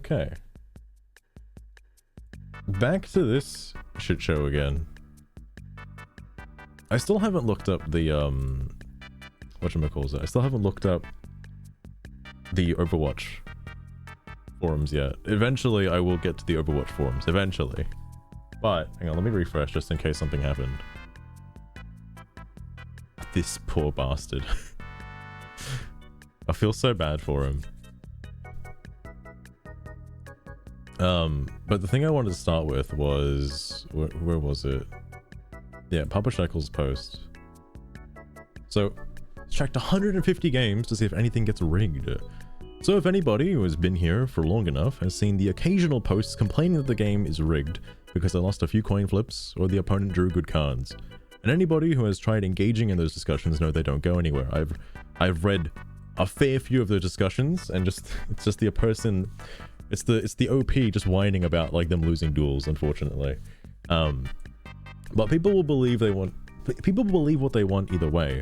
Okay. Back to this shit show again. I still haven't looked up the, whatchamacallit? I still haven't looked up the Overwatch forums yet. Eventually, I will get to the Overwatch forums. Eventually. But, hang on, let me refresh just in case something happened. This poor bastard. I feel so bad for him. But the thing I wanted to start with was... Where was it? Yeah, Papa Shekel's post. So, checked 150 games to see if anything gets rigged. So if anybody who has been here for long enough has seen the occasional posts complaining that the game is rigged because they lost a few coin flips or the opponent drew good cards. And anybody who has tried engaging in those discussions know they don't go anywhere. I've read a fair few of those discussions and it's just the person... It's the OP just whining about like them losing duels, unfortunately. But people will believe what they want either way.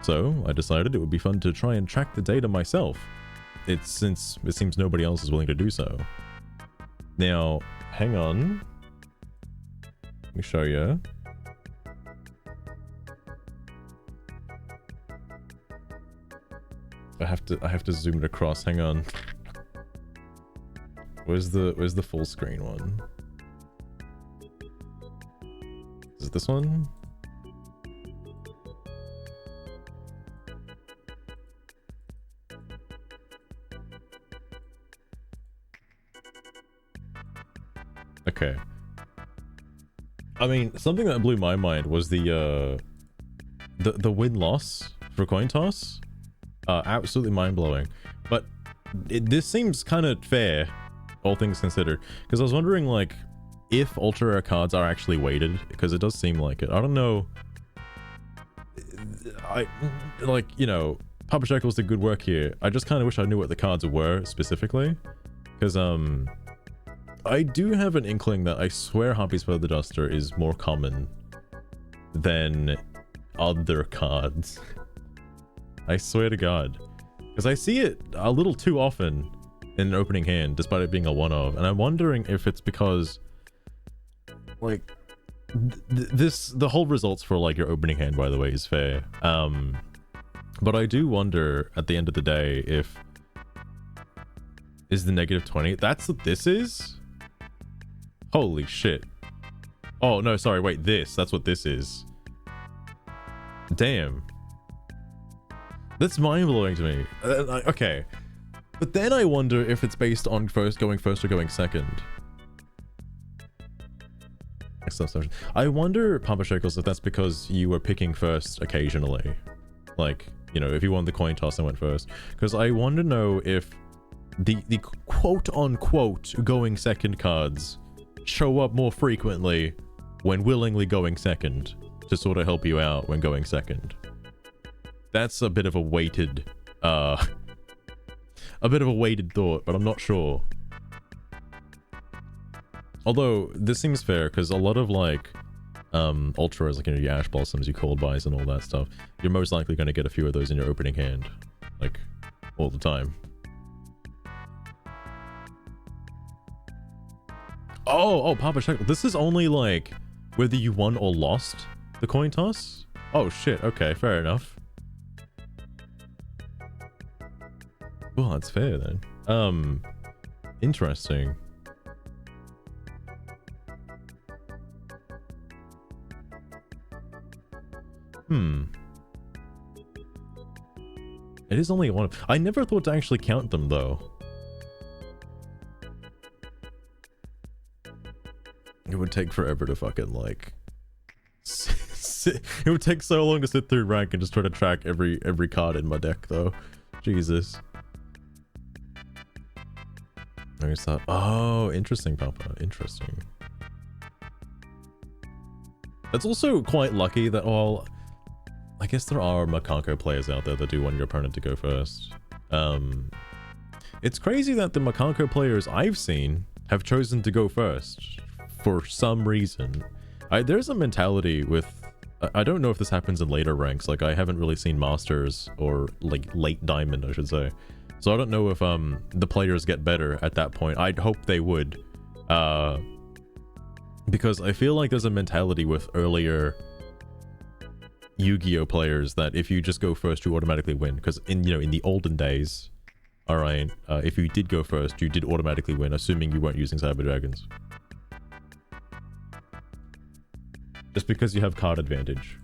So I decided it would be fun to try and track the data myself. Since it seems nobody else is willing to do so. Now, hang on. Let me show you. I have to zoom it across. Hang on. Where's the full screen one? Is it this one? Okay. I mean, something that blew my mind was the win-loss for coin toss. Absolutely mind-blowing. But this seems kind of fair, all things considered, because I was wondering like if ultra rare cards are actually weighted, because it does seem like it. I don't know. Like, you know, Papa Shekel's did good work here. I just kind of wish I knew what the cards were specifically, because I do have an inkling that I swear Harpy's Feather Duster is more common than other cards. I swear to God, because I see it a little too often in an opening hand, despite it being a one-of, and I'm wondering if it's because, like, the whole results for, like, your opening hand, by the way, is fair. But I do wonder, at the end of the day, if... Is the -20? That's what this is? Holy shit. Oh, no, sorry, wait, that's what this is. Damn. That's mind-blowing to me. Okay. But then I wonder if it's based on going first or going second. I wonder, Papa Shekels, if that's because you were picking first occasionally. Like, you know, if you won the coin toss and went first. Because I want to know if the quote-unquote going second cards show up more frequently when willingly going second to sort of help you out when going second. That's a bit of a weighted, thought, but I'm not sure. Although, this seems fair, because a lot of, like, ultras, like, you know, your Ash Blossoms, your Cold Buys, and all that stuff, you're most likely going to get a few of those in your opening hand. Like, all the time. Oh, Papa Shekel. This is only, like, whether you won or lost the coin toss? Oh, shit. Okay, fair enough. Well, that's fair, then. Interesting. It is only one. I never thought to actually count them, though. It would take forever to fucking, like... It would take so long to sit through rank and just try to track every card in my deck, though. Jesus. I just thought, oh, interesting, Papa. Interesting. That's also quite lucky that, well, I guess there are Makanko players out there that do want your opponent to go first. It's crazy that the Makanko players I've seen have chosen to go first for some reason. There's a mentality with I don't know if this happens in later ranks. Like, I haven't really seen Masters or like late Diamond, I should say. So I don't know if the players get better at that point. I'd hope they would. Because I feel like there's a mentality with earlier Yu-Gi-Oh players that if you just go first, you automatically win. Because in the olden days, all right, if you did go first, you did automatically win, assuming you weren't using Cyber Dragons. Just because you have card advantage.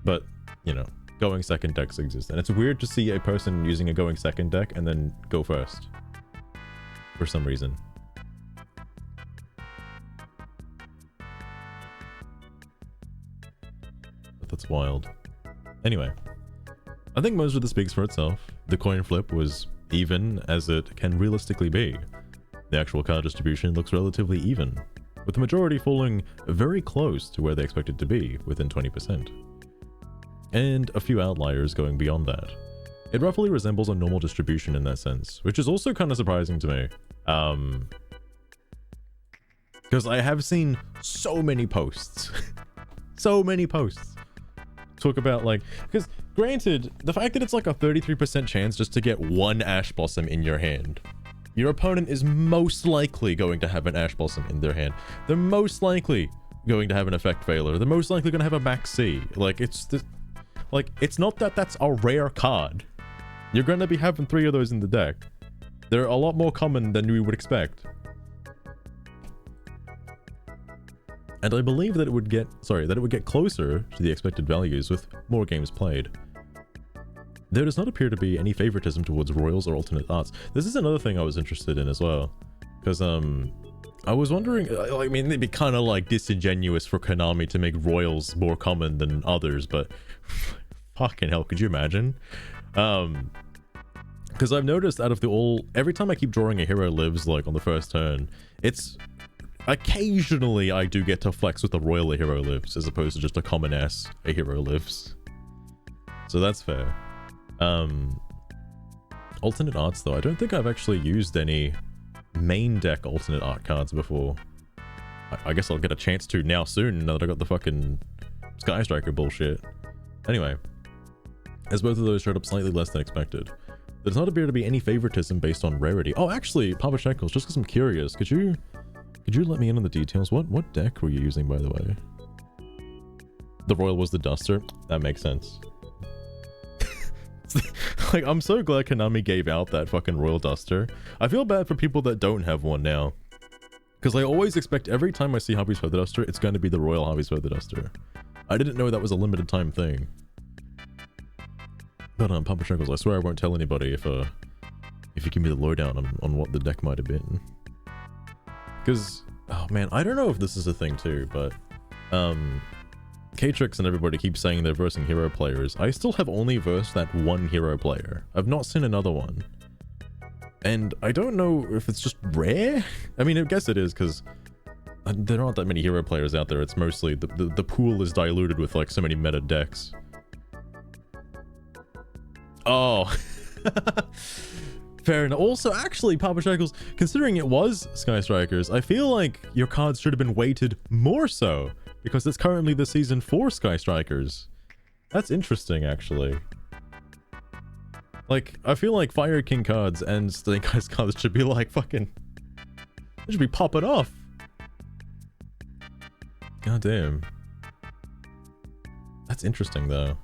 But, you know, going second decks exist. And it's weird to see a person using a going second deck and then go first. For some reason. But that's wild. Anyway. I think most of this speaks for itself. The coin flip was even as it can realistically be. The actual card distribution looks relatively even, with the majority falling very close to where they expected to be, within 20%. And a few outliers going beyond that. It roughly resembles a normal distribution in that sense, which is also kind of surprising to me. Because I have seen so many posts. So many posts. Talk about like, because granted, the fact that it's like a 33% chance just to get one Ash Blossom in your hand. Your opponent is most likely going to have an Ash Blossom in their hand. They're most likely going to have an Effect Failure. They're most likely going to have a Max C. Like, it's not that that's a rare card. You're going to be having 3 of those in the deck. They're a lot more common than we would expect. And I believe that it would get closer to the expected values with more games played. There does not appear to be any favoritism towards royals or alternate arts. This is another thing I was interested in as well. Because, I was wondering, I mean, it'd be kind of like disingenuous for Konami to make royals more common than others, but fucking hell, could you imagine? Because I've noticed out of every time I keep drawing a hero lives, like on the first turn, it's occasionally I do get to flex with a royal a hero lives as opposed to just a common ass a hero lives. So that's fair. Alternate arts though, I don't think I've actually used any main deck alternate art cards before. I guess I'll get a chance to now soon, now that I got the fucking Sky Striker bullshit. Anyway, as both of those showed up slightly less than expected, there does not appear to be any favoritism based on rarity. Oh, actually, Papa Shackles, just because I'm curious, could you let me in on the details? What deck were you using, by the way? The Royal was the Duster? That makes sense. Like, I'm so glad Konami gave out that fucking Royal Duster. I feel bad for people that don't have one now. Because I always expect every time I see Harvey's Feather Duster, it's going to be the Royal Harvey's Feather Duster. I didn't know that was a limited time thing. But Papa Shackles, I swear I won't tell anybody if you give me the lowdown on what the deck might have been. Because, oh man, I don't know if this is a thing too, but K-Trix and everybody keep saying they're versing hero players. I still have only versed that one hero player. I've not seen another one. And I don't know if it's just rare? I mean, I guess it is, because there aren't that many hero players out there. It's mostly, the pool is diluted with like so many meta decks. Oh. Fair enough. Also, actually, Papa Shackles, considering it was Sky Strikers, I feel like your cards should have been weighted more so, because it's currently the season 4 Sky Strikers. That's interesting, actually. Like, I feel like Fire King cards and Snake Eyes cards should be like fucking... They should be popping off. God damn. That's interesting, though.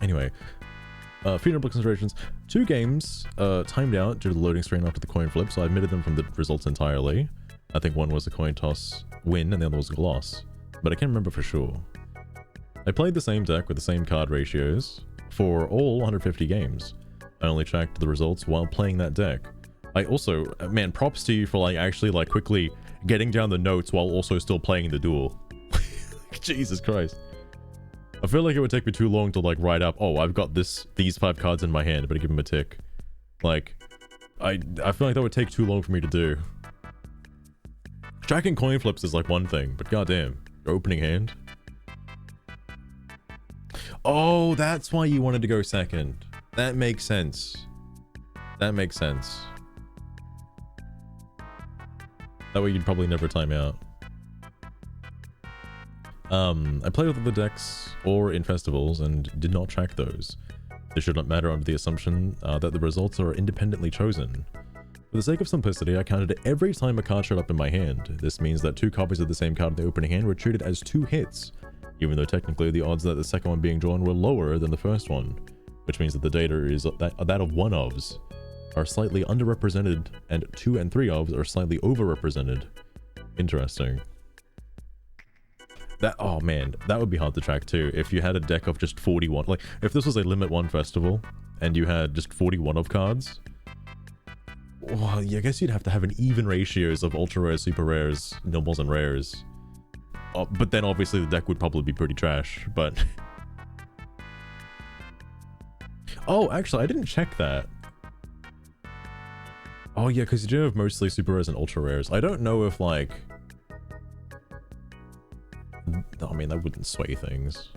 Anyway. Few notable considerations. 2 games timed out due to the loading screen after the coin flip, so I omitted them from the results entirely. I think one was a coin toss win and the other was a loss, but I can't remember for sure. I played the same deck with the same card ratios for all 150 games. I only tracked the results while playing that deck. I also, man, props to you for like actually like quickly getting down the notes while also still playing the duel. Jesus Christ. I feel like it would take me too long to like write up, oh, I've got these 5 cards in my hand, but I give them a tick. Like, I feel like that would take too long for me to do. Tracking coin flips is like one thing, but goddamn, your opening hand. Oh, that's why you wanted to go second. That makes sense. That makes sense. That way you'd probably never time out. I play with other decks or in festivals and did not track those. This should not matter under the assumption that the results are independently chosen. For the sake of simplicity, I counted it every time a card showed up in my hand. This means that 2 copies of the same card in the opening hand were treated as 2 hits, even though technically the odds that the second one being drawn were lower than the first one, which means that the data is that of 1-ofs are slightly underrepresented and 2 and 3-ofs are slightly overrepresented. Interesting. That, oh man, that would be hard to track too. If you had a deck of just 41, like if this was a limit 1 festival and you had just 41 of cards, well, yeah, I guess you'd have to have an even ratios of ultra rares, super rares, normals, and rares. But then obviously the deck would probably be pretty trash, but... Oh, actually, I didn't check that. Oh yeah, because you do have mostly super rares and ultra rares. I don't know if, like... I mean, that wouldn't sway things.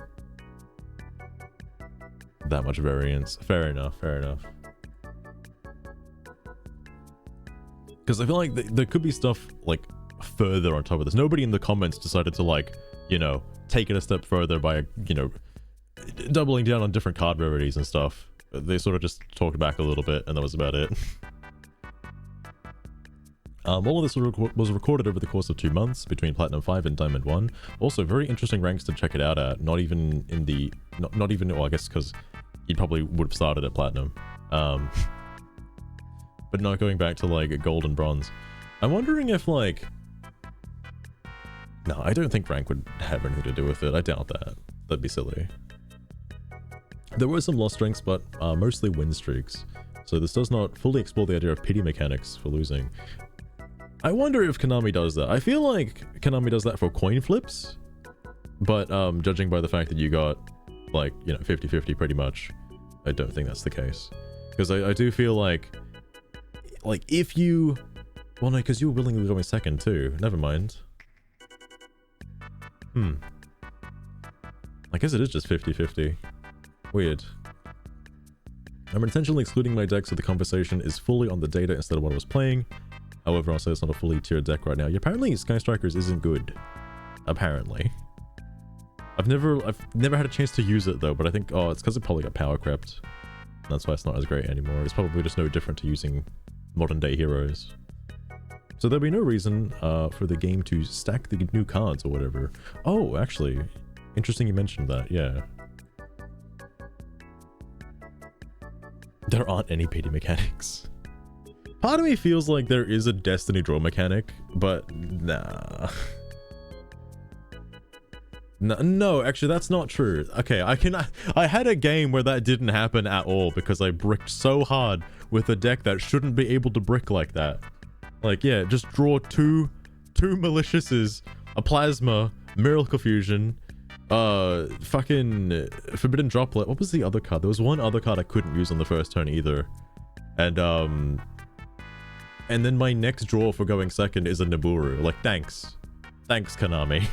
That much variance. Fair enough, fair enough. Because I feel like there could be stuff, like, further on top of this. Nobody in the comments decided to, like, you know, take it a step further by, you know, doubling down on different card rarities and stuff. They sort of just talked back a little bit, and that was about it. All of this was recorded over the course of 2 months between Platinum 5 and Diamond 1. Also, very interesting ranks to check it out at. Not even in the... Not even... Well, I guess because you probably would have started at Platinum. But not going back to, like, Gold and Bronze. I'm wondering if, like... No, I don't think rank would have anything to do with it. I doubt that. That'd be silly. There were some lost strengths, but mostly win streaks. So this does not fully explore the idea of pity mechanics for losing. I wonder if Konami does that. I feel like Konami does that for coin flips, but judging by the fact that you got, like, you know, 50-50 pretty much, I don't think that's the case. Because I do feel like if you... Well, no, because you were willingly going second too. Never mind. I guess it is just 50-50. Weird. I'm intentionally excluding my deck so the conversation is fully on the data instead of what I was playing. However, I'll say it's not a fully tiered deck right now. Yeah, apparently Sky Strikers isn't good. Apparently. I've never had a chance to use it though, but I think, oh, it's because it probably got power crept. That's why it's not as great anymore. It's probably just no different to using modern day heroes. So there'll be no reason for the game to stack the new cards or whatever. Oh, actually, interesting you mentioned that, yeah. There aren't any pity mechanics. Part of me feels like there is a Destiny draw mechanic, but nah. No, actually that's not true. Okay, I had a game where that didn't happen at all because I bricked so hard with a deck that shouldn't be able to brick like that. Like, yeah, just draw two maliciouses, a plasma, Miracle Fusion, fucking Forbidden Droplet. What was the other card? There was one other card I couldn't use on the first turn either. And then my next draw for going second is a Nibiru. Like, thanks. Thanks, Konami.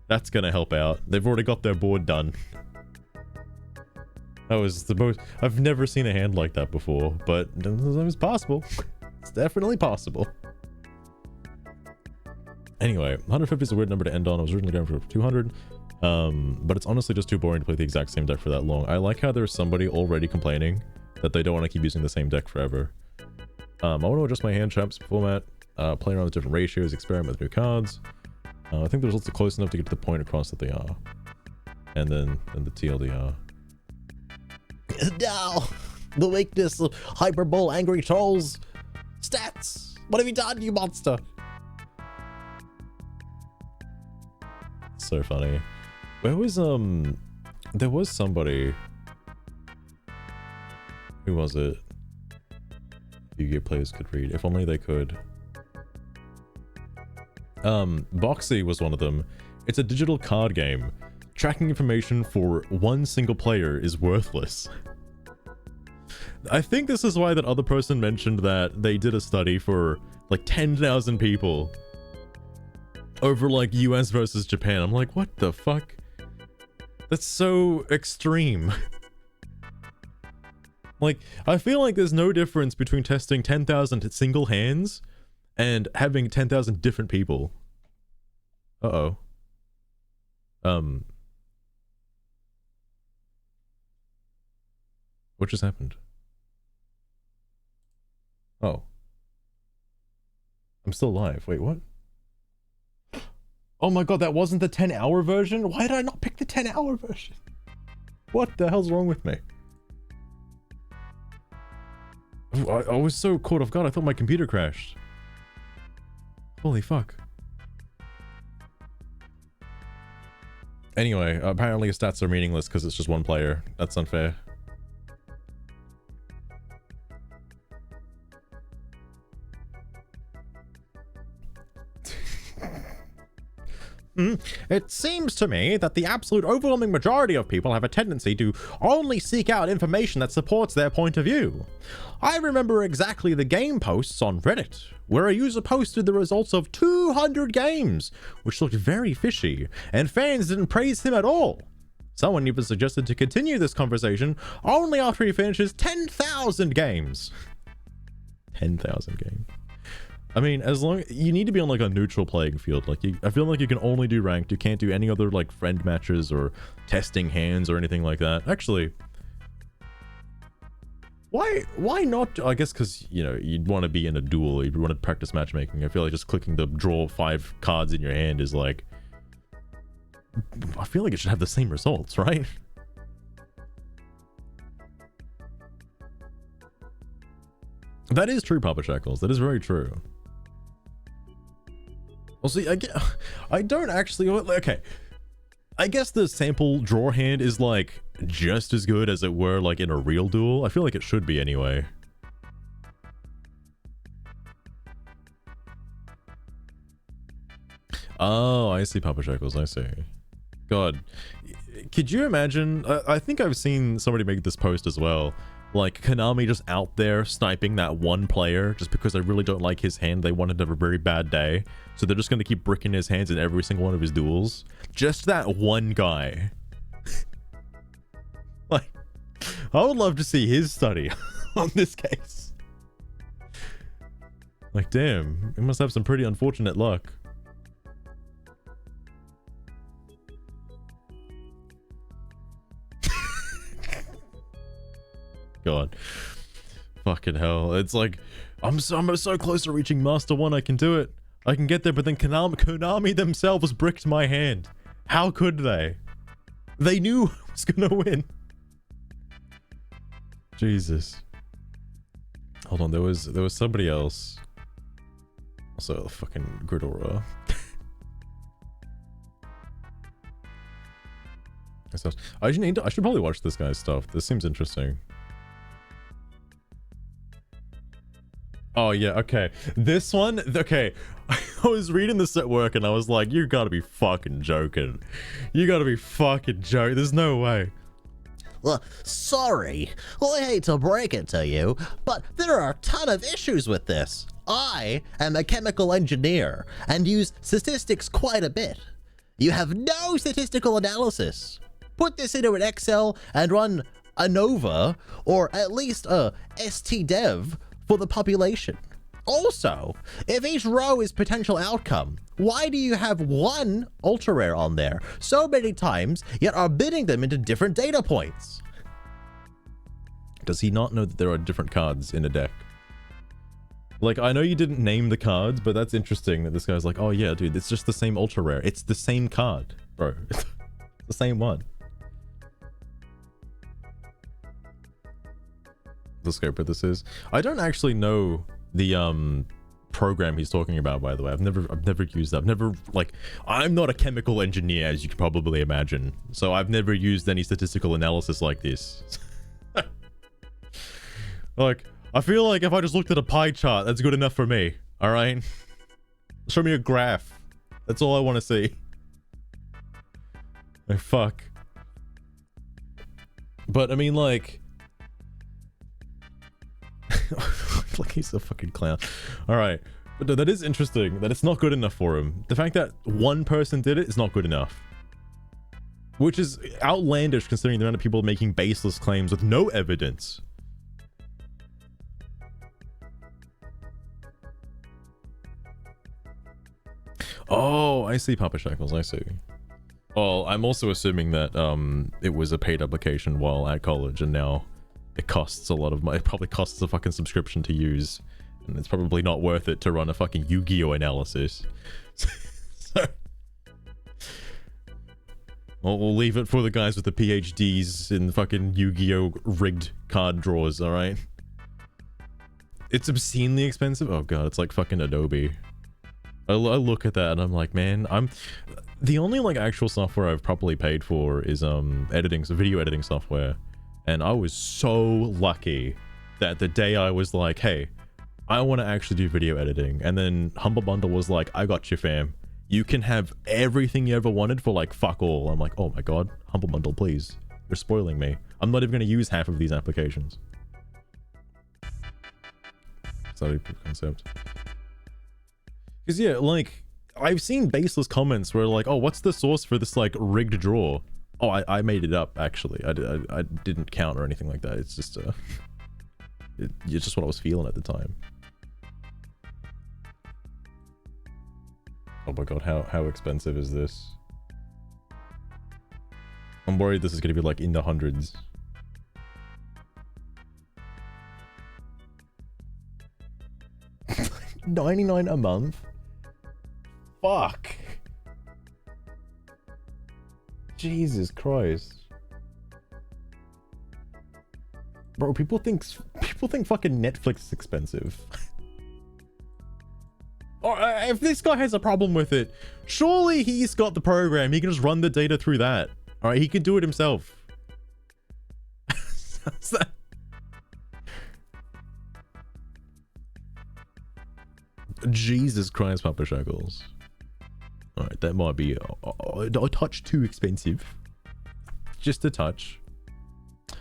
That's gonna help out. They've already got their board done. That was the most... I've never seen a hand like that before, but it's possible. It's definitely possible. Anyway, 150 is a weird number to end on. I was originally going for 200. But it's honestly just too boring to play the exact same deck for that long. I like how there's somebody already complaining that they don't want to keep using the same deck forever. I want to adjust my hand traps format, play around with different ratios, experiment with new cards. I think the results are close enough to get to the point across that they are. And then the TLDR. No! The weakness of Hyperbole Angry Trolls! Stats! What have you done, you monster? So funny. Where was, there was somebody... Who was it? Yu-Gi-Oh! Players could read. If only they could. Boxy was one of them. It's a digital card game. Tracking information for one single player is worthless. I think this is why that other person mentioned that they did a study for like 10,000 people over like US versus Japan. I'm like, what the fuck? That's so extreme. Like, I feel like there's no difference between testing 10,000 single hands and having 10,000 different people. Uh-oh. What just happened? Oh. I'm still live. Wait, what? Oh my god, that wasn't the 10-hour version? Why did I not pick the 10-hour version? What the hell's wrong with me? I was so caught off guard, I thought my computer crashed. Holy fuck. Anyway, apparently his stats are meaningless because it's just one player. That's unfair. It seems to me that the absolute overwhelming majority of people have a tendency to only seek out information that supports their point of view. I remember exactly the game posts on Reddit, where a user posted the results of 200 games, which looked very fishy, and fans didn't praise him at all. Someone even suggested to continue this conversation only after he finishes 10,000 games. 10,000 games. I mean, as long you need to be on like a neutral playing field. Like, I feel like you can only do ranked. You can't do any other like friend matches or testing hands or anything like that. Actually, why not? I guess because, you know, you'd want to be in a duel. You'd want to practice matchmaking. I feel like just clicking the draw 5 cards in your hand is like, I feel like it should have the same results, right? That is true, Papa Shackles. That is very true. Well, see, I don't actually... Okay. I guess the sample draw hand is, like, just as good as it were, like, in a real duel. I feel like it should be, anyway. Oh, I see, Papa Shackles. I see. God. Could you imagine... I think I've seen somebody make this post as well. Like, Konami just out there sniping that one player just because they really don't like his hand. They want him to have a very bad day. So they're just going to keep bricking his hands in every single one of his duels. Just that one guy. Like, I would love to see his study on this case. Like, damn. He must have some pretty unfortunate luck. God, fucking hell! It's like I'm so close to reaching Master 1. I can do it. I can get there, but then Konami themselves bricked my hand. How could they? They knew I was gonna win. Jesus. Hold on, there was somebody else. Also, fucking Gridora. I should probably watch this guy's stuff. This seems interesting. Oh yeah, okay. This one, okay. I was reading this at work and I was like, you gotta be fucking joking. You gotta be fucking joking. There's no way. Well, sorry. Well, I hate to break it to you, but there are a ton of issues with this. I am a chemical engineer and use statistics quite a bit. You have no statistical analysis. Put this into an Excel and run ANOVA, or at least a STDev, for the population. Also, if each row is potential outcome, why do you have one ultra rare on there so many times, yet are bidding them into different data points? Does he not know that there are different cards in a deck? Like, I know you didn't name the cards, but that's interesting that this guy's like, oh yeah, dude, it's just the same ultra rare. It's the same card, bro. It's the same one. The scope of this is. I don't actually know the program he's talking about, by the way. I've never used that. I've never, like, I'm not a chemical engineer, as you can probably imagine, so I've never used any statistical analysis like this. Like, I feel like if I just looked at a pie chart, that's good enough for me. All right, show me a graph. That's all I want to see. Oh, fuck. But I mean, like, like, he's a fucking clown. All right, but that is interesting that it's not good enough for him. The fact that one person did it is not good enough, which is outlandish considering the amount of people making baseless claims with no evidence. Oh, I see, Papa Shackles, I see. Well, I'm also assuming that it was a paid application while at college, and now it costs a lot of money. It probably costs a fucking subscription to use, and it's probably not worth it to run a fucking Yu-Gi-Oh analysis. So, we'll leave it for the guys with the PhDs in fucking Yu-Gi-Oh rigged card drawers, alright? It's obscenely expensive. Oh god, it's like fucking Adobe. I look at that and I'm like, man, the only like actual software I've properly paid for is editing, so video editing software. And I was so lucky that the day I was like, hey, I want to actually do video editing, and then Humble Bundle was like, I got you, fam. You can have everything you ever wanted for like fuck all. I'm like, oh my god, Humble Bundle, please. You're spoiling me. I'm not even going to use half of these applications. Sorry, concept. Because yeah, like, I've seen baseless comments where like, oh, what's the source for this like rigged draw? Oh, I made it up, actually. I didn't count or anything like that. It's just it's just what I was feeling at the time. Oh my god, how expensive is this? I'm worried this is gonna be like in the hundreds. $99 a month? Fuck. Jesus Christ. Bro, people think fucking Netflix is expensive. Or if this guy has a problem with it, surely he's got the program. He can just run the data through that. All right, he can do it himself. Jesus Christ, Papa Shackles. Alright, that might be a touch too expensive. Just a touch.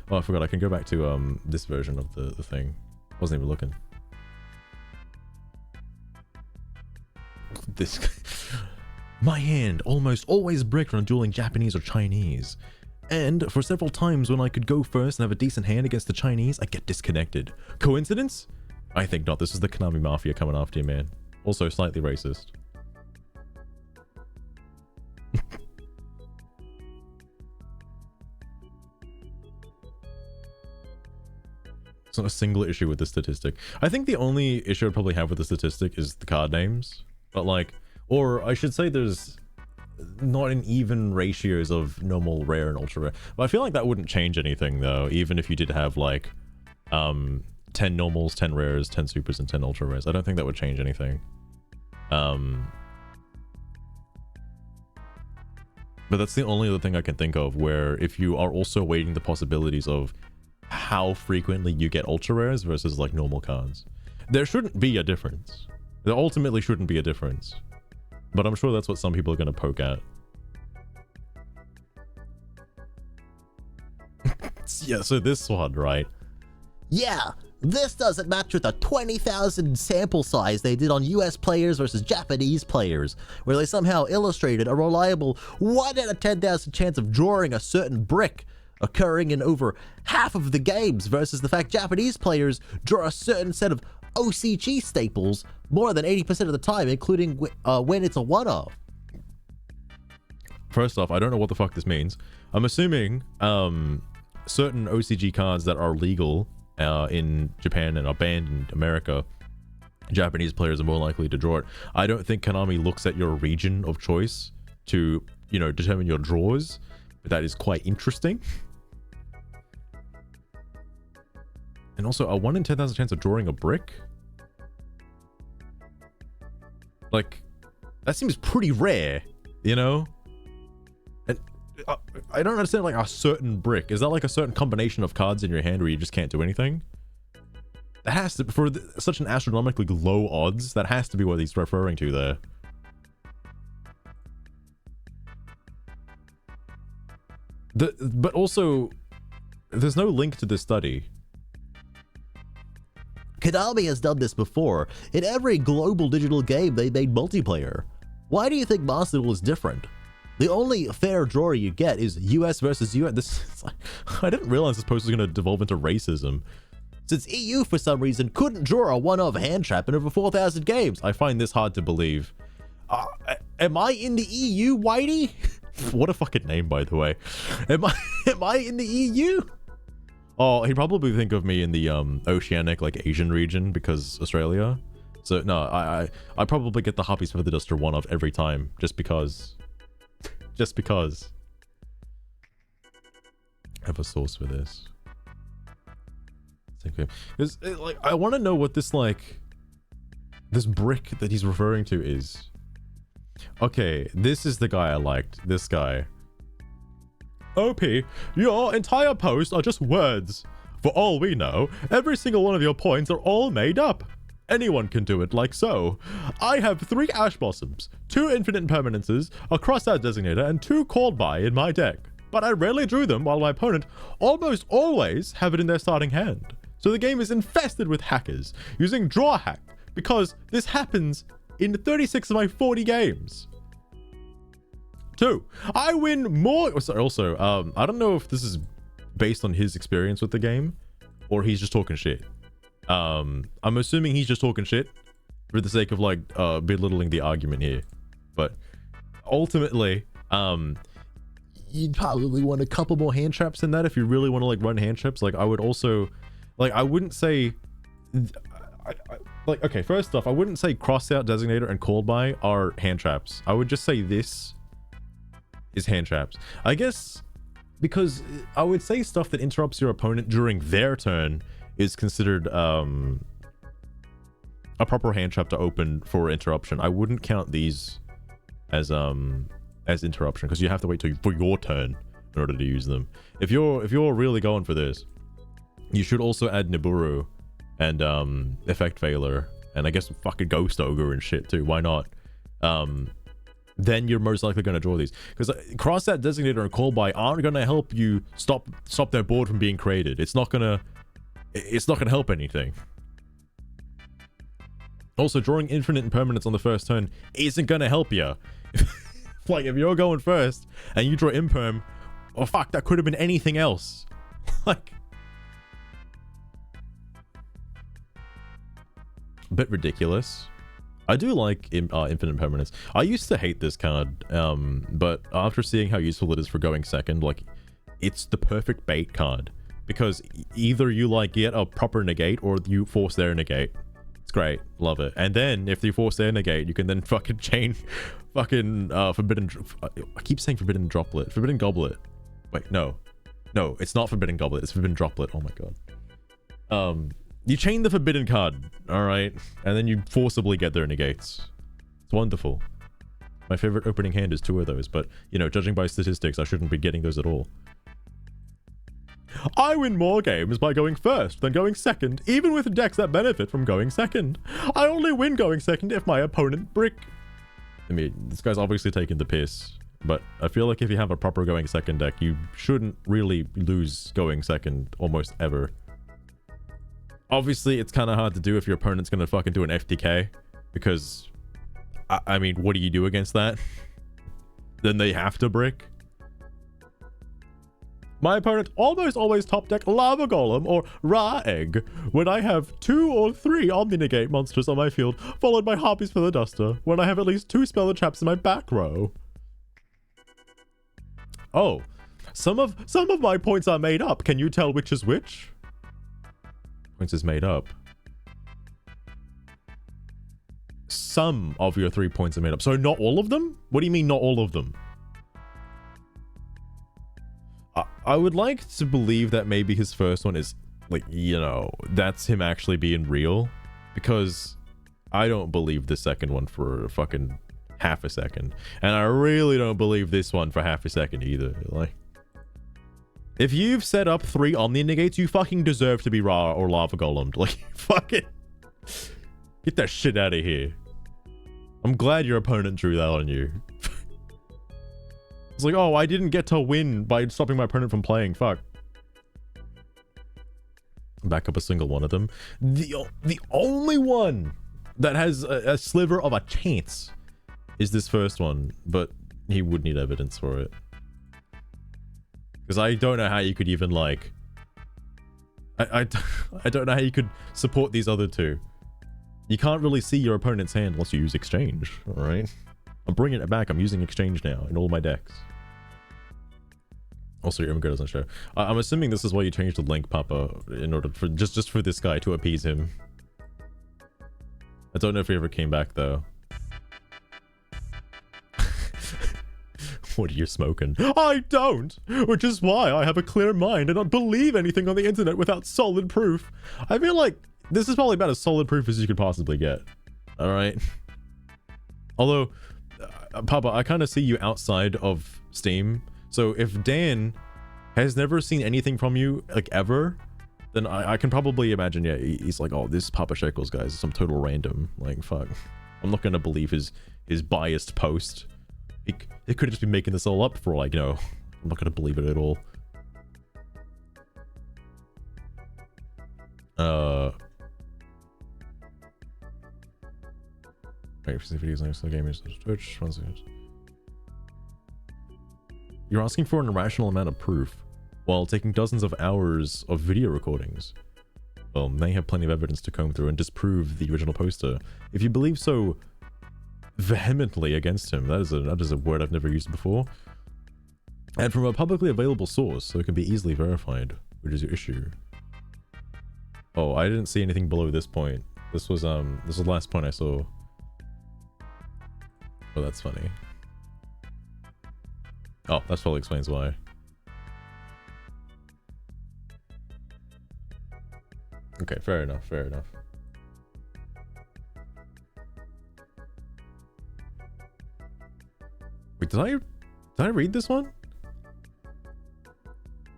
Oh, I forgot, I can go back to this version of the thing. Wasn't even looking. This... My hand almost always bricked when dueling Japanese or Chinese. And for several times when I could go first and have a decent hand against the Chinese, I get disconnected. Coincidence? I think not. This is the Konami Mafia coming after you, man. Also slightly racist. It's not a single issue with the statistic. I think the only issue I'd probably have with the statistic is the card names. But like, or I should say there's not in even ratios of normal, rare, and ultra rare. But I feel like that wouldn't change anything though, even if you did have like 10 normals, 10 rares, 10 supers, and 10 ultra rares. I don't think that would change anything. But that's the only other thing I can think of where if you are also weighting the possibilities of how frequently you get ultra rares versus like normal cards, there shouldn't be a difference. There ultimately shouldn't be a difference. But I'm sure that's what some people are going to poke at. Yeah, so this one, right? Yeah, this doesn't match with the 20,000 sample size they did on US players versus Japanese players, where they somehow illustrated a reliable 1 out of 10,000 chance of drawing a certain brick occurring in over half of the games versus the fact Japanese players draw a certain set of OCG staples more than 80% of the time, including when it's a one-off. First off, I don't know what the fuck this means. I'm assuming certain OCG cards that are legal in Japan and are banned in America, Japanese players are more likely to draw it. I don't think Konami looks at your region of choice to, you know, determine your draws, but that is quite interesting. And also, a 1 in 10,000 chance of drawing a brick? Like, that seems pretty rare, you know? And I don't understand, like, a certain brick. Is that like a certain combination of cards in your hand where you just can't do anything? That has to, for such an astronomically low odds, that has to be what he's referring to there. But also, there's no link to this study. Konami has done this before. In every global digital game, they made multiplayer. Why do you think Master Duel is different? The only fair draw you get is US versus US. This, I didn't realize this post was going to devolve into racism. Since EU, for some reason, couldn't draw a one-off hand trap in over 4,000 games. I find this hard to believe. Am I in the EU, Whitey? What a fucking name, by the way. Am I in the EU? Oh, he'd probably think of me in the oceanic, like Asian region, because Australia. So no, I probably get the Hoppies for the Duster one-off every time, just because. Just because. I have a source for this. Because like, I want to know what this like, this brick that he's referring to is. Okay, this is the guy I liked. This guy. OP, your entire posts are just words. For all we know, every single one of your points are all made up. Anyone can do it like so. I have 3 Ash Blossoms, 2 Infinite Impermanences, a Crossout Designator, and 2 Called By in my deck. But I rarely drew them, while my opponent almost always have it in their starting hand. So the game is infested with hackers, using Draw Hack, because this happens in 36 of my 40 games. 2. I win more. Also, I don't know if this is based on his experience with the game, or he's just talking shit. I'm assuming he's just talking shit for the sake of like belittling the argument here. But ultimately, you'd probably want a couple more hand traps than that if you really want to like run hand traps. Like I would also, like I wouldn't say, like okay, first off, I wouldn't say Crossout Designator and Called By are hand traps. I would just say this is hand traps. I guess because I would say stuff that interrupts your opponent during their turn is considered a proper hand trap to open for interruption. I wouldn't count these as interruption because you have to wait for your turn in order to use them. If you're really going for this, you should also add Nibiru and Effect Veiler and I guess fucking Ghost Ogre and shit too. Why not? Then you're most likely going to draw these because Crossout Designator and Call By aren't going to help you stop their board from being created. It's not gonna help anything. Also, drawing Infinite Impermanence on the first turn isn't gonna help you. Like if you're going first and you draw Imperm, oh fuck, that could have been anything else. Like a bit ridiculous. I do like Infinite Impermanence. I used to hate this card, but after seeing how useful it is for going second, like it's the perfect bait card. Because either you like get a proper negate or you force their negate. It's great, love it. And then if you force their negate, you can then fucking chain fucking forbidden. I keep saying forbidden droplet, forbidden goblet. Wait, no, it's not forbidden goblet. It's forbidden droplet. Oh my god. You chain the forbidden card, all right, and then you forcibly get their negates. It's wonderful. My favorite opening hand is 2 of those, but you know, judging by statistics, I shouldn't be getting those at all. I win more games by going first than going second, even with decks that benefit from going second. I only win going second if my opponent brick. I mean, this guy's obviously taking the piss, but I feel like if you have a proper going second deck, you shouldn't really lose going second almost ever. Obviously, it's kind of hard to do if your opponent's going to fucking do an FTK, because, I mean, what do you do against that? Then they have to brick. My opponent almost always top deck Lava Golem or Ra Egg when I have 2 or 3 Omni-Negate monsters on my field, followed by Harpies for the Duster, when I have at least 2 Speller Traps in my back row. Oh, some of my points are made up. Can you tell which is which? Points is made up. Some of your 3 points are made up. So not all of them? What do you mean not all of them? I would like to believe that maybe his first one is, like, you know, that's him actually being real. Because I don't believe the second one for fucking half a second. And I really don't believe this one for half a second either. Like, if you've set up 3 Omni-Negates, you fucking deserve to be Ra or Lava Golemed. Like, fucking get that shit out of here. I'm glad your opponent drew that on you. It's like, oh, I didn't get to win by stopping my opponent from playing. Fuck. Back up a single one of them. The only one that has a sliver of a chance is this first one, but he would need evidence for it. Because I don't know how you could even, like... I don't know how you could support these other 2. You can't really see your opponent's hand unless you use exchange, alright? I'm bringing it back. I'm using exchange now in all my decks. Also, your immigrant doesn't show. I'm assuming this is why you changed the link, Papa, in order for just for this guy to appease him. I don't know if he ever came back though. What are you smoking? I don't! Which is why I have a clear mind and don't believe anything on the internet without solid proof. I feel like this is probably about as solid proof as you could possibly get. Alright? Although, Papa, I kind of see you outside of Steam. So if Dan has never seen anything from you, like, ever, then I can probably imagine, yeah, he's like, oh, this Papa Shekels guy is some total random. Like, fuck. I'm not gonna believe his biased post. He could just be making this all up for, like, you know, I'm not gonna believe it at all. Wait, for videos next to the gamers, Twitch, You're asking for an irrational amount of proof while taking dozens of hours of video recordings. Well, they have plenty of evidence to comb through and disprove the original poster. If you believe so vehemently against him, that is a word I've never used before. And from a publicly available source, so it can be easily verified, which is your issue. Oh, I didn't see anything below this point. This was the last point I saw. Oh, that's funny. Oh, that probably explains why. Okay, fair enough, fair enough. Wait, did I read this one?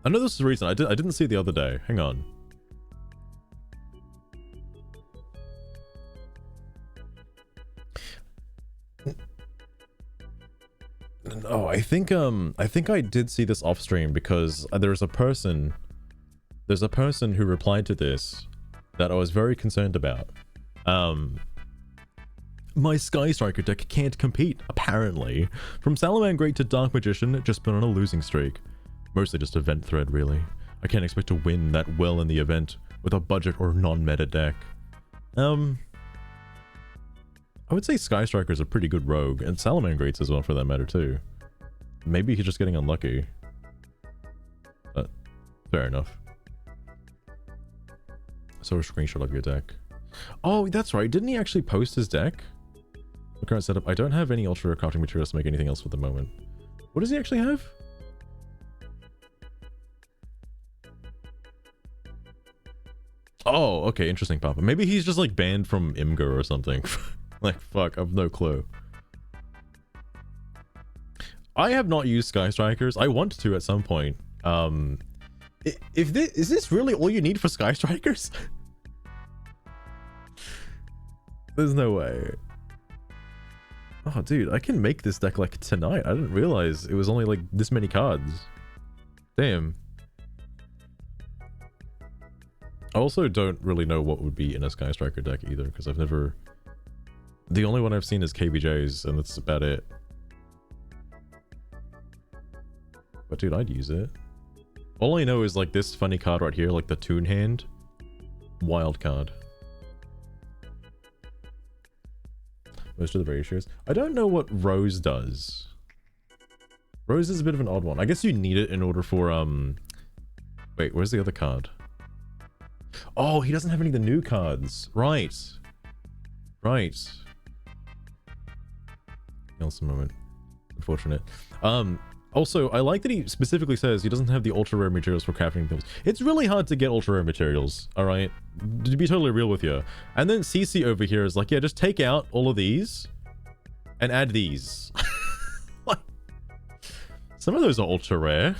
I know this is the reason. I didn't see it the other day. Hang on. Oh, I think I did see this off stream because there's a person who replied to this that I was very concerned about. My Sky Striker deck can't compete, apparently. From Salamangreat to Dark Magician, just been on a losing streak. Mostly just event thread, really. I can't expect to win that well in the event with a budget or non-meta deck. I would say Sky Striker's a pretty good rogue, and Salamangreat's as well for that matter too. Maybe he's just getting unlucky. But, fair enough. So a screenshot of your deck. Oh, that's right. Didn't he actually post his deck? The current setup. I don't have any ultra crafting materials to make anything else for the moment. What does he actually have? Oh, okay. Interesting, Papa. Maybe he's just like banned from Imgur or something. Like, fuck. I've no clue. I have not used Sky Strikers. I want to at some point. Is this really all you need for Sky Strikers? There's no way. Oh, dude, I can make this deck like tonight. I didn't realize it was only like this many cards. Damn. I also don't really know what would be in a Sky Striker deck either, because I've never... The only one I've seen is KBJ's, and that's about it. But dude, I'd use it. All I know is like this funny card right here, like the Toon Hand. Wild card. Most of the ratios. I don't know what Rose does. Rose is a bit of an odd one. I guess you need it in order for, Wait, where's the other card? Oh, he doesn't have any of the new cards. Right. Right. Else a moment. Unfortunate. Also, I like that he specifically says he doesn't have the ultra rare materials for crafting things. It's really hard to get ultra rare materials, alright? To be totally real with you. And then CC over here is like, yeah, just take out all of these and add these. Some of those are ultra rare.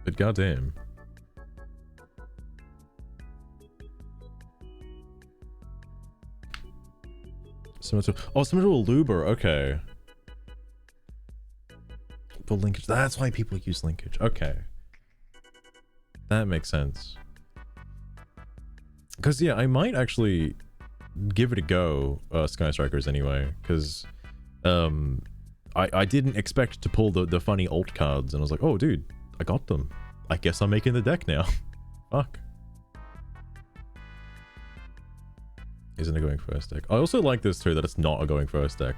But goddamn. Similar to a Luber, okay. The linkage, that's why people use linkage, okay. That makes sense. Because, yeah, I might actually give it a go, Sky Strikers anyway, because I didn't expect to pull the funny alt cards, and I was like, oh, dude, I got them. I guess I'm making the deck now. Fuck. Isn't a going first deck. I also like this too, that it's not a going first deck.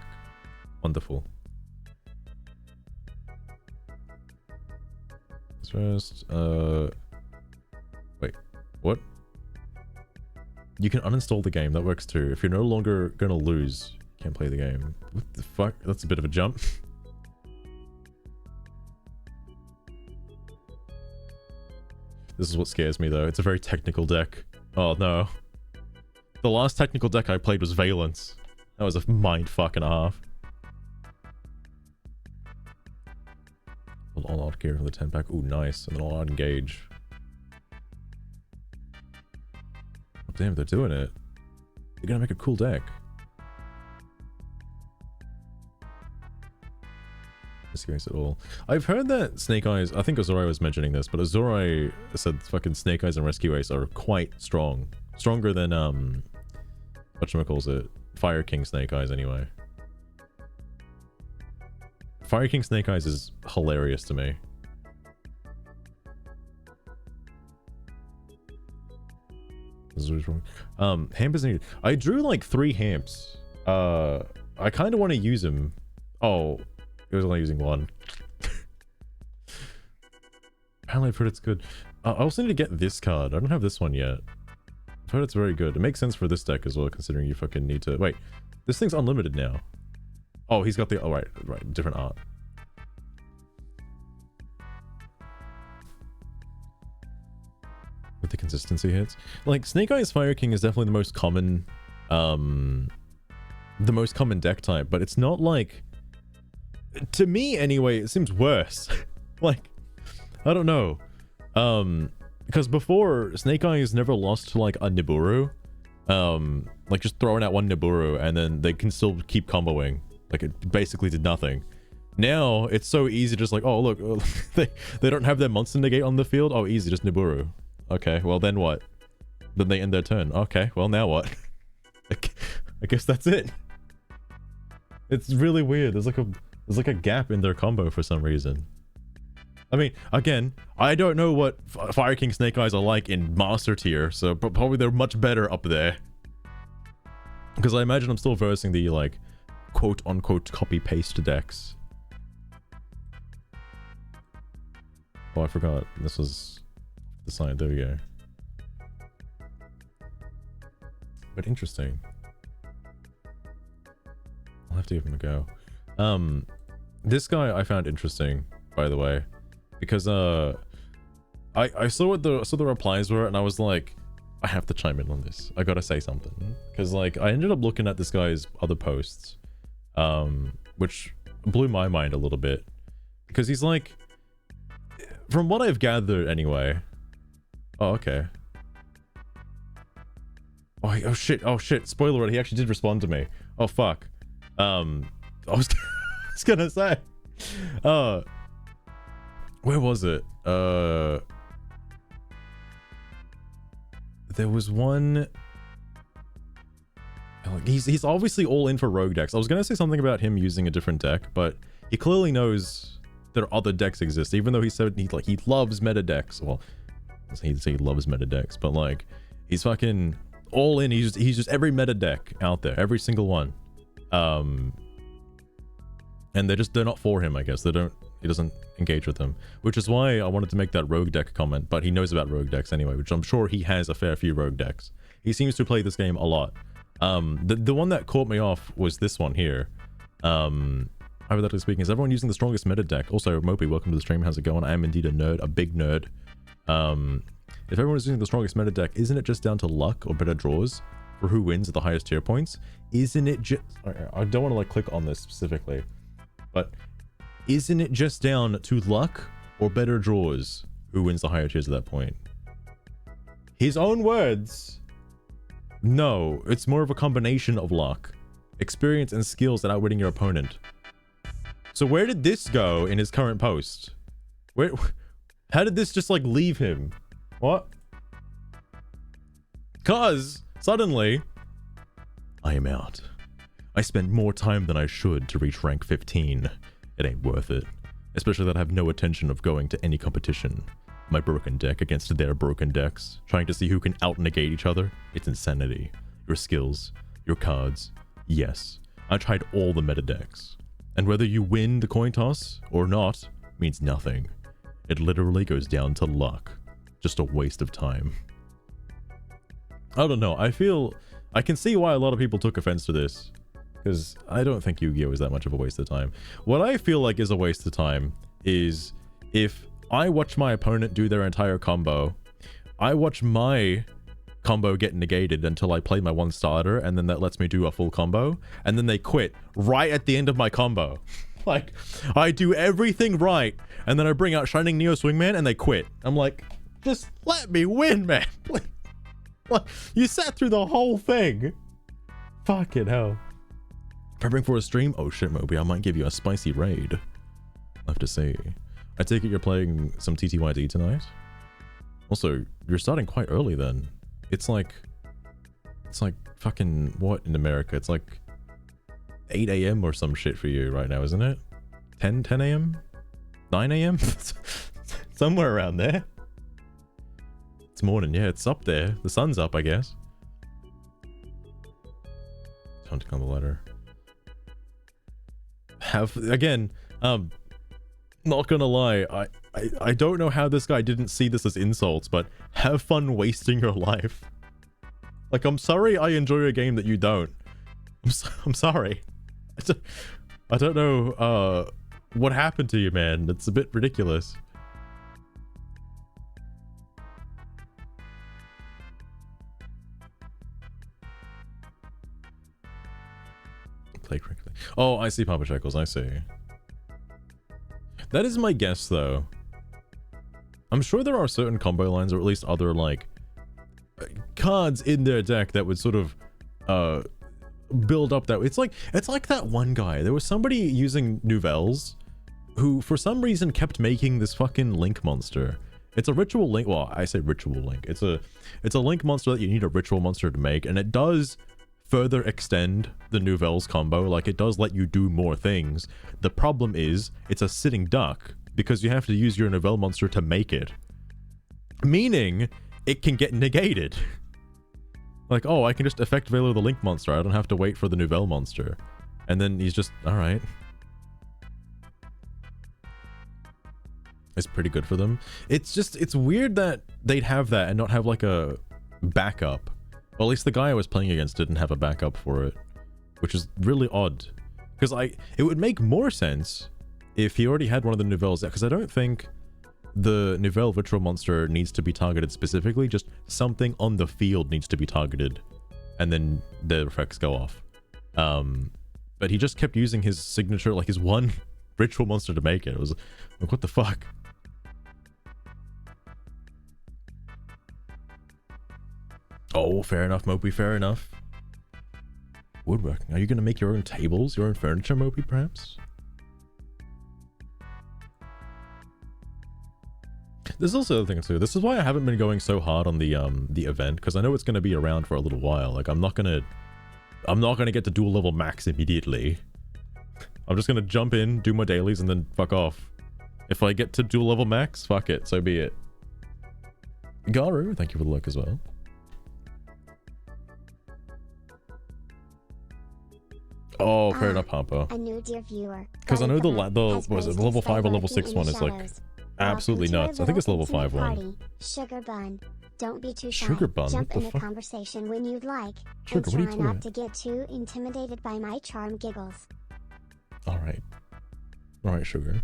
Wonderful. First, wait, what? You can uninstall the game, that works too. If you're no longer gonna lose, you can't play the game. What the fuck? That's a bit of a jump. This is what scares me though. It's a very technical deck. Oh no. The last technical deck I played was Valence. That was a mind fuck and a half. All out gear for the 10 pack. Ooh, nice. And then all out engage. Oh, damn, they're doing it. They're gonna make a cool deck. This against it all. I've heard that Snake Eyes, I think Azurai was mentioning this, but Azurai said fucking Snake Eyes and Rescue Ace are quite strong. Stronger than, whatchamacallit, Fire King Snake Eyes anyway. Fire King Snake Eyes is hilarious to me. This is wrong. Hamp is needed. I drew like 3 Hamps. I kind of want to use them. Oh, I was only using 1. Apparently I've heard it's good. I also need to get this card. I don't have this one yet. I've heard it's very good. It makes sense for this deck as well, considering you fucking need to... Wait, this thing's unlimited now. Oh, he's got the... Oh, right. Different art. With the consistency hits. Like, Snake Eyes Fire King is definitely the most common... the most common deck type, but it's not like... To me, anyway, it seems worse. Like, I don't know. Because before, Snake Eyes never lost to, like, a Nibiru. Like, just throwing out one Nibiru, and then they can still keep comboing. Like, it basically did nothing. Now, it's so easy, just like, oh, look, they don't have their monster negate on the field. Oh, easy, just Nibiru. Okay, well, then what? Then they end their turn. Okay, well, now what? I guess that's it. It's really weird. There's like a gap in their combo for some reason. I mean, again, I don't know what Fire King Snake Eyes are like in Master Tier, so probably they're much better up there. Because I imagine I'm still versing the, like, quote-unquote copy-paste decks. Oh, I forgot. This was the sign. There we go. But interesting. I'll have to give him a go. This guy I found interesting, by the way, because I saw what the replies were, and I was like, I have to chime in on this. I gotta say something, because like I ended up looking at this guy's other posts, which blew my mind a little bit, because he's like, from what I've gathered anyway. Oh, okay. Oh shit! Spoiler alert! He actually did respond to me. Oh fuck. I was gonna say, where was it? There was one. Like, he's obviously all in for rogue decks. I was gonna say something about him using a different deck, but he clearly knows that other decks exist, even though he said he loves meta decks. Well, he'd say he loves meta decks, but like he's fucking all in. He's just every meta deck out there, every single one. And they're not for him, I guess. He doesn't engage with them, which is why I wanted to make that rogue deck comment, but he knows about rogue decks anyway, which I'm sure he has a fair few rogue decks. He seems to play this game a lot. The one that caught me off was this one here. Hypothetically speaking, is everyone using the strongest meta deck? Also, Mopey, welcome to the stream. How's it going? I am indeed a nerd, a big nerd. If everyone is using the strongest meta deck, isn't it just down to luck or better draws for who wins at the highest tier points? Isn't it just... I don't want to like click on this specifically, but isn't it just down to luck or better draws who wins the higher tiers at that point? His own words. No, it's more of a combination of luck, experience, and skills that outwitting your opponent. So where did this go in his current post? How did this just like leave him? What? Cause suddenly I am out. I spend more time than I should to reach rank 15. It ain't worth it. Especially that I have no intention of going to any competition. My broken deck against their broken decks, trying to see who can out-negate each other. It's insanity. your skills, your cards. Yes, I tried all the meta decks. And whether you win the coin toss or not means nothing. It literally goes down to luck. Just a waste of time. I don't know, I can see why a lot of people took offense to this. Because I don't think Yu-Gi-Oh! Is that much of a waste of time. What I feel like is a waste of time is if I watch my opponent do their entire combo, I watch my combo get negated until I play my one starter, and then that lets me do a full combo, and then they quit right at the end of my combo. Like, I do everything right, and then I bring out Shining Neo Swingman, and they quit. I'm like, just let me win, man. What? You sat through the whole thing. Fucking hell. Preparing for a stream? Oh shit, Moby, I might give you a spicy raid. I'll have to see. I take it you're playing some TTYD tonight? Also, you're starting quite early then. It's like fucking, what in America? It's like 8 a.m. or some shit for you right now, isn't it? 10 a.m? 9 a.m? Somewhere around there. It's morning, yeah, it's up there. The sun's up, I guess. Time to climb the ladder. Again, not gonna lie, I don't know how this guy didn't see this as insults, but have fun wasting your life. Like, I'm sorry I enjoy a game that you don't. I'm sorry. I don't know what happened to you, man. It's a bit ridiculous. Play correctly. Oh, I see, Papa Shekels, I see. That is my guess, though. I'm sure there are certain combo lines, or at least other, like, cards in their deck that would sort of, build up that. It's like that one guy. There was somebody using Nouvelles who, for some reason, kept making this fucking Link monster. It's a ritual Link. Well, I say ritual Link. It's a Link monster that you need a ritual monster to make, and it does further extend the Nouvelles combo. Like, it does let you do more things. The problem is it's a sitting duck because you have to use your Nouvelle monster to make it, meaning it can get negated. Like, oh, I can just effect Velo the Link monster, I don't have to wait for the Nouvelle monster. And then he's just, all right, it's pretty good for them. It's weird that they'd have that and not have like a backup. Well, at least the guy I was playing against didn't have a backup for it, which is really odd. Because it would make more sense if he already had one of the Nouvelles, because I don't think the Nouvelle Virtual Monster needs to be targeted specifically, just something on the field needs to be targeted, and then the effects go off. But he just kept using his signature, like his one Ritual Monster to make it. It was like, what the fuck? Oh, fair enough, Mopey, fair enough. Woodworking. Are you going to make your own tables, your own furniture, Mopey, perhaps? This is also the thing too. This is why I haven't been going so hard on the event, because I know it's going to be around for a little while. Like, I'm not gonna get to dual level max immediately. I'm just gonna jump in, do my dailies, and then fuck off. If I get to dual level max, fuck it, so be it. Garu, thank you for the look as well. Oh, fair enough, Hampo. A new dear viewer. Because I know the was it the level 5 or level 6 one is like absolutely nuts. I think it's level 5 one. Sugar bun. Don't be too shy. Sugar bun? Jump in a conversation when you'd like. Sugar, and what are you try not talking to get too intimidated by my charm giggles. Alright. Alright, Sugar.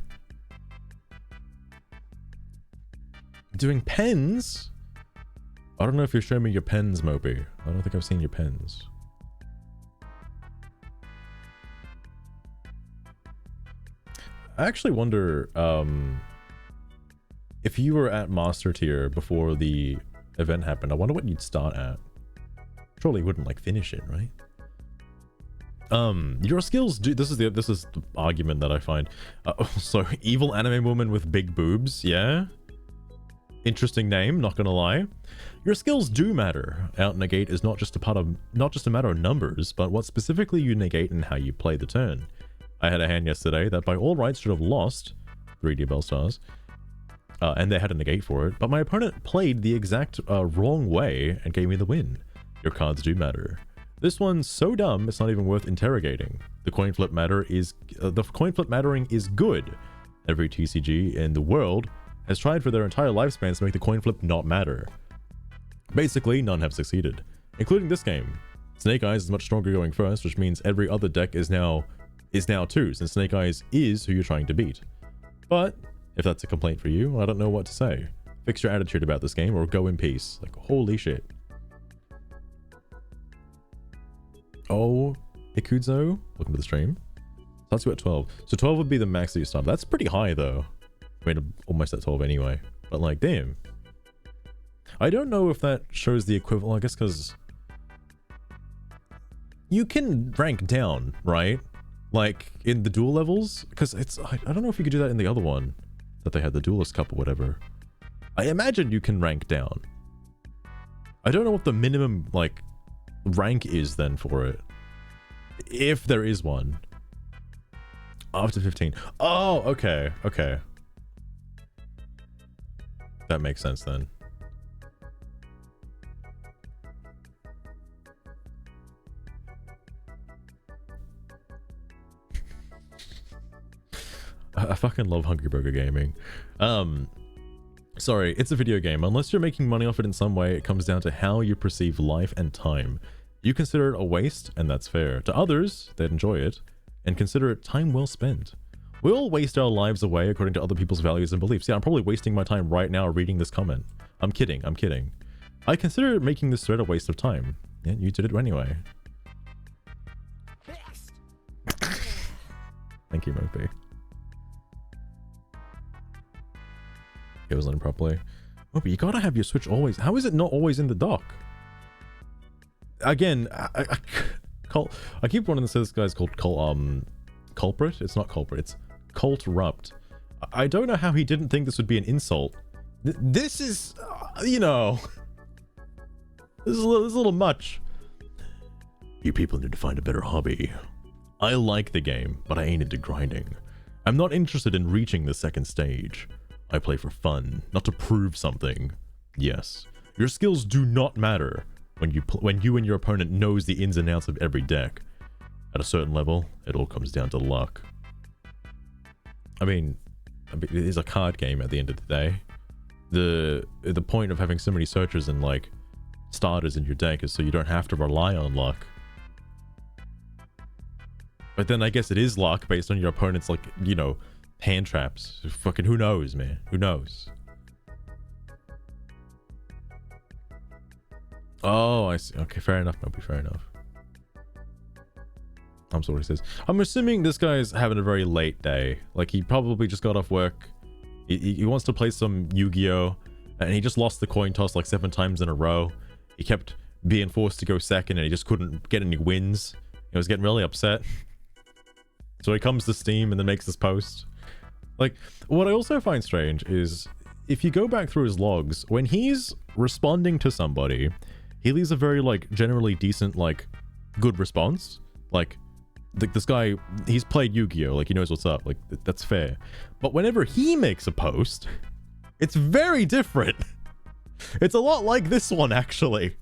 Doing pens? I don't know if you're showing me your pens, Moby. I don't think I've seen your pens. I actually wonder if you were at Master Tier before the event happened, I wonder what you'd start at. Surely you wouldn't like finish it, right? Your skills do. This is the argument that I find. So evil anime woman with big boobs, yeah. Interesting name, not gonna lie. Your skills do matter. Out negate is not just a matter of numbers, but what specifically you negate and how you play the turn. I had a hand yesterday that by all rights should have lost 3D Bell Stars, and they had a negate for it, but my opponent played the exact wrong way and gave me the win. Your cards do matter. This one's so dumb, it's not even worth interrogating. The coin flip matter is... the coin flip mattering is good. Every TCG in the world has tried for their entire lifespans to make the coin flip not matter. Basically, none have succeeded, including this game. Snake Eyes is much stronger going first, which means every other deck is now too, since Snake Eyes is who you're trying to beat. But if that's a complaint for you, I don't know what to say. Fix your attitude about this game or go in peace. Like, holy shit. Oh, Ikuzo, welcome to the stream. Starts you at 12. So 12 would be the max that you start. That's pretty high though. I mean, I'm almost at 12 anyway. But like, damn. I don't know if that shows the equivalent, I guess, because you can rank down, right? Like in the duel levels, because it's, I don't know if you could do that in the other one that they had, the Duelist Cup or whatever. I imagine you can rank down. I don't know what the minimum like rank is then for it, if there is one. After 15. Oh, okay, okay. That makes sense then. I fucking love Hungry Burger Gaming. Sorry, it's a video game. Unless you're making money off it in some way, it comes down to how you perceive life and time. You consider it a waste, and that's fair. To others, they'd enjoy it, and consider it time well spent. We all waste our lives away according to other people's values and beliefs. Yeah, I'm probably wasting my time right now reading this comment. I'm kidding, I'm kidding. I consider making this thread a waste of time. Yeah, you did it anyway. Thank you, Mopey. It was done properly. Oh, but you gotta have your Switch always. How is it not always in the dock? Again, I keep wanting to say this guy's called Culprit. It's not Culprit. It's Cultrupt. I don't know how he didn't think this would be an insult. This is, you know, this is a little much. You people need to find a better hobby. I like the game, but I ain't into grinding. I'm not interested in reaching the second stage. I play for fun, not to prove something. Yes, your skills do not matter when you and your opponent knows the ins and outs of every deck. At a certain level, it all comes down to luck. I mean, it is a card game at the end of the day. The point of having so many searchers and like starters in your deck is so you don't have to rely on luck. But then I guess it is luck based on your opponent's, like, you know, hand traps. Fucking who knows, man? Who knows? Oh, I see. Okay, fair enough. Maybe fair enough. I'm sorry, he says. I'm assuming this guy's having a very late day. Like, he probably just got off work. He wants to play some Yu-Gi-Oh! And he just lost the coin toss like 7 times in a row. He kept being forced to go second and he just couldn't get any wins. He was getting really upset. So he comes to Steam and then makes this post. Like, what I also find strange is if you go back through his logs, when he's responding to somebody, he leaves a very, like, generally decent, like, good response. Like, this guy, he's played Yu-Gi-Oh! Like, he knows what's up. Like, that's fair. But whenever he makes a post, it's very different. It's a lot like this one, actually.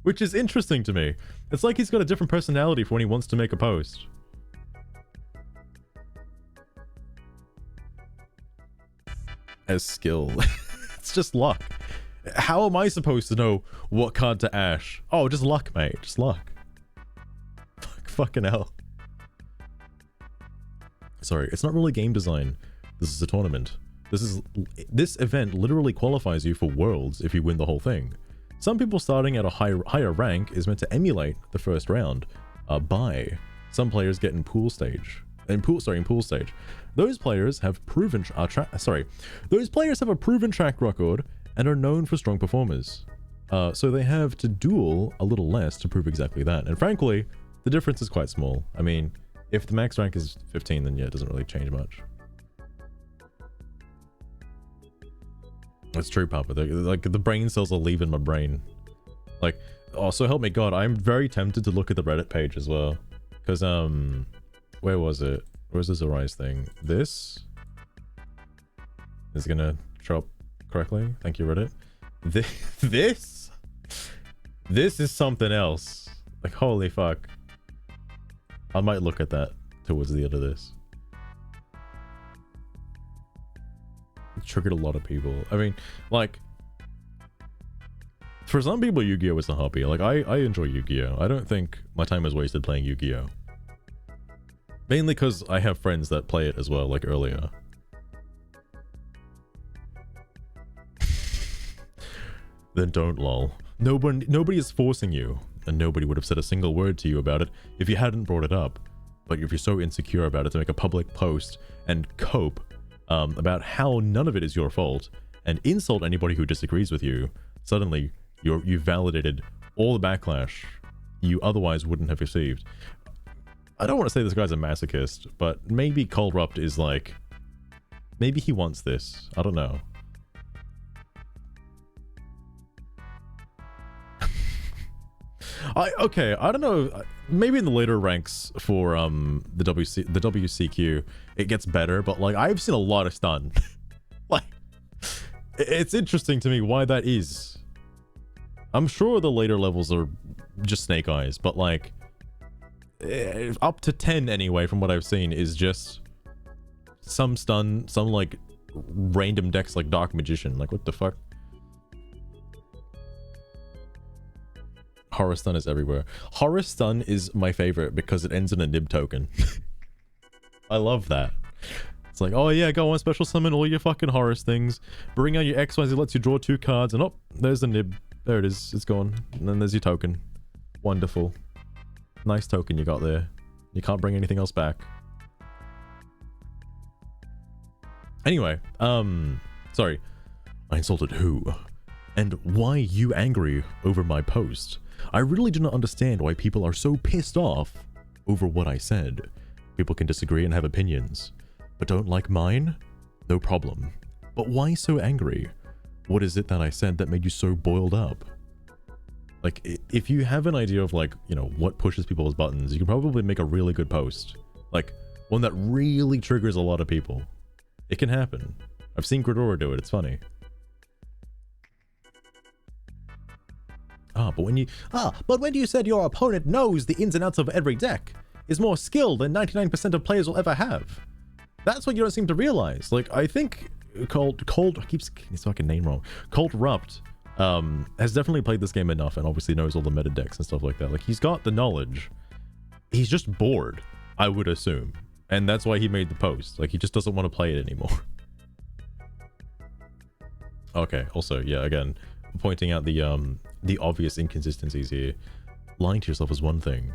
Which is interesting to me. It's like he's got a different personality for when he wants to make a post. As skill. It's just luck. How am I supposed to know what card to ash? Oh, just luck, mate. Just luck. Fucking hell. Sorry, it's not really game design. This is a tournament. This event literally qualifies you for Worlds if you win the whole thing. Some people starting at a higher rank is meant to emulate the first round. Some players get in pool stage. In pool stage. Those players have proven those players have a proven track record and are known for strong performers. So they have to duel a little less to prove exactly that. And frankly, the difference is quite small. I mean, if the max rank is 15, then yeah, it doesn't really change much. That's true, Papa. Like, the brain cells are leaving my brain. Like, oh, so help me God, I'm very tempted to look at the Reddit page as well. Because, where was it? Where's the Zorais thing? This is gonna show up correctly. Thank you, Reddit. This is something else. Like, holy fuck. I might look at that towards the end of this. It triggered a lot of people. I mean, like, for some people, Yu-Gi-Oh! Is a hobby. Like, I enjoy Yu-Gi-Oh! I don't think my time is wasted playing Yu-Gi-Oh! Mainly because I have friends that play it as well, like earlier. Then don't, lol. Nobody is forcing you, and nobody would have said a single word to you about it if you hadn't brought it up. But if you're so insecure about it to make a public post and cope about how none of it is your fault and insult anybody who disagrees with you, suddenly you've validated all the backlash you otherwise wouldn't have received. I don't want to say this guy's a masochist, but maybe Colrupt is like, maybe he wants this. I don't know. Okay, I don't know. Maybe in the later ranks for the WCQ, it gets better, but like I've seen a lot of stun. Like, it's interesting to me why that is. I'm sure the later levels are just snake eyes, but like up to 10 anyway, from what I've seen, is just some stun, some like random decks like Dark Magician. Like, what the fuck? Horror Stun is everywhere. Horror Stun is my favorite because it ends in a nib token. I love that. It's like, oh yeah, go on, special summon all your fucking Horus things. Bring out your XYZ, lets you draw 2 cards, and oh, there's the nib. There it is. It's gone. And then there's your token. Wonderful. Nice token you got there. You can't bring anything else back. Anyway, sorry. I insulted who? And why you angry over my post? I really do not understand why people are so pissed off over what I said. People can disagree and have opinions, but don't like mine? No problem. But why so angry? What is it that I said that made you so boiled up? Like, if you have an idea of, like, you know, what pushes people's buttons, you can probably make a really good post. Like, one that really triggers a lot of people. It can happen. I've seen Gridora do it, it's funny. But when you said your opponent knows the ins and outs of every deck, is more skilled than 99% of players will ever have. That's what you don't seem to realize. Like, I think I keep his fucking name wrong. Colrupt has definitely played this game enough and obviously knows all the meta decks and stuff like that. Like, he's got the knowledge. He's just bored, I would assume. And that's why he made the post. Like, he just doesn't want to play it anymore. Okay, also, yeah, again, pointing out the obvious inconsistencies here. Lying to yourself is one thing,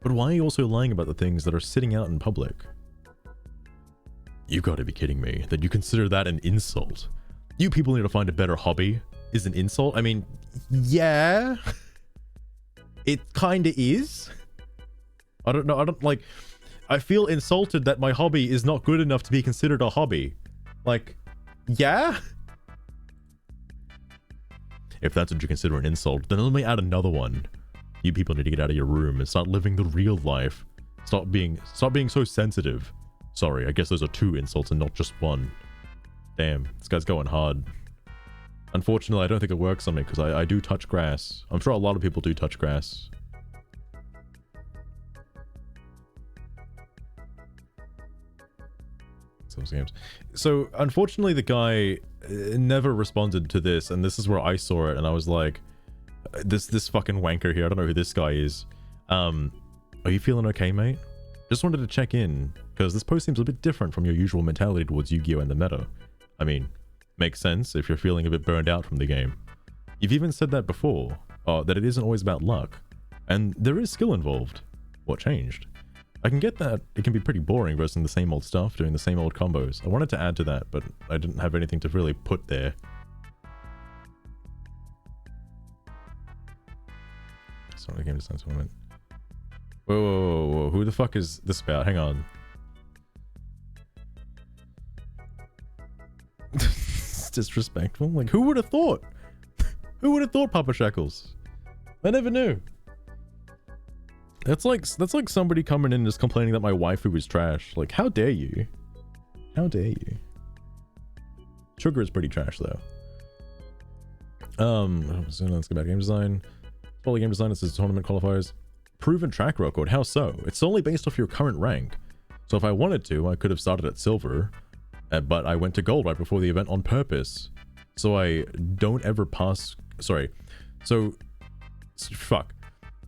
but why are you also lying about the things that are sitting out in public? You gotta be kidding me that you consider that an insult. You people need to find a better hobby is an insult? I mean, yeah, it kinda is. I don't know, I feel insulted that my hobby is not good enough to be considered a hobby. Like, yeah? If that's what you consider an insult, then let me add another one. You people need to get out of your room and start living the real life. Stop being so sensitive. Sorry, I guess those are 2 insults and not just 1. Damn, this guy's going hard. Unfortunately, I don't think it works on me because I do touch grass. I'm sure a lot of people do touch grass. So unfortunately the guy never responded to this, and this is where I saw it and I was like, this fucking wanker here, I don't know who this guy is. Are you feeling okay, mate? Just wanted to check in because this post seems a bit different from your usual mentality towards Yu-Gi-Oh! And the meta. I mean, makes sense if you're feeling a bit burned out from the game. You've even said that before, that it isn't always about luck, and there is skill involved. What changed? I can get that it can be pretty boring versing the same old stuff, doing the same old combos. I wanted to add to that, but I didn't have anything to really put there. Sorry, the game design tournament. Whoa, who the fuck is this about? Hang on. It's disrespectful. Like, who would have thought? Who would have thought, Papa Shackles? I never knew. That's like somebody coming in and just complaining that my waifu is trash. Like, how dare you? How dare you? Sugar is pretty trash though. So let's go back to game design. Follow game design. This is tournament qualifiers. proven track record. How so? It's solely based off your current rank. So if I wanted to, I could have started at silver, but I went to gold right before the event on purpose. So I don't ever pass, sorry. So, fuck.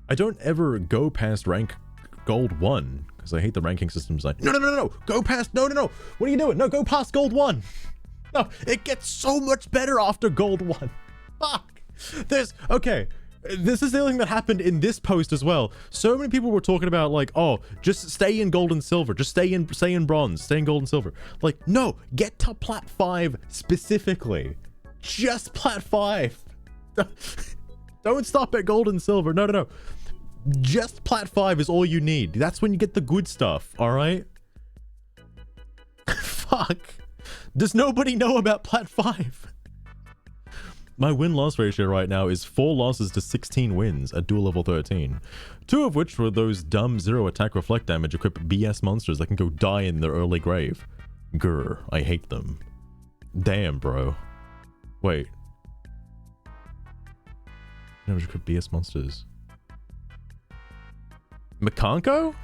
I don't ever go past rank gold 1, because I hate the ranking systems. Like, no, go past, no, what are you doing? No, go past gold 1. No, it gets so much better after gold 1. Fuck. Okay. This is the thing that happened in this post as well. So many people were talking about like, oh, just stay in gold and silver, just stay in bronze, stay in gold and silver. Like, no, get to plat 5 specifically. Just plat 5. Don't stop at gold and silver. No. Just plat 5 is all you need. That's when you get the good stuff, all right? Fuck. Does nobody know about plat 5? My win-loss ratio right now is 4 losses to 16 wins at duel level 13. 2 of which were those dumb 0 attack reflect damage equipped BS monsters that can go die in their early grave. Grr, I hate them. Damn, bro. Wait. Damage equipped BS monsters. Makanko?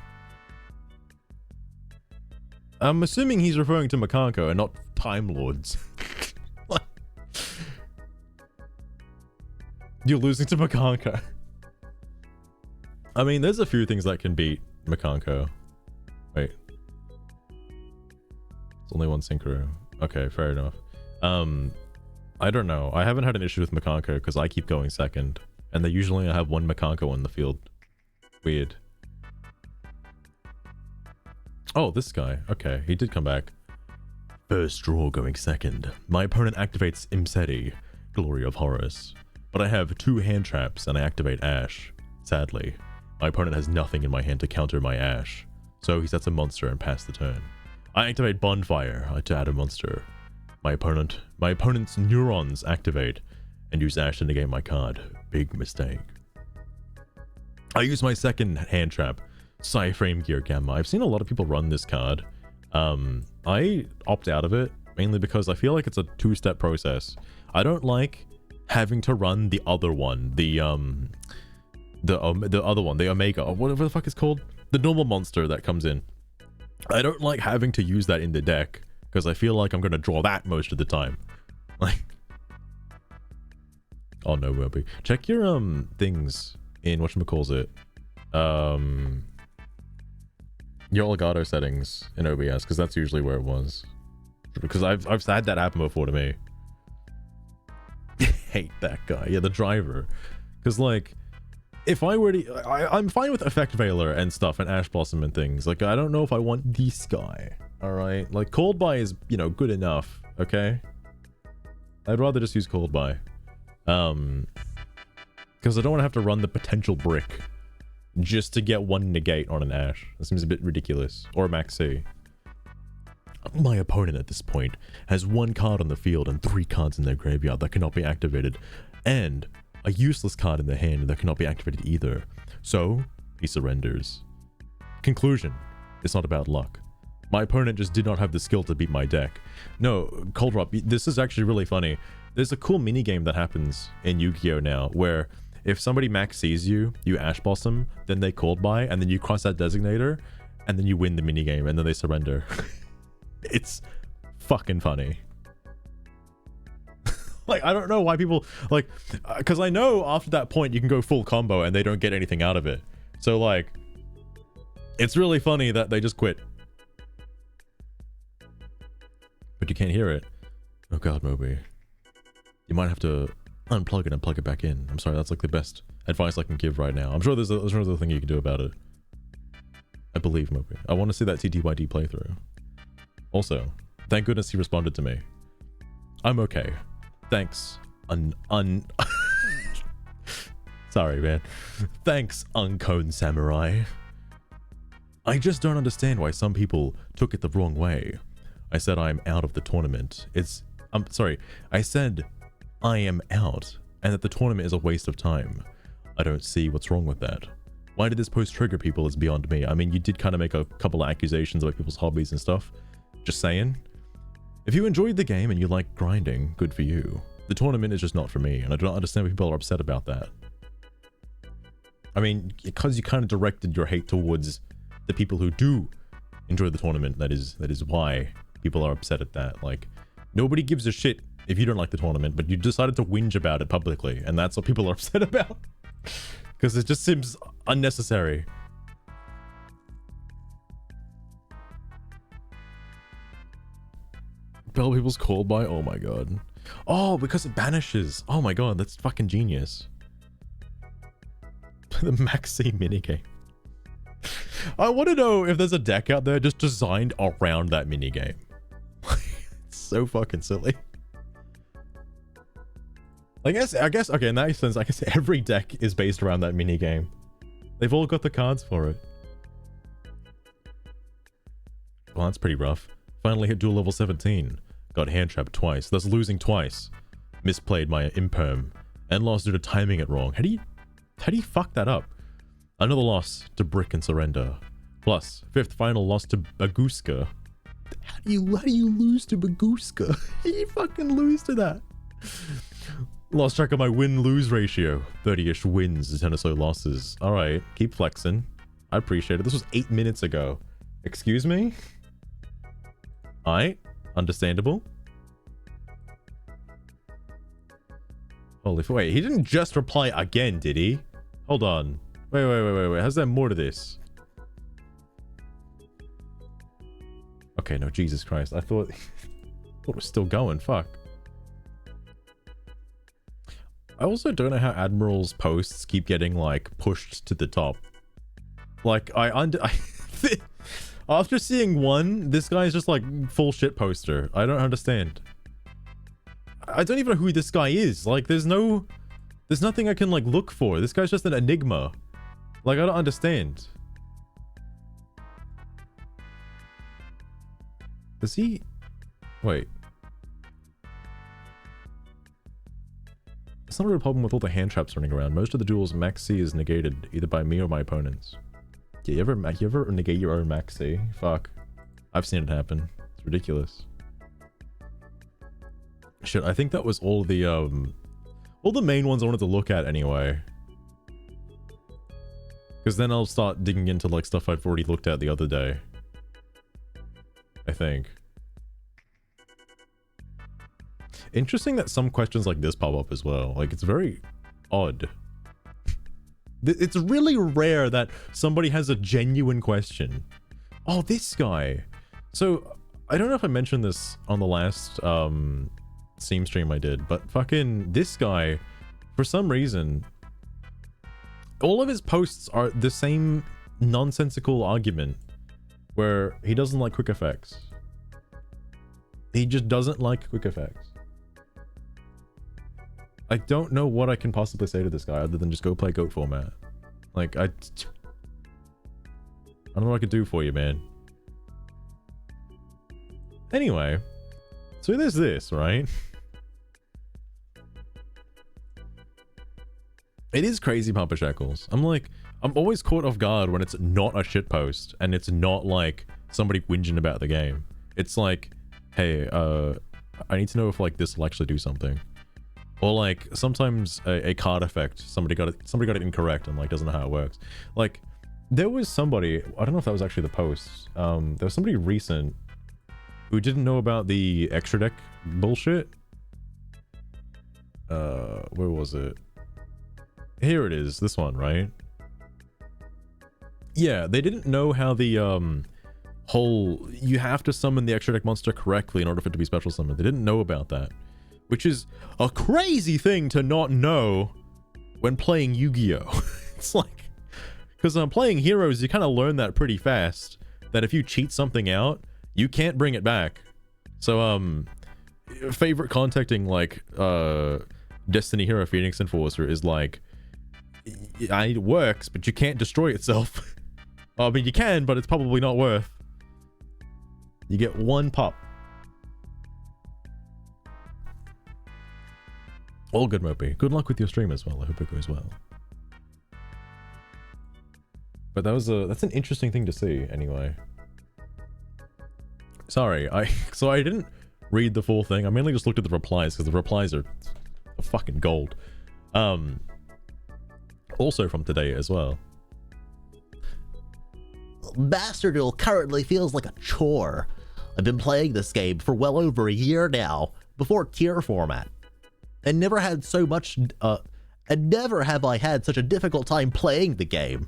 I'm assuming he's referring to Makanko and not Time Lords. You're losing to Makanko. I mean, there's a few things that can beat Makanko. Wait. It's only one synchro. Okay, fair enough. I don't know. I haven't had an issue with Makanko because I keep going second. And they usually have one Makanko on the field. Weird. Oh, this guy. Okay, he did come back. First draw going second. My opponent activates Imseti, Glory of Horus. But I have 2 hand traps and I activate Ash. Sadly, my opponent has nothing in my hand to counter my Ash. So he sets a monster and pass the turn. I activate Bonfire to add a monster. My opponent's neurons activate and use Ash to negate my card. Big mistake. I use my second hand trap, Psyframe Gear Gamma. I've seen a lot of people run this card. I opt out of it mainly because I feel like it's a 2-step process. I don't like having to run the other one, the other one, the Omega, or whatever the fuck it's called, the normal monster that comes in. I don't like having to use that in the deck because I feel like I'm gonna draw that most of the time. Like, oh no, Wilby, check your things in whatchamacallit, your Elgato settings in OBS, because that's usually where it was. Because I've had that happen before to me. Hate that guy. Yeah, the driver. Because like, if I were to, I'm fine with Effect Veiler and stuff and Ash Blossom and things. Like, I don't know if I want this guy. All right, like Cold Buy is, you know, good enough. Okay, I'd rather just use Cold Buy. Because I don't want to have to run the potential brick just to get 1 negate on an Ash. That seems a bit ridiculous. Or Max C. My opponent at this point has 1 card on the field and 3 cards in their graveyard that cannot be activated, and a useless card in their hand that cannot be activated either. So, he surrenders. Conclusion. It's not about luck. My opponent just did not have the skill to beat my deck. No, Cold Drop, this is actually really funny. There's a cool minigame that happens in Yu-Gi-Oh! Now, where if somebody Max sees you, you Ash Blossom, then they Cold Buy, and then you cross that designator, and then you win the minigame, and then they surrender. It's fucking funny. Like, I don't know why people, like, because I know after that point you can go full combo and they don't get anything out of it. So, like, it's really funny that they just quit. But you can't hear it. Oh god, Moby. You might have to unplug it and plug it back in. I'm sorry, that's like the best advice I can give right now. I'm sure there's another thing you can do about it. I believe, Moby. I want to see that TTYD playthrough. Also, thank goodness he responded to me. I'm okay. Thanks, Sorry, man. Thanks, Uncone Samurai. I just don't understand why some people took it the wrong way. I said I'm out of the tournament. I'm sorry. I said I am out, and that the tournament is a waste of time. I don't see what's wrong with that. Why did this post trigger people is beyond me. I mean, you did kind of make a couple of accusations about people's hobbies and stuff. Just saying. If you enjoyed the game and you like grinding, good for you. The tournament is just not for me, and I don't understand why people are upset about that. I mean, because you kind of directed your hate towards the people who do enjoy the tournament. That is why people are upset at that. Like, nobody gives a shit if you don't like the tournament, but you decided to whinge about it publicly, and that's what people are upset about. Because it just seems unnecessary. Bell people's called by? Oh my god. Oh, because it banishes. Oh my god, that's fucking genius. The Maxi minigame. I want to know if there's a deck out there just designed around that minigame. It's so fucking silly. I guess, okay, in that sense, I guess every deck is based around that minigame. They've all got the cards for it. Well, that's pretty rough. Finally hit duel level 17. Got hand trapped twice, thus losing twice. Misplayed my imperm, and lost due to timing it wrong. How do you fuck that up? Another loss to Brick and Surrender. Plus, 5th final loss to Baguska. How do you lose to Baguska? How do you fucking lose to that? Lost track of my win-lose ratio. 30-ish wins, 10 or so losses. Alright, keep flexing. I appreciate it. This was 8 minutes ago. Excuse me? Alright, understandable. Holy f- wait, he didn't just reply again, did he? Hold on. Wait. How's there more to this? Okay, no, Jesus Christ. I thought it was still going. Fuck. I also don't know how Admiral's posts keep getting, like, pushed to the top. Like, after seeing one, this guy's just, like, full shit poster. I don't understand. I don't even know who this guy is. Like, there's nothing I can, like, look for. This guy's just an enigma. Like, I don't understand. Does he... Wait. It's not a real problem with all the hand traps running around. Most of the duels, Max C is negated either by me or my opponents. Yeah, you ever negate your own Max C? Fuck. I've seen it happen. It's ridiculous. Shit, I think that was all the main ones I wanted to look at anyway. Because then I'll start digging into, like, stuff I've already looked at the other day. I think. Interesting that some questions like this pop up as well. Like, it's very odd. It's really rare that somebody has a genuine question. Oh, this guy. So, I don't know if I mentioned this on the last Steam stream I did, but fucking this guy, for some reason, all of his posts are the same nonsensical argument where he doesn't like quick effects. He just doesn't like quick effects. I don't know what I can possibly say to this guy other than just go play GOAT format. Like, I don't know what I could do for you, man. Anyway, so there's this, right? It is crazy, Papa Shackles. I'm always caught off guard when it's not a shitpost and it's not like somebody whinging about the game. It's like, hey, I need to know if like this will actually do something. Or like sometimes a card effect, somebody got it incorrect and like doesn't know how it works. Like there was somebody, I don't know if that was actually the post. There was somebody recent who didn't know about the extra deck bullshit. Where was it? Here it is, this one, right? Yeah, they didn't know how the whole you have to summon the extra deck monster correctly in order for it to be special summoned. They didn't know about that. Which is a crazy thing to not know when playing Yu-Gi-Oh! It's like, because playing Heroes, you kind of learn that pretty fast, that if you cheat something out, you can't bring it back. So, favorite contacting, like, Destiny Hero Phoenix Enforcer is like, it works, but you can't destroy itself. I mean, you can, but it's probably not worth. You get one pop. All good, Mopey. Good luck with your stream as well. I hope it goes well. But that's an interesting thing to see, anyway. Sorry, so I didn't read the full thing. I mainly just looked at the replies because the replies are fucking gold. Also from today as well. Master Duel currently feels like a chore. I've been playing this game for well over a year now, before tier format, and never have I had such a difficult time playing the game.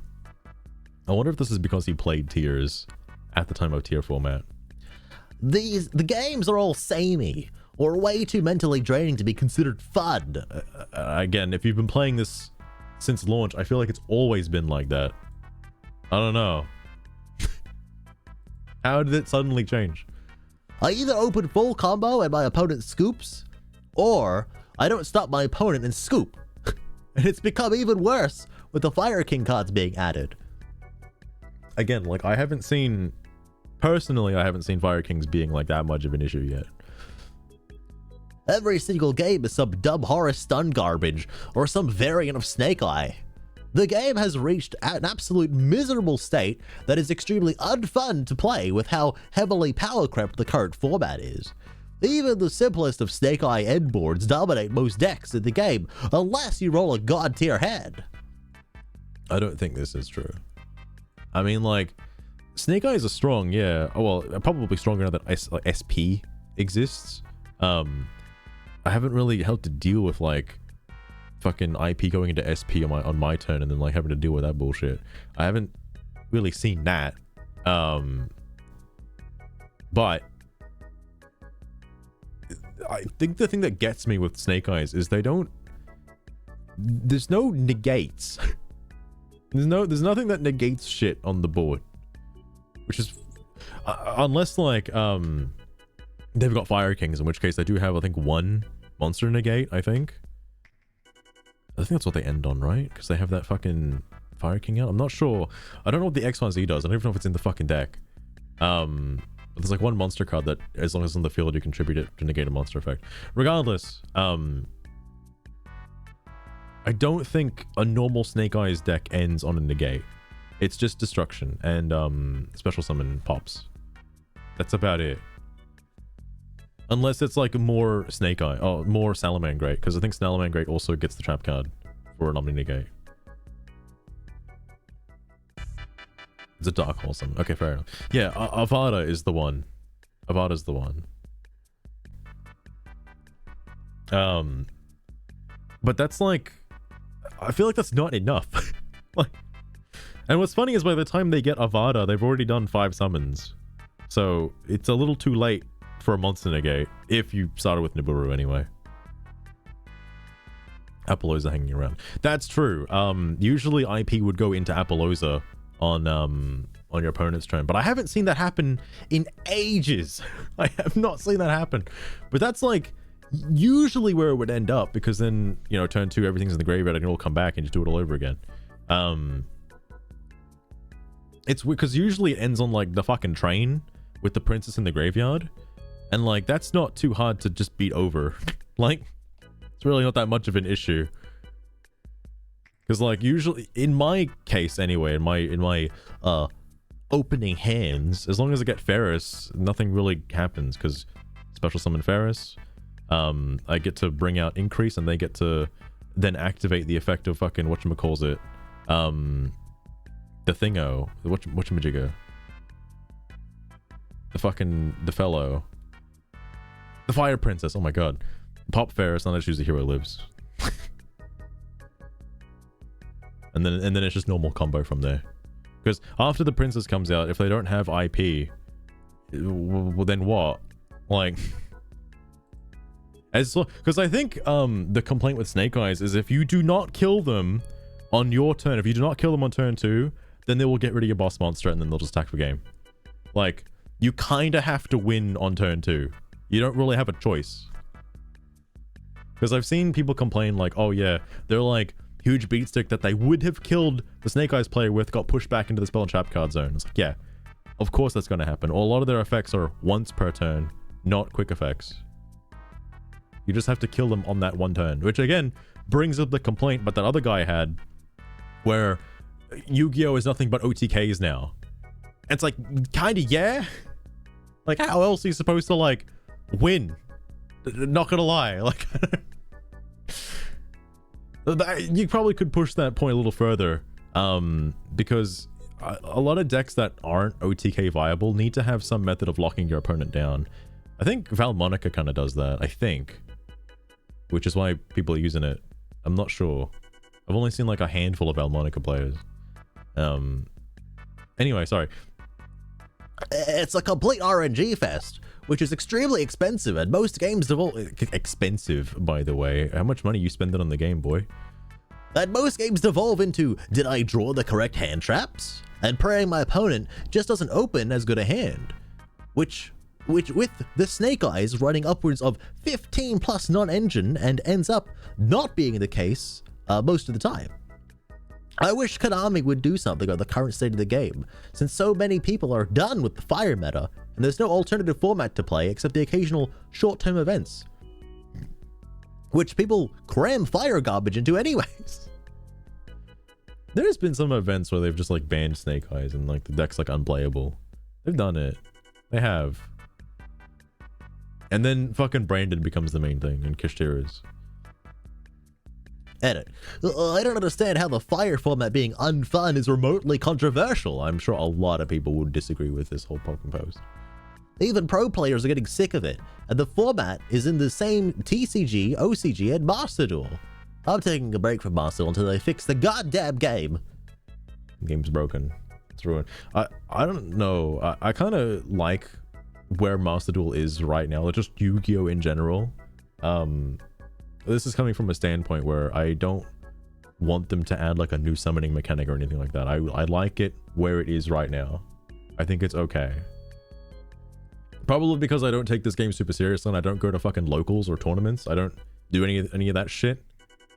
I wonder if this is because he played tiers at the time of tier format. The games are all samey, or way too mentally draining to be considered fun. Again, if you've been playing this since launch, I feel like it's always been like that. I don't know. How did it suddenly change? I either open full combo and my opponent scoops, or I don't stop my opponent and scoop. And it's become even worse with the Fire King cards being added. Again, like I haven't seen Fire Kings being like that much of an issue yet. Every single game is some dumb horror stun garbage, or some variant of Snake Eye. The game has reached an absolute miserable state that is extremely unfun to play with how heavily power crept the current format is. Even the simplest of Snake Eye end boards dominate most decks in the game, unless you roll a god tier hand. I don't think this is true. I mean, like, Snake Eyes are strong, yeah. Well, probably stronger now that SP exists. I haven't really had to deal with, like, fucking IP going into SP on my turn and then, like, having to deal with that bullshit. I haven't really seen that. But I think the thing that gets me with Snake Eyes is there's no negates. There's nothing that negates shit on the board, which is unless like they've got Fire Kings, in which case they do have I think one monster negate. I think that's what they end on, right? Because they have that fucking Fire King out. I'm not sure. I don't know what the XYZ does. I don't even know if it's in the fucking deck. But there's like one monster card that as long as it's on the field you contribute it to negate a monster effect. Regardless, I don't think a normal Snake Eyes deck ends on a negate. It's just destruction and special summon pops. That's about it. Unless it's like more Snake Eye, oh, more Salamangreat, because I think Salamangreat also gets the trap card for an Omni negate. It's a Dark Hole summon. Okay, fair enough. Yeah, Avada is the one. Avada's the one. But that's like, I feel like that's not enough. Like, and what's funny is by the time they get Avada, they've already done 5 summons. So it's a little too late for a monster negate, if you started with Nibiru anyway. Appaloosa hanging around. That's true. Usually IP would go into Appaloosa on your opponent's turn, but I haven't seen that happen in ages. I have not seen that happen. But that's like usually where it would end up, because then, you know, turn 2 everything's in the graveyard and it'll come back and just do it all over again. It's because usually it ends on like the fucking train with the princess in the graveyard, and like that's not too hard to just beat over. Like it's really not that much of an issue, because like usually in my case anyway, in my opening hands, as long as I get Ferris, nothing really happens, because special summon Ferris, I get to bring out Increase, and they get to then activate the effect of fucking whatchamacallit, the thingo, whatchamajigger, the fellow, the Fire Princess. Oh my god. Pop Ferris, and I choose the hero lives. and then it's just normal combo from there. Because after the princess comes out, if they don't have IP, well then what? Like, because I think the complaint with Snake Eyes is if you do not kill them on your turn, if you do not kill them on turn 2, then they will get rid of your boss monster and then they'll just attack the game. Like, you kind of have to win on turn 2. You don't really have a choice. Because I've seen people complain like, oh yeah, they're like huge beat stick that they would have killed the Snake Eyes player with got pushed back into the spell and trap card zone. It's like, yeah, of course that's going to happen. Or a lot of their effects are once per turn, not quick effects. You just have to kill them on that one turn, which again brings up the complaint but that other guy had, where Yu-Gi-Oh is nothing but OTKs now. And it's like, kind of, yeah. Like, how else are you supposed to like win? Not gonna lie, like You probably could push that point a little further, because a lot of decks that aren't OTK viable need to have some method of locking your opponent down. I think Valmonica kind of does that, I think, which is why people are using it. I'm not sure. I've only seen like a handful of Valmonica players. Anyway, sorry. It's a complete RNG fest, which is extremely expensive, and most games devolve... Expensive, by the way. How much money you spending on the game, boy? And most games devolve into, did I draw the correct hand traps? And praying my opponent just doesn't open as good a hand. Which with the Snake Eyes running upwards of 15 plus non-engine and ends up not being the case most of the time. I wish Konami would do something on the current state of the game, since so many people are done with the fire meta, and there's no alternative format to play except the occasional short-term events, which people cram fire garbage into anyways. There's been some events where they've just like banned Snake Eyes and like the deck's like unplayable. They've done it. They have. And then fucking Brandon becomes the main thing in Kishtira's. Edit. I don't understand how the fire format being unfun is remotely controversial. I'm sure a lot of people would disagree with this whole fucking post. Even pro players are getting sick of it, and the format is in the same TCG, OCG, and Master Duel. I'm taking a break from Master Duel until they fix the goddamn game. The game's broken. It's ruined. I don't know. I kind of like where Master Duel is right now. Like just Yu-Gi-Oh! In general. This is coming from a standpoint where I don't want them to add like a new summoning mechanic or anything like that. I like it where it is right now. I think it's okay. Probably because I don't take this game super seriously and I don't go to fucking locals or tournaments. I don't do any of that shit.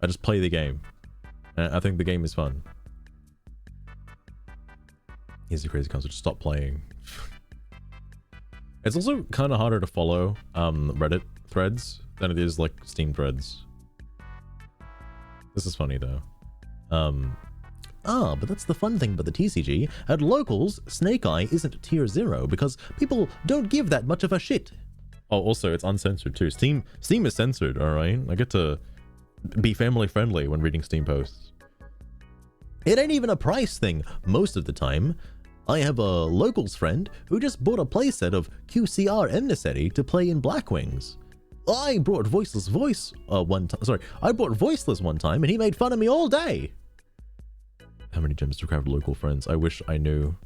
I just play the game. And I think the game is fun. Here's the crazy concept. Stop playing. It's also kind of harder to follow Reddit threads than it is like Steam threads. This is funny though. But that's the fun thing about the TCG. At locals, Snake Eye isn't tier 0 because people don't give that much of a shit. Oh, also it's uncensored too. Steam is censored, alright? I get to be family friendly when reading Steam posts. It ain't even a price thing most of the time. I have a locals friend who just bought a playset of QCR Emissary to play in Blackwings. I brought Voiceless one time and he made fun of me all day. How many gems to craft local friends? I wish I knew.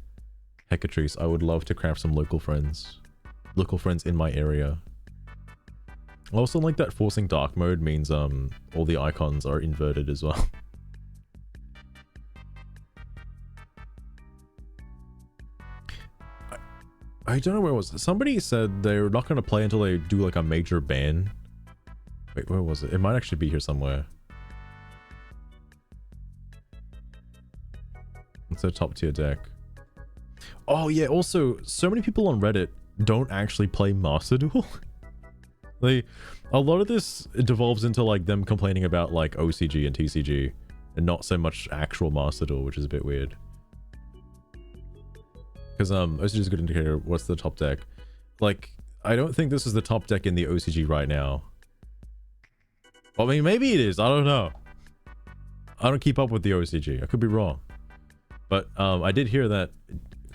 Hecatrice, I would love to craft some local friends. Local friends in my area. I also like that forcing dark mode means all the icons are inverted as well. I don't know where it was. Somebody said they're not going to play until they do like a major ban. Wait, where was it? It might actually be here somewhere. It's a top tier deck. Oh yeah, also, so many people on Reddit don't actually play Master Duel. A lot of this devolves into like them complaining about like OCG and TCG and not so much actual Master Duel, which is a bit weird. Because OCG is a good indicator. What's the top deck? Like, I don't think this is the top deck in the OCG right now. Well, I mean, maybe it is. I don't know. I don't keep up with the OCG. I could be wrong. But I did hear that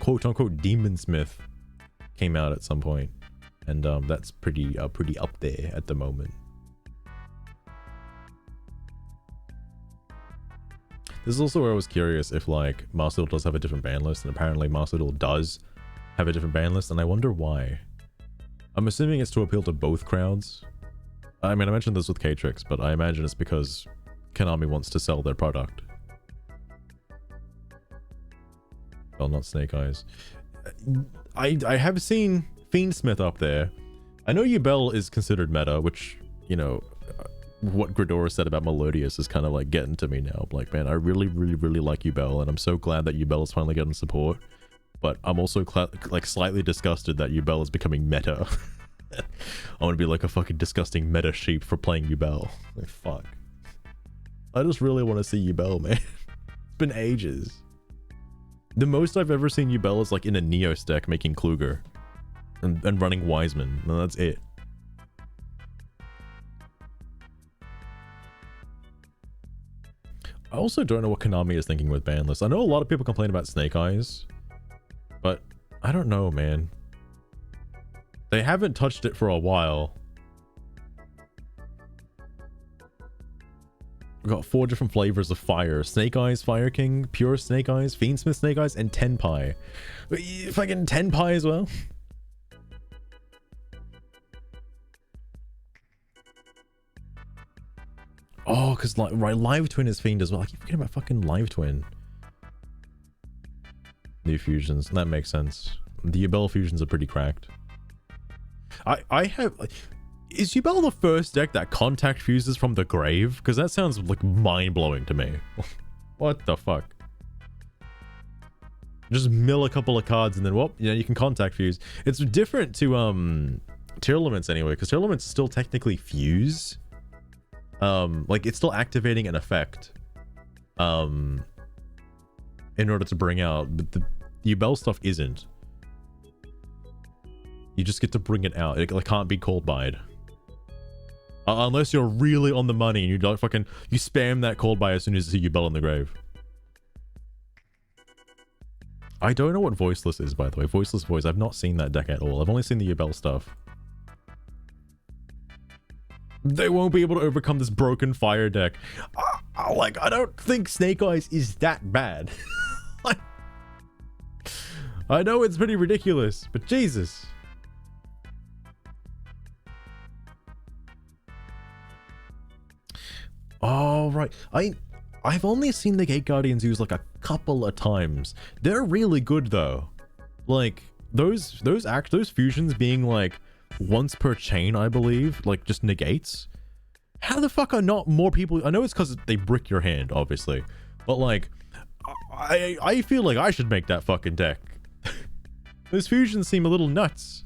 quote-unquote Demon Smith came out at some point. And that's pretty up there at the moment. This is also where I was curious if like Master Duel does have a different ban list, and apparently Master Duel does have a different ban list, and I wonder why. I'm assuming it's to appeal to both crowds. I mean, I mentioned this with K-Trix, but I imagine it's because Konami wants to sell their product. Well, not Snake Eyes. I have seen Fiendsmith up there. I know Yubel is considered meta, which, you know, what Gridora said about Melodious is kind of like getting to me now. Like, man, I really like Yubel, and I'm so glad that Yubel is finally getting support. But I'm also like slightly disgusted that Yubel is becoming meta. I want to be like a fucking disgusting meta sheep for playing Yubel. Like, fuck. I just really want to see Yubel, man. It's been ages. The most I've ever seen Yubel is like in a Neos deck making Kluger and running Wiseman, and that's it. I also don't know what Konami is thinking with ban lists. I know a lot of people complain about Snake Eyes, but I don't know, man. They haven't touched it for a while. We've got 4 different flavors of fire. Snake Eyes, Fire King, Pure Snake Eyes, Fiendsmith Snake Eyes, and Tenpai. Fucking Tenpai as well? Oh, because right, Live Twin is Fiend as well. I keep forgetting about fucking Live Twin. New fusions. That makes sense. The Yubel fusions are pretty cracked. I have... Is Yubel the first deck that contact fuses from the grave? Because that sounds like mind-blowing to me. What the fuck? Just mill a couple of cards and then, well, you know, you can contact fuse. It's different to Tier Elements anyway, because Tier Elements still technically fuse. Like it's still activating an effect in order to bring out, but the Yubel stuff isn't. You just get to bring it out. It can't be cold buyed. Unless you're really on the money and you don't fucking, you spam that cold buy as soon as you see Yubel in the grave. I don't know what Voiceless is, by the way. Voiceless Voice, I've not seen that deck at all. I've only seen the Yubel stuff. They won't be able to overcome this broken fire deck. Like, I don't think Snake Eyes is that bad. Like, I know it's pretty ridiculous, but Jesus. Oh, right. I've only seen the Gate Guardians use like a couple of times. They're really good though. Like those fusions being like once per chain, I believe, like just negates. How the fuck are not more people? I know it's because they brick your hand, obviously, but like I feel like I should make that fucking deck. Those fusions seem a little nuts.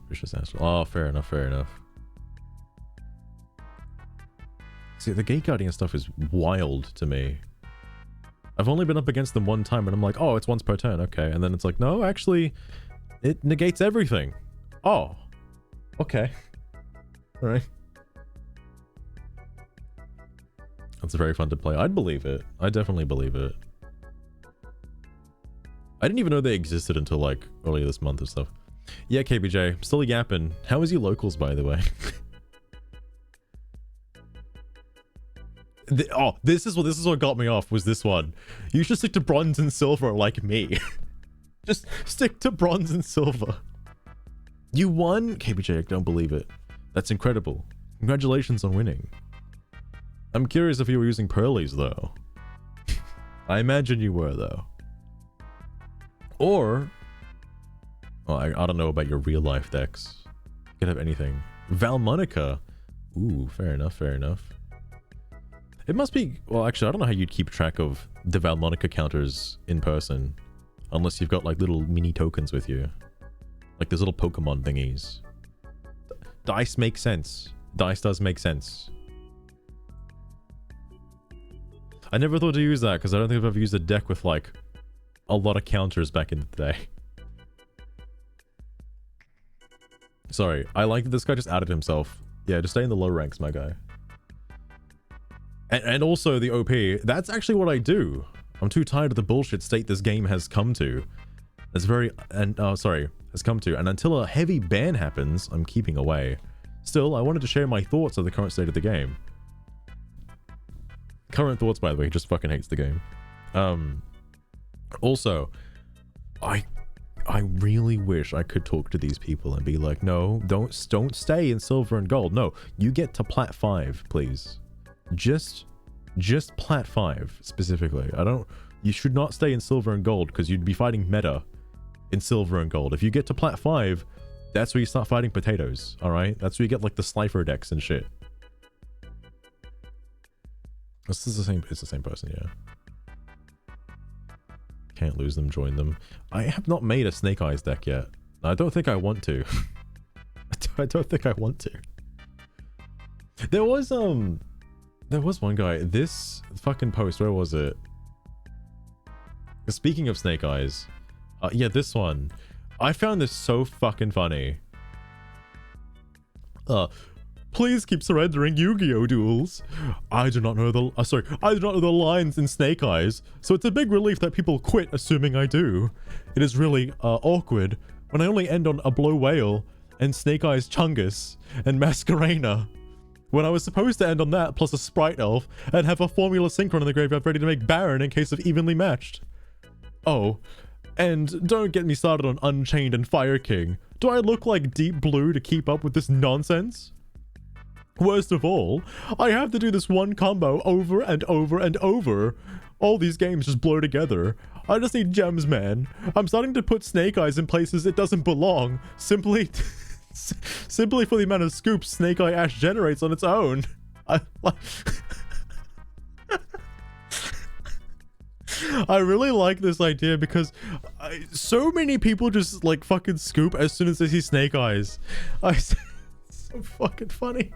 Vicious Astral. Oh, fair enough, fair enough. See, the Gate Guardian stuff is wild to me. I've only been up against them one time and I'm like, oh, it's once per turn, okay. And then it's like, no, actually, it negates everything. Oh, okay. All right. That's very fun to play. I'd believe it. I definitely believe it. I didn't even know they existed until like earlier this month or stuff. Yeah, KBJ, still yapping. How is your locals, by the way? This is what got me off, was this one. You should stick to bronze and silver like me. Just stick to bronze and silver. You won? KBJ, I don't believe it. That's incredible. Congratulations on winning. I'm curious if you were using Pearlies, though. I imagine you were, though. Or... well, I don't know about your real-life decks. You could have anything. Valmonica. Ooh, fair enough, fair enough. It must be... well, actually, I don't know how you'd keep track of the Valmonica counters in person. Unless you've got, like, little mini tokens with you. Like, those little Pokemon thingies. Dice makes sense. Dice does make sense. I never thought to use that, because I don't think I've ever used a deck with, like, a lot of counters back in the day. Sorry, I like that this guy just added himself. Yeah, just stay in the low ranks, my guy. And also the OP, that's actually what I do. I'm too tired of the bullshit state this game has come to. Has come to. And until a heavy ban happens, I'm keeping away. Still, I wanted to share my thoughts of the current state of the game. Current thoughts, by the way, he just fucking hates the game. Also, I really wish I could talk to these people and be like, no, don't stay in silver and gold. No, you get to plat 5, please. Just plat 5 specifically. You should not stay in silver and gold because you'd be fighting meta in silver and gold. If you get to plat 5, that's where you start fighting potatoes, all right? That's where you get like the Slifer decks and shit. This is it's the same person, yeah. Can't lose them, join them. I have not made a Snake Eyes deck yet. I don't think I want to. I don't think I want to. There was one guy, this fucking post, where was it? Speaking of Snake Eyes, yeah, this one. I found this so fucking funny. Please keep surrendering Yu-Gi-Oh duels. I do not know the I do not know the lines in Snake Eyes, so it's a big relief that people quit assuming I do. It is really awkward when I only end on a Blow Whale and Snake Eyes Chungus and Masquerena. When I was supposed to end on that plus a Sprite Elf and have a Formula Synchron in the graveyard ready to make Baron in case of evenly matched. Oh, and don't get me started on Unchained and Fire King. Do I look like Deep Blue to keep up with this nonsense? Worst of all, I have to do this one combo over and over and over. All these games just blur together. I just need gems, man. I'm starting to put Snake Eyes in places it doesn't belong. Simply for the amount of scoops Snake Eye Ash generates on its own. I really like this idea because so many people just like fucking scoop as soon as they see Snake Eyes. It's so fucking funny.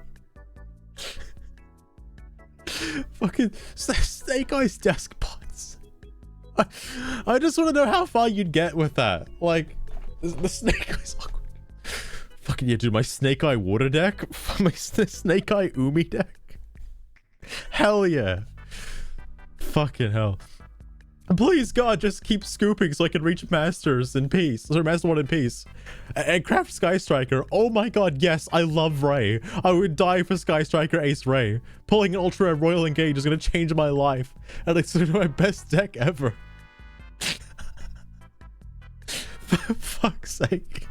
Fucking Snake Eyes desk pots. I just want to know how far you'd get with that. Like the Snake Eyes awkward. Fucking yeah, dude, my Snake Eye water deck, my Snake Eye Umi deck. Hell yeah. Fucking hell. Please, God, just keep scooping so I can reach Masters in peace. Sorry, Master 1 in peace. And craft Sky Striker. Oh my God, yes, I love Ray. I would die for Sky Striker Ace Ray. Pulling an Ultra Royal Engage is going to change my life. And it's my best deck ever. For fuck's sake.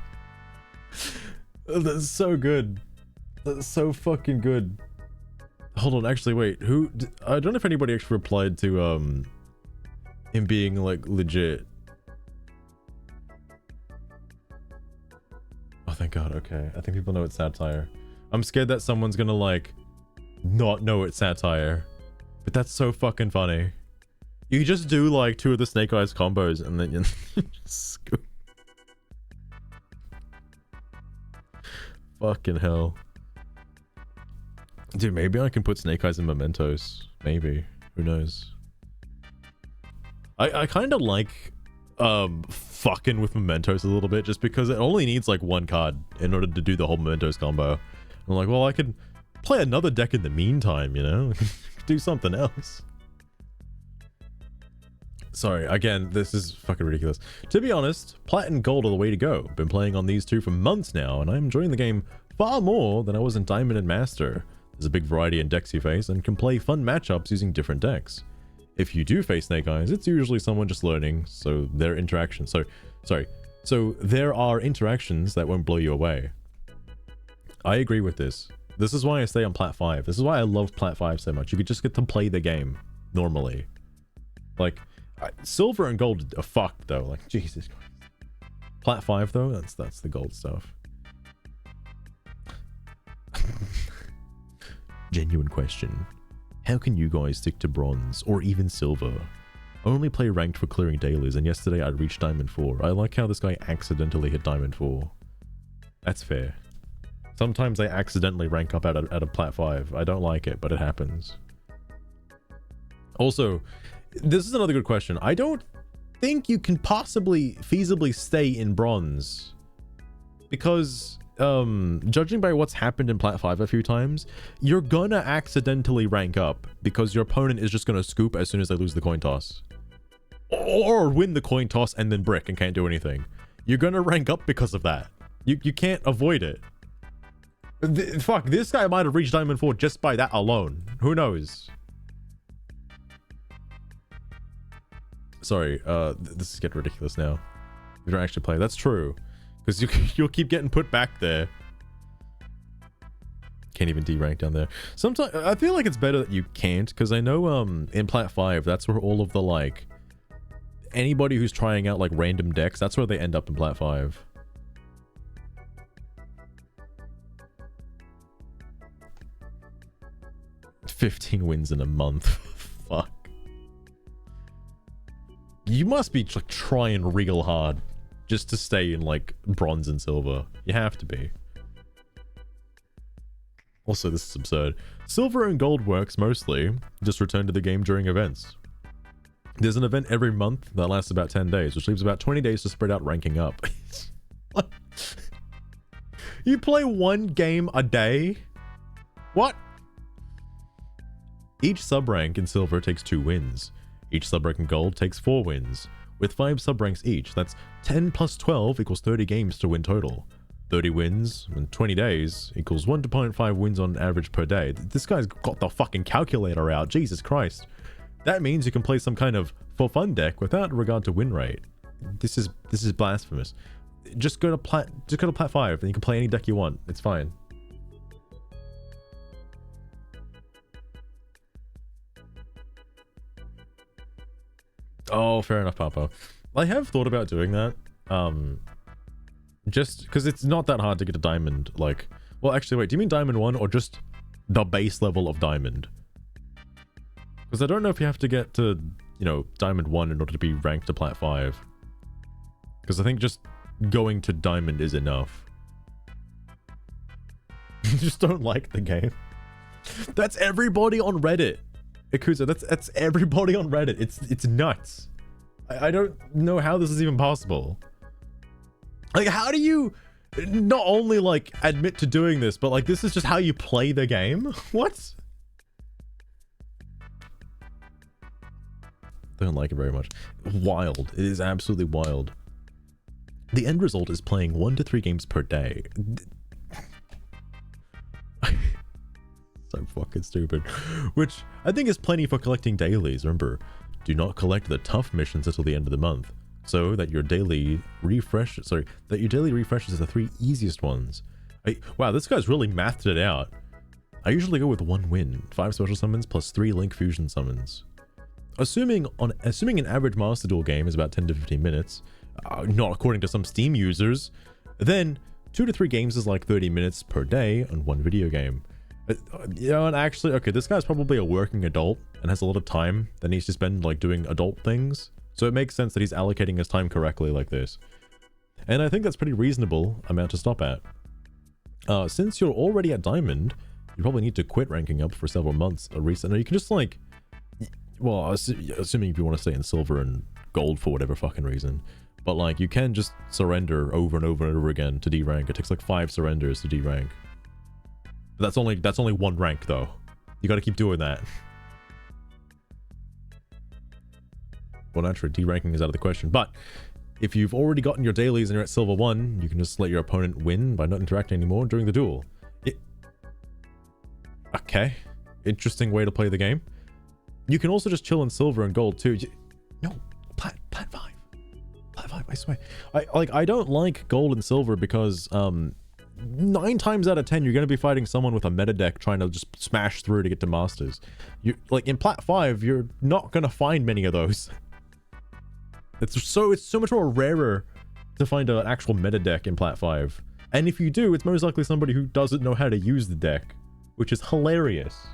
That's so good. That's so fucking good. Hold on, actually, wait. I don't know if anybody actually replied to, him being like legit. Oh, thank God. Okay, I think people know it's satire. I'm scared that someone's gonna like not know it's satire, but that's so fucking funny. You just do like 2 of the Snake Eyes combos and then you just scoop. Fucking hell, dude. Maybe I can put Snake Eyes in Mementos. Maybe, who knows. I kind of like fucking with Mementos a little bit just because it only needs like 1 card in order to do the whole Mementos combo. I'm like, well, I could play another deck in the meantime, you know? Do something else. Sorry, again, this is fucking ridiculous. To be honest, Plat and Gold are the way to go. Been playing on these 2 for months now, and I'm enjoying the game far more than I was in Diamond and Master. There's a big variety in decks you face and can play fun matchups using different decks. If you do face Snake Eyes, it's usually someone just learning, so there are interactions. So there are interactions that won't blow you away. I agree with this. This is why I stay on Plat 5. This is why I love Plat 5 so much. You could just get to play the game normally. Like, Silver and Gold are fucked though. Like, Jesus Christ. Plat 5 though, that's the gold stuff. Genuine question. How can you guys stick to bronze or even silver? I only play ranked for clearing dailies, and yesterday I reached Diamond 4. I like how this guy accidentally hit Diamond 4. That's fair. Sometimes I accidentally rank up at a Plat 5. I don't like it, but it happens. Also, this is another good question. I don't think you can possibly feasibly stay in bronze because judging by what's happened in Plat 5 a few times, you're gonna accidentally rank up because your opponent is just gonna scoop as soon as they lose the coin toss. Or win the coin toss and then brick and can't do anything. You're gonna rank up because of that. You can't avoid it. Fuck, this guy might have reached Diamond 4 just by that alone. Who knows? Sorry, this is getting ridiculous now. We don't actually play. That's true. Because you'll keep getting put back there. Can't even D-rank down there. Sometimes I feel like it's better that you can't, because I know in Plat 5, that's where all of the like anybody who's trying out like random decks, that's where they end up in Plat 5. $15 wins in a month. Fuck. You must be like trying real hard just to stay in like bronze and silver. You have to be. Also, this is absurd. Silver and gold works mostly. Just return to the game during events. There's an event every month that lasts about 10 days, which leaves about 20 days to spread out ranking up. What? You play 1 game a day? What? Each sub-rank in silver takes 2 wins. Each sub-rank in gold takes 4 wins. With 5 sub-ranks each, that's 10 plus 12 equals 30 games to win total. 30 wins in 20 days equals 1.5 wins on average per day. This guy's got the fucking calculator out, Jesus Christ. That means you can play some kind of for fun deck without regard to win rate. This is blasphemous. Just go to plat 5 and you can play any deck you want. It's fine. Oh, fair enough, Papa. I have thought about doing that. Just because it's not that hard to get a diamond. Like, well, actually, wait, do you mean diamond 1 or just the base level of diamond? Because I don't know if you have to get to, you know, diamond 1 in order to be ranked to plat 5. Because I think just going to diamond is enough. You just don't like the game. That's everybody on Reddit. Ikuza, that's everybody on Reddit. It's nuts. I don't know how this is even possible. Like, how do you not only like admit to doing this, but like this is just how you play the game? What? Don't like it very much. Wild. It is absolutely wild. The end result is playing 1 to 3 games per day. So fucking stupid. Which I think is plenty for collecting dailies. Remember, do not collect the tough missions until the end of the month, so that your daily refreshes the 3 easiest ones. Wow, this guy's really mathed it out. I usually go with 1 win, 5 special summons plus 3 link fusion summons. Assuming an average Master Duel game is about 10 to 15 minutes, not according to some Steam users, then 2 to 3 games is like 30 minutes per day on 1 video game. You know, and actually, okay, this guy's probably a working adult and has a lot of time that needs to spend like doing adult things. So it makes sense that he's allocating his time correctly like this. And I think that's pretty reasonable amount to stop at. Since you're already at diamond, you probably need to quit ranking up for several months or recent. Or you can just like, well, assuming if you want to stay in silver and gold for whatever fucking reason. But like, you can just surrender over and over and over again to D-rank. It takes like 5 surrenders to D-rank. That's only 1 rank though. You gotta keep doing that. Well, naturally, D-ranking is out of the question. But if you've already gotten your dailies and you're at silver 1, you can just let your opponent win by not interacting anymore during the duel. Okay. Interesting way to play the game. You can also just chill in silver and gold too. No, plat 5. Plat 5, I swear. I don't like gold and silver because 9 times out of 10 you're going to be fighting someone with a meta deck trying to just smash through to get to masters. You like in plat 5 you're not going to find many of those. It's so much more rarer to find an actual meta deck in plat 5. And if you do, it's most likely somebody who doesn't know how to use the deck, which is hilarious.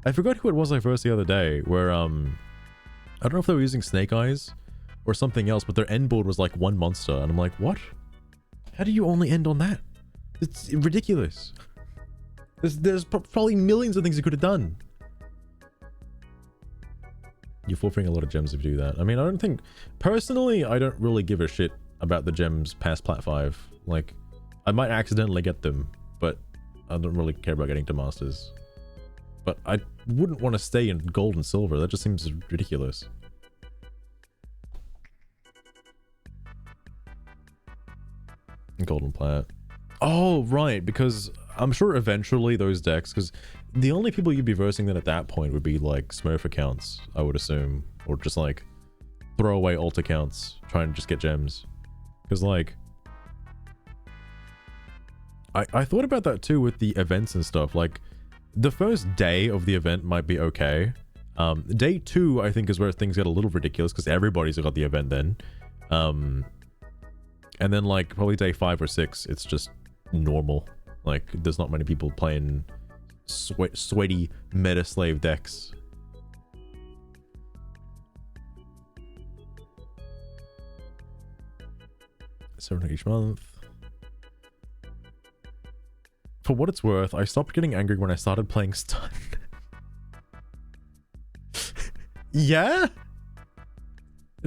I forgot who it was I versed the other day where I don't know if they were using Snake Eyes or something else, but their end board was like 1 monster and I'm like, what? How do you only end on that? It's ridiculous. There's probably millions of things you could have done. You're forfeiting a lot of gems if you do that. I mean, I don't think... Personally, I don't really give a shit about the gems past plat 5. Like, I might accidentally get them, but I don't really care about getting to masters. But I wouldn't want to stay in gold and silver. That just seems ridiculous. Golden plat. Oh, right, because I'm sure eventually those decks, because the only people you'd be versing then at that point would be like Smurf accounts, I would assume, or just like throwaway alt accounts trying to just get gems. Because like, I thought about that too with the events and stuff. Like, the first day of the event might be okay. Day 2, I think, is where things get a little ridiculous because everybody's got the event then. And then like probably day 5 or 6, it's just normal. Like, there's not many people playing sweaty meta slave decks. $7 each month. For what it's worth, I stopped getting angry when I started playing stun. Yeah?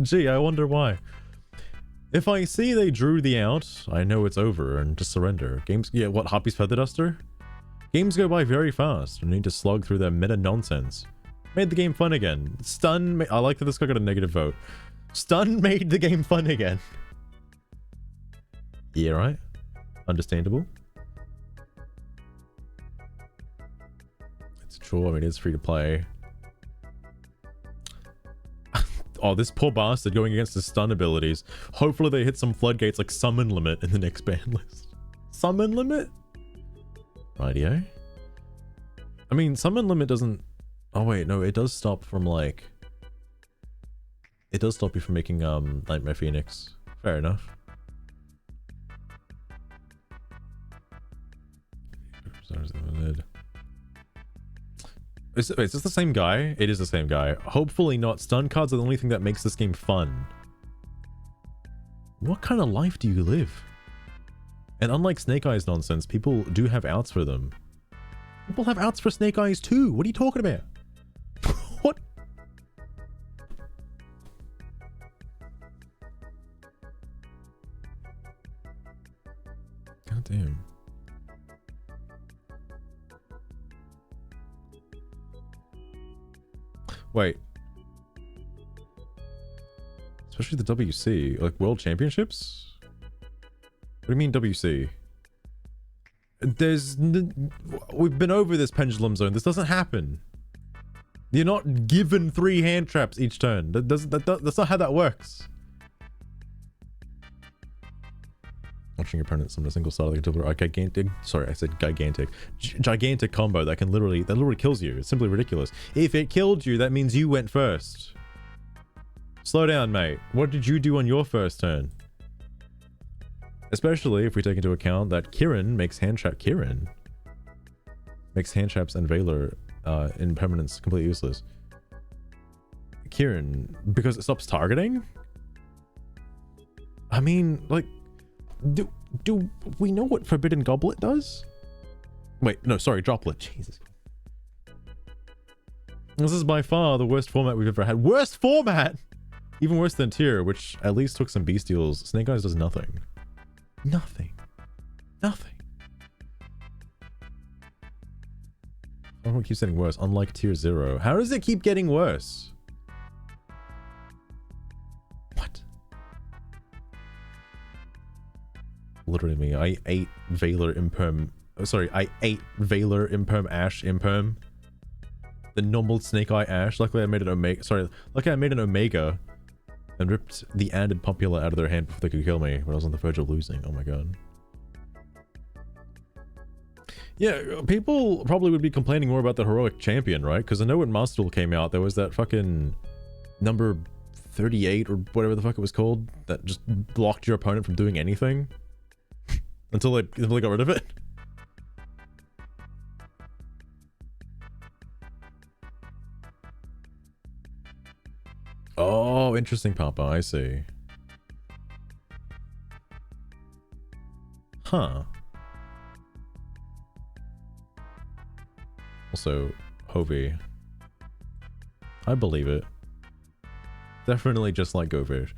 Gee, I wonder why. If I see they drew the out, I know it's over and just surrender. Games, yeah, what, Hoppy's Feather Duster? Games go by very fast. You need to slog through their meta nonsense. Made the game fun again. Stun. I like that this guy got a negative vote. Stun made the game fun again. Yeah, right? Understandable. It's true. I mean, it's free to play. Oh, this poor bastard going against his stun abilities. Hopefully they hit some floodgates like summon limit in the next ban list. Summon limit? Rightio. I mean, summon limit doesn't... Oh wait, no, it does stop from like... It does stop you from making Nightmare Phoenix. Fair enough. Is this the same guy? It is the same guy. Hopefully not. Stun cards are the only thing that makes this game fun. What kind of life do you live? And unlike Snake Eyes nonsense, people do have outs for them. People have outs for Snake Eyes too. What are you talking about? What? God damn. Wait. Especially the WC, like World Championships? What do you mean WC? We've been over this pendulum zone. This doesn't happen. You're not given 3 hand traps each turn. That's not how that works. Watching your opponent summon a single side like a gigantic, sorry, I said gigantic. Gigantic combo that literally kills you. It's simply ridiculous. If it killed you, that means you went first. Slow down, mate. What did you do on your first turn? Especially if we take into account that Kirin makes hand trap. Kirin makes hand traps and Valor in permanence completely useless. Kirin, because it stops targeting? I mean, like, do we know what Forbidden Goblet does? Wait, no, sorry, Droplet. Jesus. This is by far the worst format we've ever had. Worst format! Even worse than Tier, which at least took some bestials. Snake Eyes does nothing. Nothing. Nothing. Oh, it keeps getting worse. Unlike Tier 0. How does it keep getting worse? What? Literally me. I ate Valor Imperm. Oh, sorry, I ate Valor Imperm Ash Imperm. The normal Snake Eye Ash. Luckily I made an Omega. Sorry, luckily I made an Omega and ripped the added popular out of their hand before they could kill me when I was on the verge of losing. Oh my god. Yeah, people probably would be complaining more about the heroic champion, right? Because I know when Master Duel came out, there was that fucking number 38 or whatever the fuck it was called that just blocked your opponent from doing anything until they got rid of it. Oh, interesting, Papa. I see. Huh. Also, Hovey. I believe it. Definitely just like Go Fish.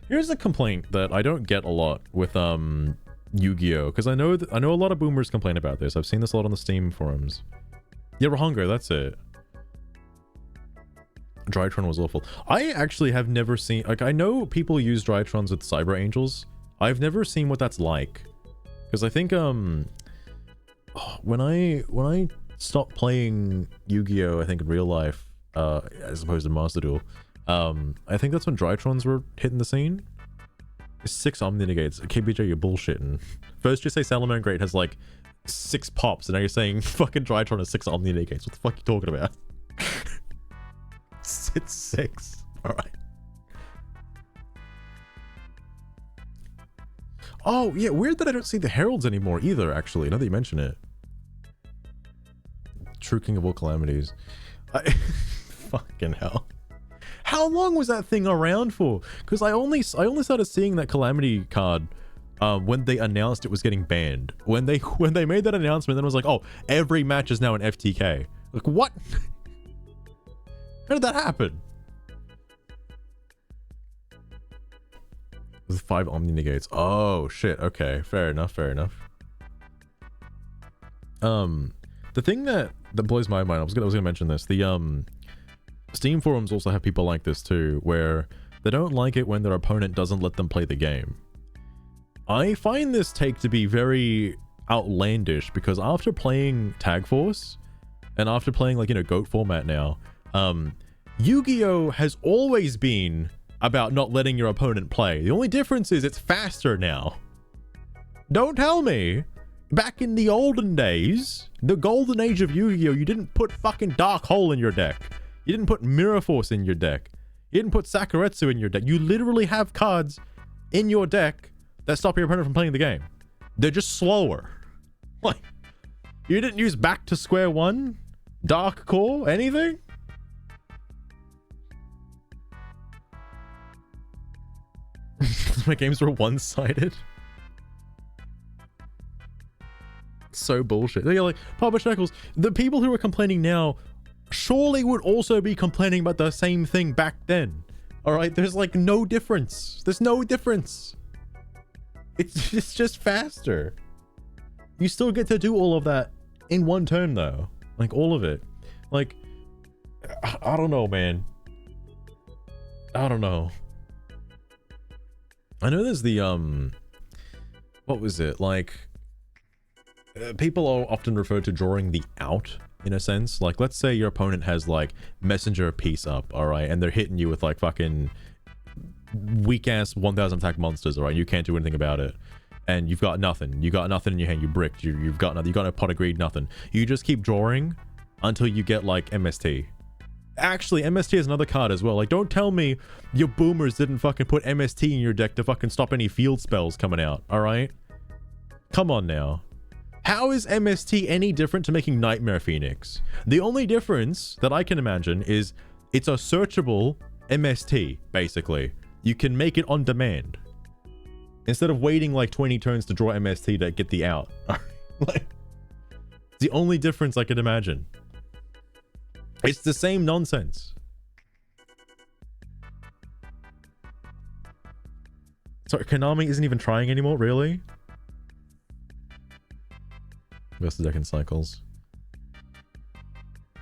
Here's a complaint that I don't get a lot with Yu-Gi-Oh! Because I know a lot of boomers complain about this. I've seen this a lot on the Steam forums. Yeah, Rahunga, that's it. Drytron was awful. I actually have never seen, like, I know people use Drytrons with Cyber Angels. I've never seen what that's like. Because I think, when I stopped playing Yu-Gi-Oh! I think in real life, as opposed to Master Duel, I think that's when Drytrons were hitting the scene. 6 Omni Negates. KBJ, you're bullshitting. First you say Salamangreat has like 6 pops, and now you're saying fucking Drytron has 6 Omni Negates. What the fuck are you talking about? It's 6. Alright. Oh, yeah, weird that I don't see the Heralds anymore either, actually, now that you mention it. True King of all calamities. Fucking hell. How long was that thing around for? Because I only started seeing that calamity card when they announced it was getting banned. When they made that announcement, then it was like, oh, every match is now an FTK. Like, what? How did that happen? With 5 Omni Negates. Oh, shit. Okay. Fair enough. Fair enough. the thing that blows my mind, I was gonna mention this. The Steam forums also have people like this too, where they don't like it when their opponent doesn't let them play the game. I find this take to be very outlandish, because after playing Tag Force and after playing, like, you know, GOAT format now, Yu-Gi-Oh has always been about not letting your opponent play. The only difference is it's faster now. Don't tell me back in the olden days, the golden age of Yu-Gi-Oh, you didn't put fucking Dark Hole in your deck. You didn't put Mirror Force in your deck. You didn't put Sakuretsu in your deck. You literally have cards in your deck that stop your opponent from playing the game. They're just slower. Like, you didn't use Back to Square One, Dark Core, anything? My games were one-sided. So bullshit. They're like, Papa Shackles, the people who are complaining now surely would also be complaining about the same thing back then. Alright, there's like no difference. There's no difference. It's just faster. You still get to do all of that in one turn though. Like, all of it. Like, I don't know, man. I don't know. I know there's the, what was it? Like, people are often referred to drawing the out, in a sense. Like, let's say your opponent has, like, Messenger Piece up, alright? And they're hitting you with, like, fucking weak-ass 1000 attack monsters, alright? You can't do anything about it. And you've got nothing. You got nothing in your hand. You bricked. You've got nothing. You got no pot of greed, nothing. You just keep drawing until you get, like, MST. Actually, MST is another card as well. Like, don't tell me your boomers didn't fucking put MST in your deck to fucking stop any field spells coming out, alright? Come on now. How is MST any different to making Nightmare Phoenix? The only difference that I can imagine is it's a searchable MST, basically. You can make it on demand. Instead of waiting like 20 turns to draw MST to get the out. Like, it's the only difference I could imagine. It's the same nonsense. Sorry, Konami isn't even trying anymore, really? What's the deck in cycles?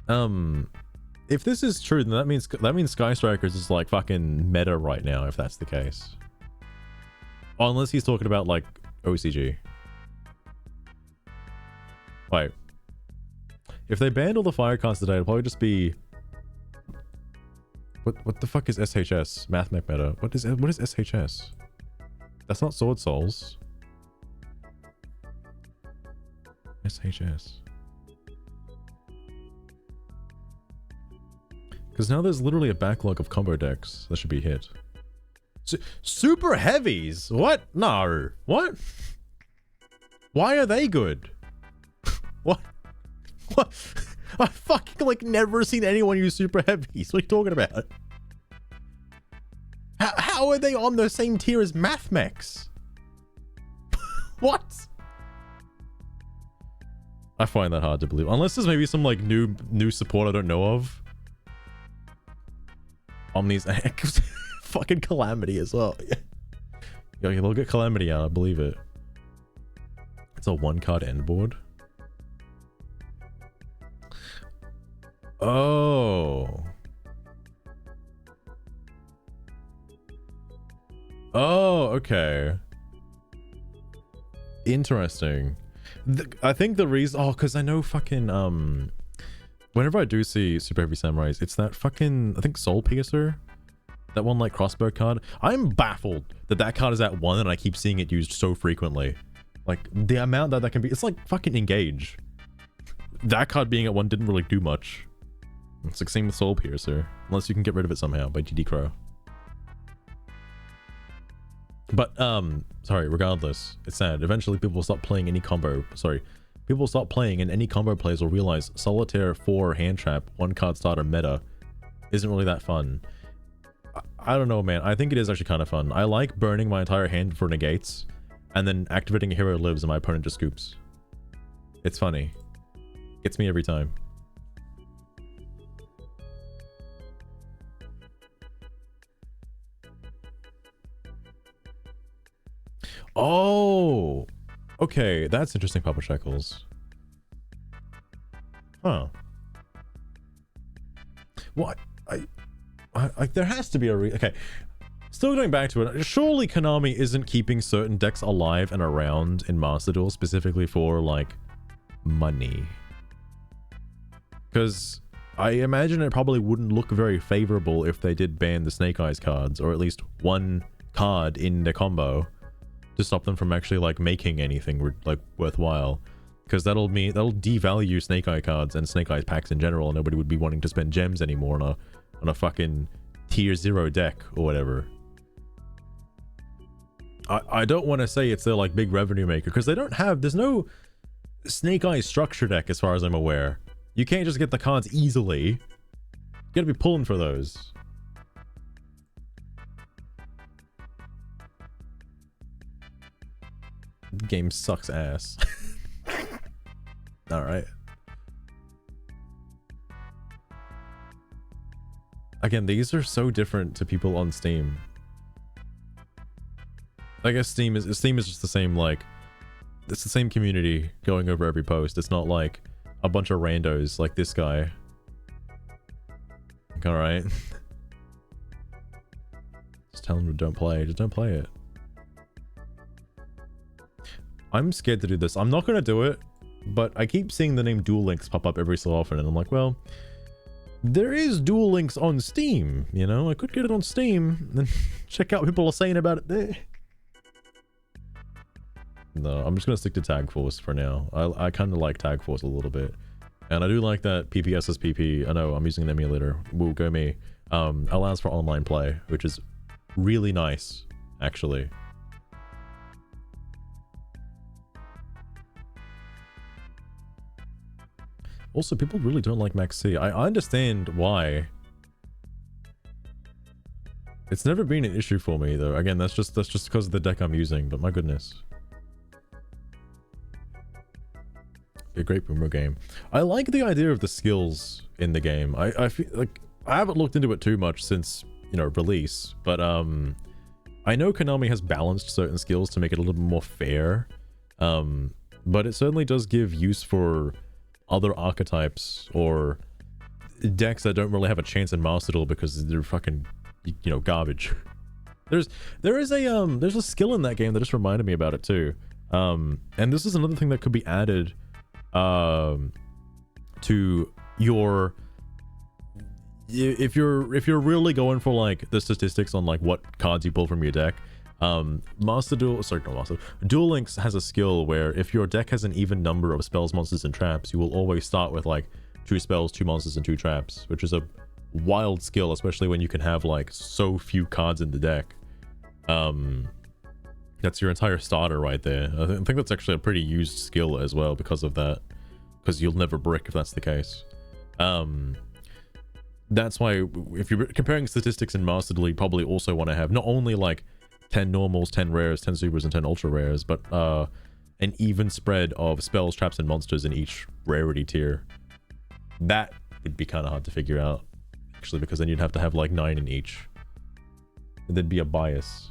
If this is true, then that means Sky Strikers is like fucking meta right now, if that's the case. Oh, unless he's talking about like OCG. Wait. If they banned all the fire cards today, it'll probably just be... What the fuck is SHS? Math Mech Meta. What is SHS? That's not Sword Souls. SHS. Because now there's literally a backlog of combo decks that should be hit. Super heavies? What? No. What? Why are they good? What? What? I've fucking like never seen anyone use super heavies. What are you talking about? How are they on the same tier as Math Mechs? What? I find that hard to believe. Unless there's maybe some like new support I don't know of. Omni's fucking Calamity as well. Yeah, they'll get Calamity out, I believe it. It's a one card end board. Oh. Oh, okay. Interesting. I think the reason... Oh, because I know fucking... Whenever I do see Super Heavy Samurais, it's that fucking... I think Soul Piercer? That one, like, crossbow card? I'm baffled that that card is at 1 and I keep seeing it used so frequently. Like, the amount that can be... It's like fucking Engage. That card being at 1 didn't really do much. It's like same with Soul Piercer. Unless you can get rid of it somehow by GD Crow. But, sorry, regardless, it's sad. Eventually people will stop playing any combo. Sorry. People will stop playing and any combo players will realize Solitaire 4 Hand Trap, 1 card starter meta isn't really that fun. I don't know, man. I think it is actually kind of fun. I like burning my entire hand for negates and then activating a Hero Lives and my opponent just scoops. It's funny. Gets me every time. Oh, okay, that's interesting, Papa Shekels. Huh. What? There has to be a okay. Still going back to it, surely Konami isn't keeping certain decks alive and around in Master Duel specifically for, like, money. Because I imagine it probably wouldn't look very favorable if they did ban the Snake Eyes cards, or at least one card in the combo to stop them from actually, like, making anything, like, worthwhile. Because that'll devalue Snake Eye cards and Snake Eyes packs in general, and nobody would be wanting to spend gems anymore on a fucking tier 0 deck or whatever. I don't want to say it's their, like, big revenue maker, because there's no Snake Eyes structure deck as far as I'm aware. You can't just get the cards easily. You gotta be pulling for those. The game sucks ass. Alright. Again, these are so different to people on Steam. I guess Steam is just the same, like, it's the same community going over every post. It's not like a bunch of randos like this guy. Alright. Just tell him to don't play. Just don't play it. I'm scared to do this. I'm not gonna do it, but I keep seeing the name Duel Links pop up every so often, and I'm like, well, there is Duel Links on Steam, you know? I could get it on Steam and check out what people are saying about it there. No, I'm just gonna stick to Tag Force for now. I kind of like Tag Force a little bit, and I do like that PPSSPP. I know I'm using an emulator. Woo, go me. Allows for online play, which is really nice, actually. Also, people really don't like Max C. I understand why. It's never been an issue for me, though. Again, that's just because of the deck I'm using. But my goodness. A great boomer game. I like the idea of the skills in the game. I feel like I haven't looked into it too much since, you know, release, but I know Konami has balanced certain skills to make it a little bit more fair, but it certainly does give use for other archetypes or decks that don't really have a chance in Master Duel because they're fucking, you know, garbage. There's a skill in that game that just reminded me about it too, and this is another thing that could be added to your, if you're really going for like the statistics on like what cards you pull from your deck, Duel Links has a skill where if your deck has an even number of spells, monsters, and traps, you will always start with like 2 spells, 2 monsters, and 2 traps, which is a wild skill, especially when you can have like so few cards in the deck. That's your entire starter right there. I think that's actually a pretty used skill as well because of that. Because you'll never brick if that's the case. That's why if you're comparing statistics in Master Duel, you probably also want to have not only like 10 normals, 10 rares, 10 supers, and 10 ultra rares, but an even spread of spells, traps, and monsters in each rarity tier. That would be kind of hard to figure out, actually, because then you'd have to have like 9 in each. And there'd be a bias.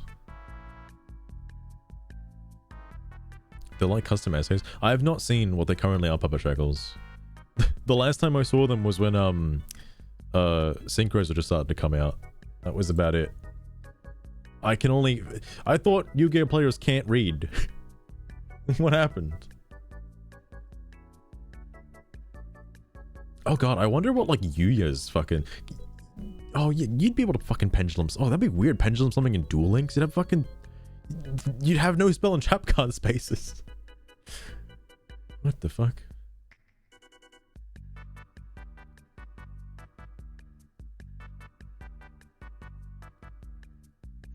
They're like custom essays. I have not seen what they currently are, Papa Shackles. The last time I saw them was when synchros were just starting to come out. That was about it. I thought Yu-Gi-Oh players can't read. What happened? Oh god, I wonder what like Yuya's fucking... Oh yeah, you'd be able to fucking pendulums. Oh, that'd be weird, pendulum something in Duel Links. You'd have fucking... You'd have no spell and trap card spaces. What the fuck?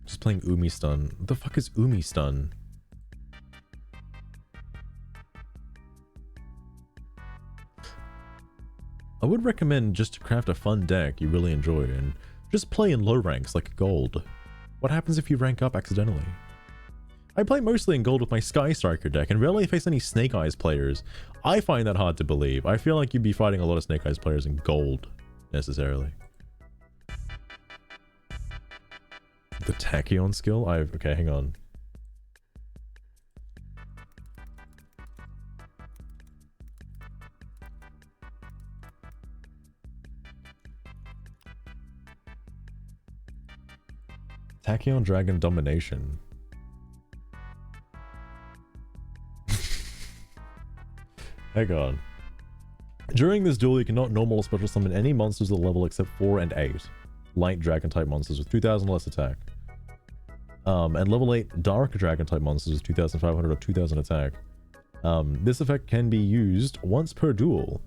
Just playing Umi Stun. What the fuck is Umi Stun? I would recommend just to craft a fun deck you really enjoy and just play in low ranks like gold. What happens if you rank up accidentally? I play mostly in gold with my Sky Striker deck and rarely face any Snake Eyes players. I find that hard to believe. I feel like you'd be fighting a lot of Snake Eyes players in gold, necessarily. The Tachyon skill? Okay, hang on. Tachyon Dragon Domination. Hang on. During this duel, you cannot normal or special summon any monsters at level except 4 and 8. Light dragon type monsters with 2000 less attack. And level 8 dark dragon type monsters with 2500 or 2000 attack. This effect can be used once per duel.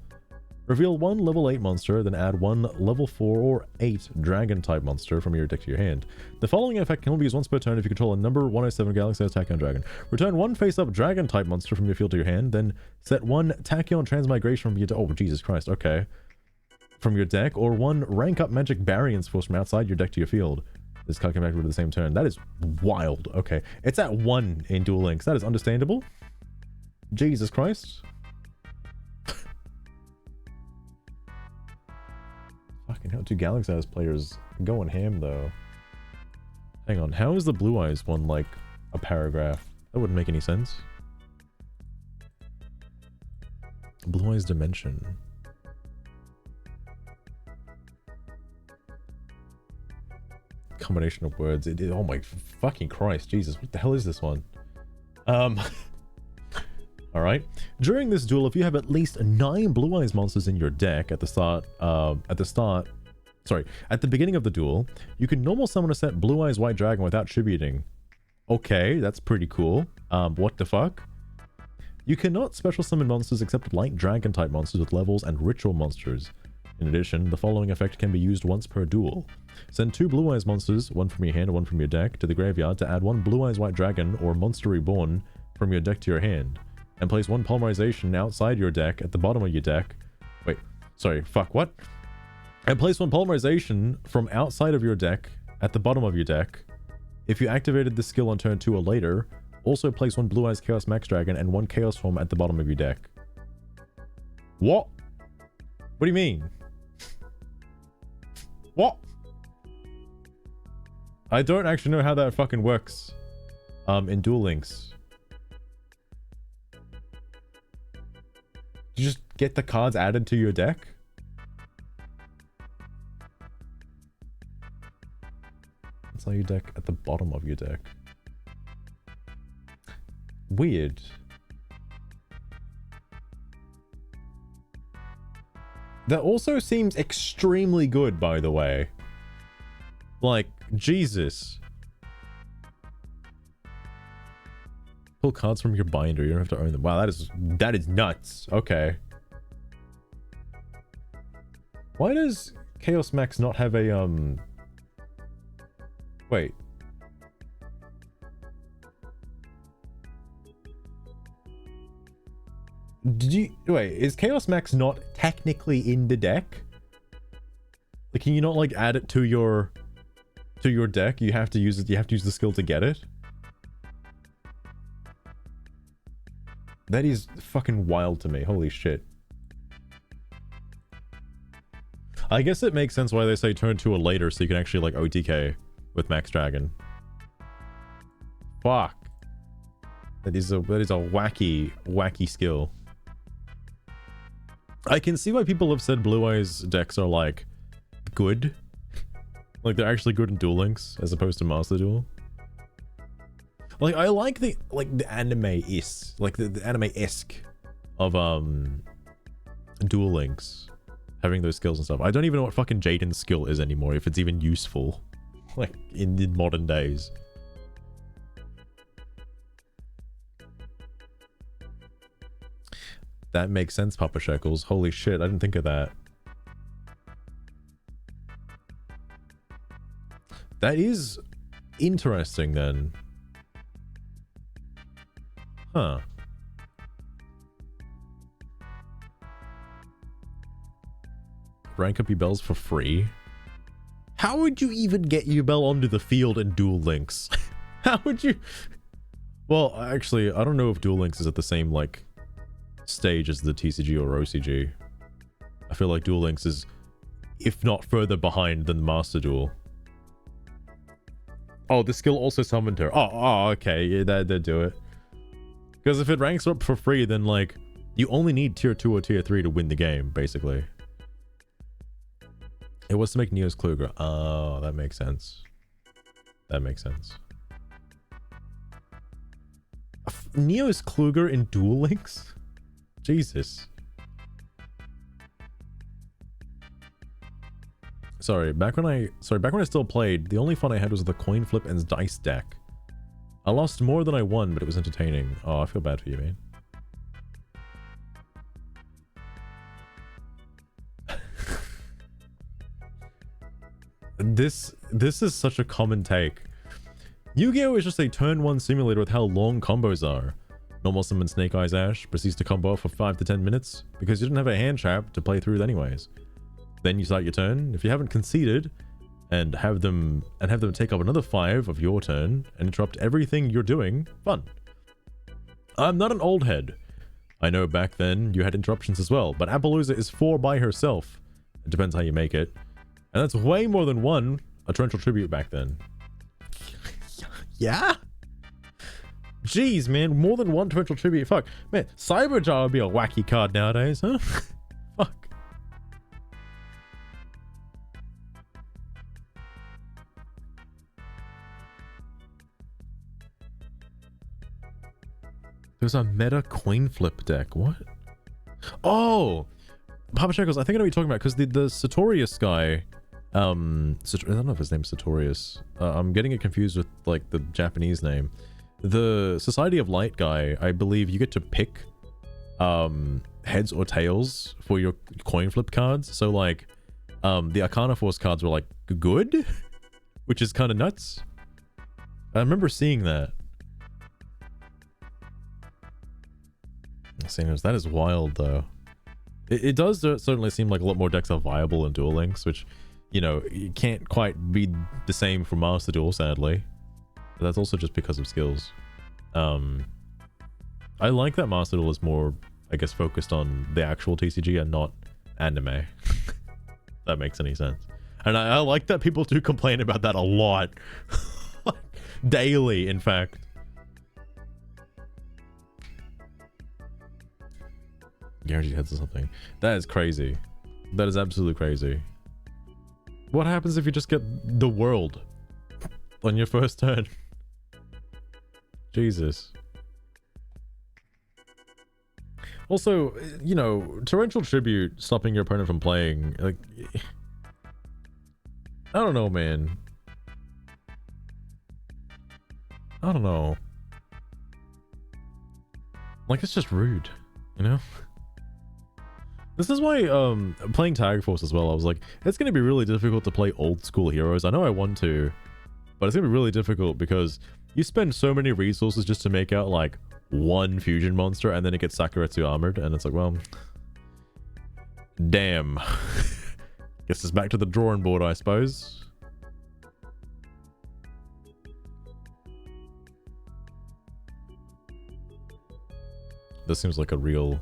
Reveal one level 8 monster, then add one level 4 or 8 dragon type monster from your deck to your hand. The following effect can only be used once per turn if you control a number 107 Galaxy Tachyon Dragon. Return one face-up dragon type monster from your field to your hand, then set one Tachyon Transmigration from your deck. Oh, Jesus Christ, okay. From your deck, or one rank up magic Variance Force from outside your deck to your field. This card can be activated at the same turn. That is wild. Okay. It's at 1 in Duel Links. That is understandable. Jesus Christ. Fucking hell, 2 Galaxy Eyes players going ham though. Hang on, how is the Blue Eyes one like a paragraph? That wouldn't make any sense. Blue Eyes Dimension. Combination of words. Oh my fucking Christ, Jesus, what the hell is this one? Alright. During this duel, if you have at least 9 Blue Eyes monsters in your deck at the beginning of the duel, you can normal summon a set Blue Eyes White Dragon without tributing. Okay, that's pretty cool. What the fuck? You cannot special summon monsters except light dragon type monsters with levels and ritual monsters. In addition, the following effect can be used once per duel. Send 2 Blue Eyes monsters, one from your hand and one from your deck, to the graveyard to add 1 Blue Eyes White Dragon or Monster Reborn from your deck to your hand. And place 1 polymerization outside your deck at the bottom of your deck. Wait, sorry, fuck, what? And place 1 polymerization from outside of your deck at the bottom of your deck. If you activated this skill on turn 2 or later, also place 1 Blue Eyes Chaos Max Dragon and 1 Chaos Form at the bottom of your deck. What? What do you mean? What? I don't actually know how that fucking works in Duel Links. You just get the cards added to your deck? That's how your deck at the bottom of your deck. Weird. That also seems extremely good, by the way. Like, Jesus. Pull cards from your binder. You don't have to own them. Wow, that is nuts. Okay. Why does Chaos Max not have a wait. Wait, is Chaos Max not technically in the deck? Like, can you not like add it to your deck? You have to use it. You have to use the skill to get it. That is fucking wild to me. Holy shit. I guess it makes sense why they say turn 2 or later so you can actually like OTK with Max Dragon. Fuck. That is a wacky skill. I can see why people have said Blue Eyes decks are like good. Like they're actually good in Duel Links as opposed to Master Duel. Like I like the anime-esque, like the anime-esque of Duel Links having those skills and stuff. I don't even know what fucking Jaden's skill is anymore, if it's even useful, like in modern days. That makes sense, Papa Shekels. Holy shit, I didn't think of that. That is interesting then. Huh. Rank up Yubels for free? How would you even get Yubel onto the field in Duel Links? How would you... Well, actually, I don't know if Duel Links is at the same, like, stage as the TCG or OCG. I feel like Duel Links is, if not further behind than Master Duel. Oh, the skill also summoned her. Oh, okay, yeah, they do it. Because if it ranks up for free, then, like, you only need tier 2 or tier 3 to win the game, basically. It was to make Neo's Kluger. Oh, that makes sense. That makes sense. Neo's Kluger in Duel Links? Jesus. Sorry, back when I still played, the only fun I had was the coin flip and dice deck. I lost more than I won, but it was entertaining. Oh, I feel bad for you, man. This is such a common take. Yu-Gi-Oh! Is just a turn 1 simulator with how long combos are. Normal summon Snake Eyes Ash, proceeds to combo for 5 to 10 minutes, because you didn't have a hand trap to play through it anyways. Then you start your turn. If you haven't conceded, and have them take up another 5 of your turn, and interrupt everything you're doing, fun. I'm not an old head. I know back then you had interruptions as well, but Appaloosa is 4 by herself. It depends how you make it. And that's way more than 1 a torrential tribute back then. Yeah? Jeez, man, more than 1 torrential tribute. Fuck. Man, Cyberjar would be a wacky card nowadays, huh? Fuck. There's a meta coin flip deck. What? Oh! Papa Shackles, I think I know what you're talking about, because the Sartorius guy, I don't know if his name's Sartorius. I'm getting it confused with, like, the Japanese name. The Society of Light guy, I believe you get to pick heads or tails for your coin flip cards. So, like, the Arcana Force cards were, like, good, which is kind of nuts. I remember seeing that. That is wild, though. It does certainly seem like a lot more decks are viable in Duel Links, which, you know, it can't quite be the same for Master Duel, sadly. But that's also just because of skills. I like that Master Duel is more, I guess, focused on the actual TCG and not anime. That makes any sense. And I like that people do complain about that a lot. Daily, in fact. Guaranteed heads or something. That is crazy. That is absolutely crazy. What happens if you just get the world on your first turn? Jesus. Also, you know, torrential tribute stopping your opponent from playing, like, I don't know, man. I don't know. Like, it's just rude, you know? This is why, playing Tag Force as well, I was like, it's going to be really difficult to play old school heroes. I know I want to, but it's going to be really difficult because you spend so many resources just to make out, like, one fusion monster, and then it gets Sakuretsu armored, and it's like, well, damn. Guess it's back to the drawing board, I suppose. This seems like a real...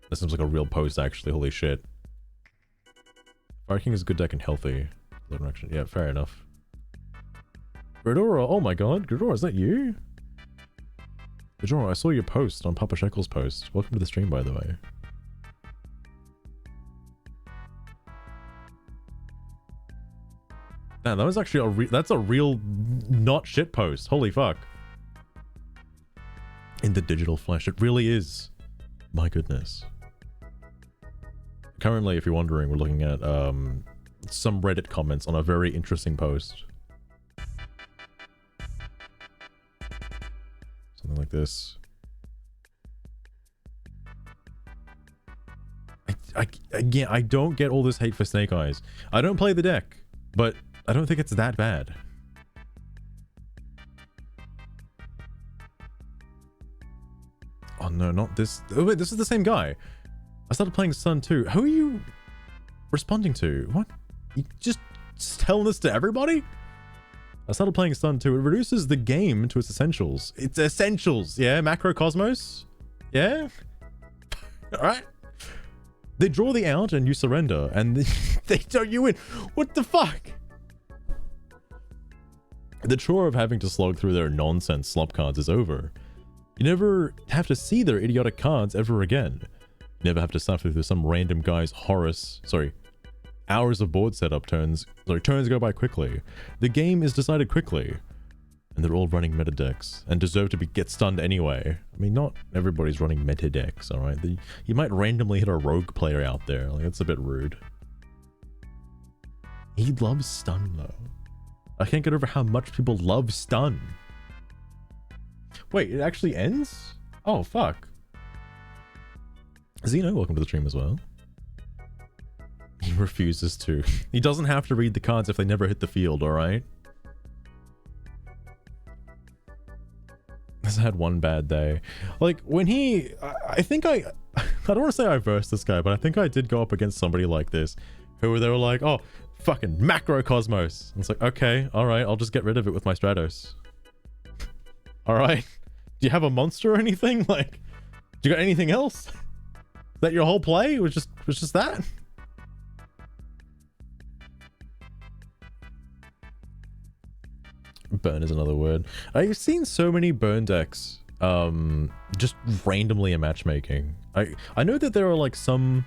This seems like a real post, actually. Holy shit. Fire King is a good deck and healthy. Yeah, fair enough. Gridora, oh my god. Gridora, is that you? Gridora, I saw your post on Papa Shekel's post. Welcome to the stream, by the way. Man, that was actually that's a real not shit post. Holy fuck. In the digital flesh, it really is. My goodness. Currently, if you're wondering, we're looking at some Reddit comments on a very interesting post. Something like this. Again, I don't get all this hate for Snake Eyes. I don't play the deck, but I don't think it's that bad. Oh no, not this. Oh wait, this is the same guy. I started playing Sun 2. Who are you responding to? What? You just telling this to everybody? I started playing Sun 2. It reduces the game to its essentials. It's essentials, yeah? Macrocosmos? Yeah? Alright. They draw the out and you surrender, and they don't you win. What the fuck? The chore of having to slog through their nonsense slop cards is over. You never have to see their idiotic cards ever again. You never have to suffer through some random guy's hours of board setup turns go by quickly. The game is decided quickly. And they're all running meta decks and deserve to get stunned anyway. I mean, not everybody's running meta decks, alright? You might randomly hit a rogue player out there. Like, that's a bit rude. He loves stun, though. I can't get over how much people love stun. Wait, it actually ends? Oh, fuck. Xeno, welcome to the stream as well. He refuses to. He doesn't have to read the cards if they never hit the field, alright? I had one bad day. Like, when I think I don't want to say I versed this guy, but I think I did go up against somebody like this, who they were like, oh, fucking macrocosmos. And it's like, okay, all right, I'll just get rid of it with my Stratos. All right. Do you have a monster or anything? Like, do you got anything else? Is that your whole play? Was just that? Burn is another word. I've seen so many burn decks just randomly in matchmaking. I know that there are like some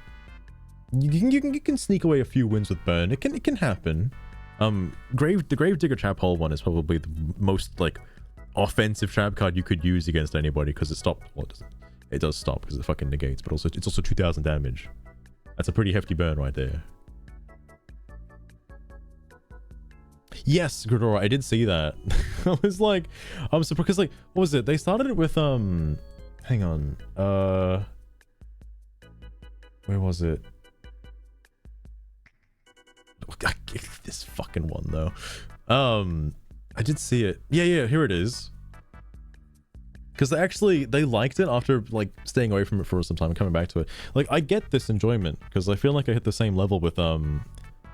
you can sneak away a few wins with burn. It can happen. The Gravedigger Trap Hole one is probably the most like offensive trap card you could use against anybody because it stopped. Well, it does stop because it fucking negates, but also it's also 2000 damage. That's a pretty hefty burn right there. Yes, Gridora, I did see that. I was like, I'm surprised because like, what was it? They started it with hang on, where was it? This fucking one though. I did see it. Yeah, here it is. Because they liked it after like staying away from it for some time and coming back to it. Like, I get this enjoyment because I feel like I hit the same level with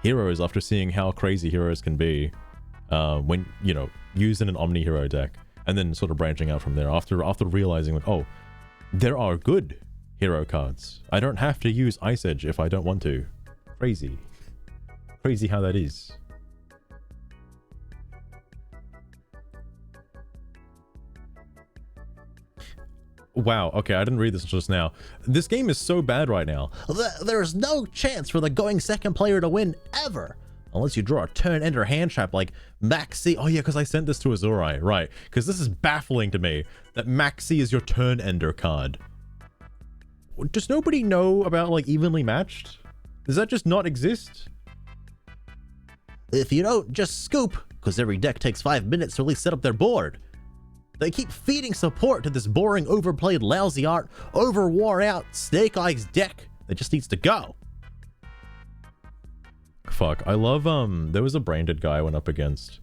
heroes after seeing how crazy heroes can be when, you know, used in an omni hero deck, and then sort of branching out from there after realizing like, oh, there are good hero cards. I don't have to use Ice Edge if I don't want to. Crazy how that is. Wow, okay, I didn't read this just now. This game is so bad right now. There's no chance for the going second player to win ever. Unless you draw a turn ender hand trap like Maxi. Oh yeah, because I sent this to Azurai, right. Because this is baffling to me that Maxi is your turn ender card. Does nobody know about like evenly matched? Does that just not exist? If you don't, just scoop, because every deck takes 5 minutes to really set up their board. They keep feeding support to this boring, overplayed, lousy art, overworn out Snake Eyes deck that just needs to go. Fuck, I love, there was a branded guy I went up against,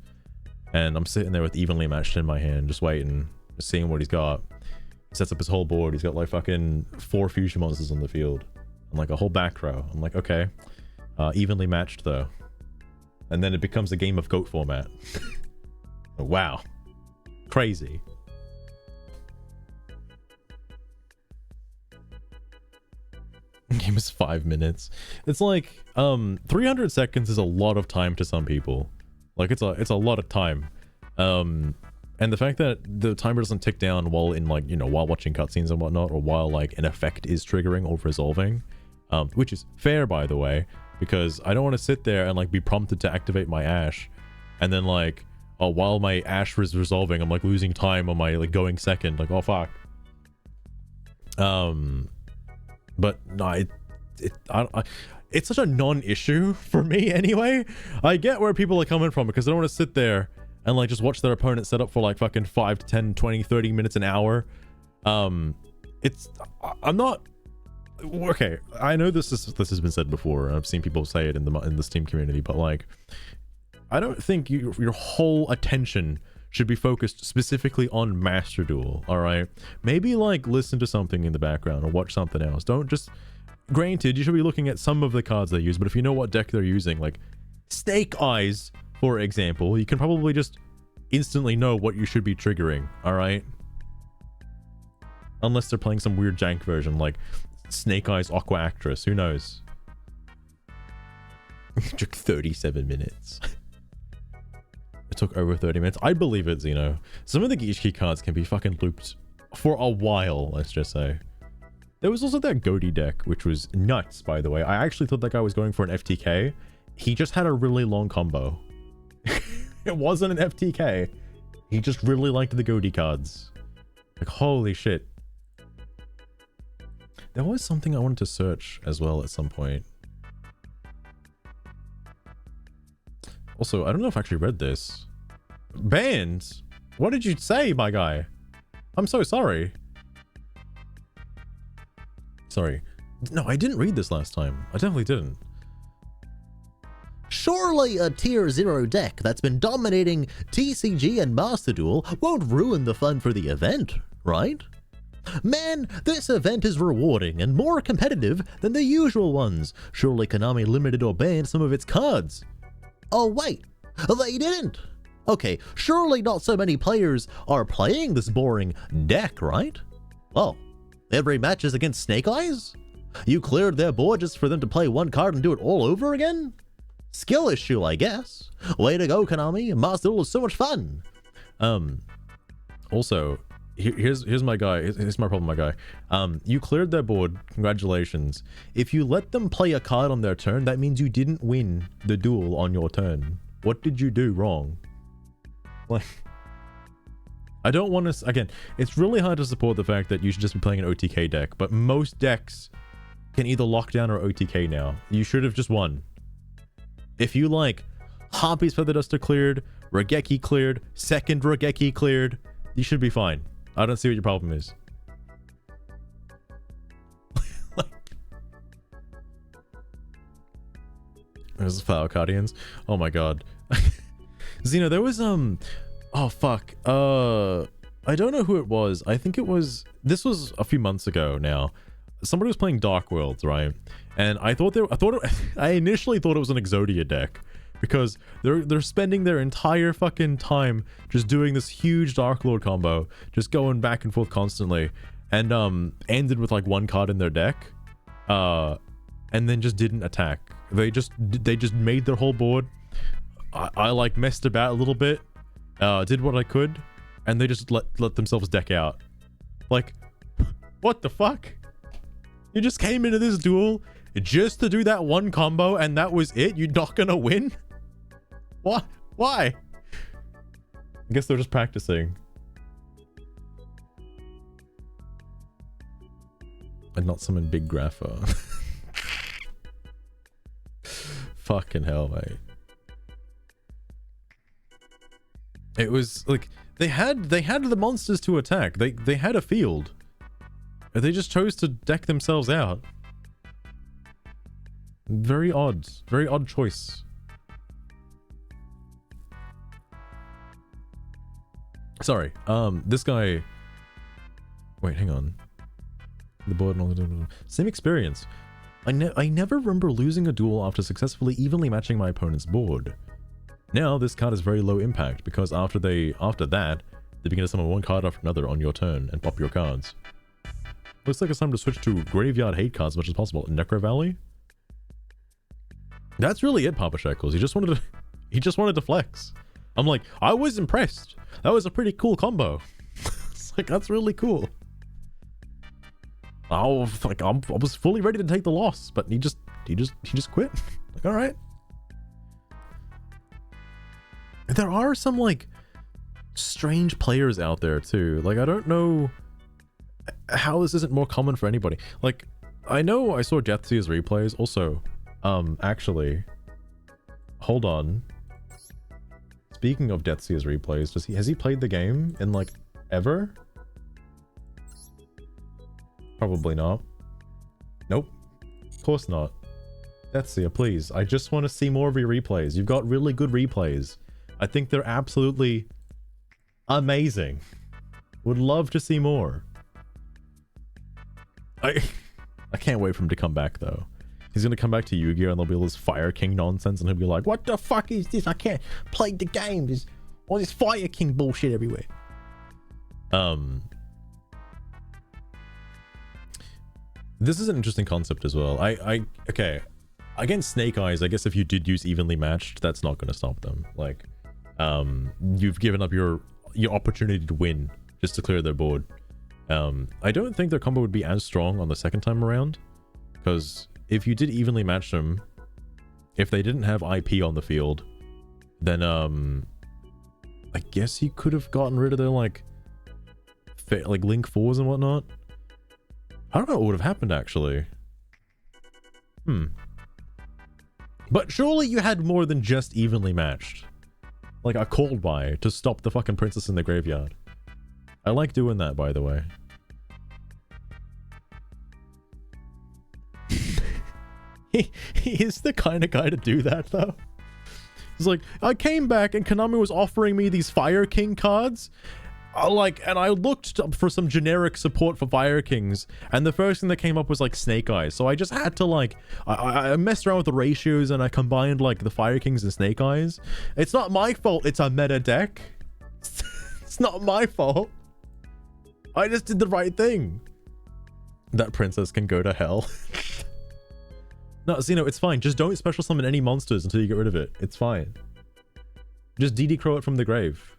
and I'm sitting there with evenly matched in my hand, just waiting, just seeing what he's got. He sets up his whole board, he's got like fucking 4 fusion monsters on the field, and like a whole back row. I'm like, okay, evenly matched though. And then it becomes a game of GOAT format. Wow. Crazy. Game is 5 minutes. It's like 300 seconds is a lot of time to some people. Like it's a lot of time. And the fact that the timer doesn't tick down while in like, you know, while watching cutscenes and whatnot, or while like an effect is triggering or resolving, which is fair by the way, because I don't want to sit there and like be prompted to activate my Ash and then like, oh, while my Ash was resolving, I'm like losing time on my like going second. Like, oh fuck. But no, it's such a non-issue for me anyway. I get where people are coming from because they don't want to sit there and like just watch their opponent set up for like fucking 5 to 10, 20, 30 minutes an hour. I'm not okay. I know this has been said before. I've seen people say it in the Steam community, but like, I don't think your whole attention should be focused specifically on Master Duel, all right? Maybe like listen to something in the background or watch something else. Don't just, granted, you should be looking at some of the cards they use, but if you know what deck they're using, like Snake Eyes, for example, you can probably just instantly know what you should be triggering, all right? Unless they're playing some weird jank version like Snake Eyes Aqua Actress, who knows? It took 37 minutes. It took over 30 minutes. I believe it, Xeno. Some of the Geishki cards can be fucking looped for a while, let's just say. There was also that Goaty deck, which was nuts, by the way. I actually thought that guy was going for an FTK, He just had a really long combo. It wasn't an FTK. He just really liked the goatee cards. Like, holy shit. There was something I wanted to search as well at some point. Also, I don't know if I actually read this. Bans? What did you say, my guy? I'm so sorry. Sorry. No, I didn't read this last time. I definitely didn't. Surely a tier 0 deck that's been dominating TCG and Master Duel won't ruin the fun for the event, right? Man, this event is rewarding and more competitive than the usual ones. Surely Konami limited or banned some of its cards. Oh wait, they didn't. Okay, surely not so many players are playing this boring deck, right? Oh, every match is against Snake Eyes? You cleared their board just for them to play one card and do it all over again? Skill issue, I guess. Way to go, Konami. Master Duel is so much fun. Also, here's my guy. Here's my problem, my guy. You cleared their board. Congratulations. If you let them play a card on their turn, that means you didn't win the duel on your turn. What did you do wrong? Like, I don't want to... Again, it's really hard to support the fact that you should just be playing an OTK deck, but most decks can either lock down or OTK now. You should have just won. If you like Harpy's Feather Duster cleared, Regeki cleared, second Regeki cleared, you should be fine. I don't see what your problem is. There's the Falcardians. Oh my god. Xeno, there was oh fuck. I don't know who it was. I think it was... This was a few months ago now. Somebody was playing Dark Worlds, right? And I initially thought it was an Exodia deck, because they're spending their entire fucking time just doing this huge Dark Lord combo, just going back and forth constantly, and ended with like one card in their deck, and then just didn't attack. They just made their whole board. I like messed about a little bit, did what I could, and they just let themselves deck out. Like, what the fuck? You just came into this duel just to do that one combo and that was it? You're not gonna win? What? Why? I guess they're just practicing. And not summon Big Grapha. Fucking hell, mate. It was like they had the monsters to attack. They had a field. They just chose to deck themselves out. Very odd choice. Sorry, this guy... Wait, hang on. The board and all the... Same experience. I never remember losing a duel after successfully evenly matching my opponent's board. Now, this card is very low impact, because after that, they begin to summon one card after another on your turn and pop your cards. Looks like it's time to switch to graveyard hate cards as much as possible. Necro Valley? That's really it, Papa Shekels. He just wanted to flex. I'm like, I was impressed. That was a pretty cool combo. It's like, that's really cool. I was fully ready to take the loss, but he just quit. Like, all right. There are some like strange players out there too. Like, I don't know how this isn't more common for anybody. Like, I know I saw Deathseer's replays. Also, actually, hold on. Speaking of Deathseer's replays, has he played the game in like ever? Probably not. Nope. Of course not. Deathseer, please. I just want to see more of your replays. You've got really good replays. I think they're absolutely amazing. Would love to see more. I can't wait for him to come back though. He's gonna come back to Yu-Gi-Oh! And there'll be all this Fire King nonsense, and he'll be like, "What the fuck is this? I can't play the game. There's all this Fire King bullshit everywhere." This is an interesting concept as well. Okay, against Snake Eyes, I guess if you did use evenly matched, that's not gonna stop them. Like, you've given up your opportunity to win just to clear their board. I don't think their combo would be as strong on the second time around, because if you did evenly match them, if they didn't have IP on the field, then I guess he could have gotten rid of their like Link 4s and whatnot. I don't know what would have happened actually. But surely you had more than just evenly matched. Like a called by to stop the fucking princess in the graveyard. I like doing that, by the way. He is the kind of guy to do that, though. He's like, I came back and Konami was offering me these Fire King cards. And I looked for some generic support for Fire Kings, and the first thing that came up was like Snake Eyes. So I just had to like, I messed around with the ratios and I combined like the Fire Kings and Snake Eyes. It's not my fault it's a meta deck. It's not my fault. I just did the right thing. That princess can go to hell. No, Xeno, it's fine. Just don't special summon any monsters until you get rid of it. It's fine. Just DD Crow it from the grave.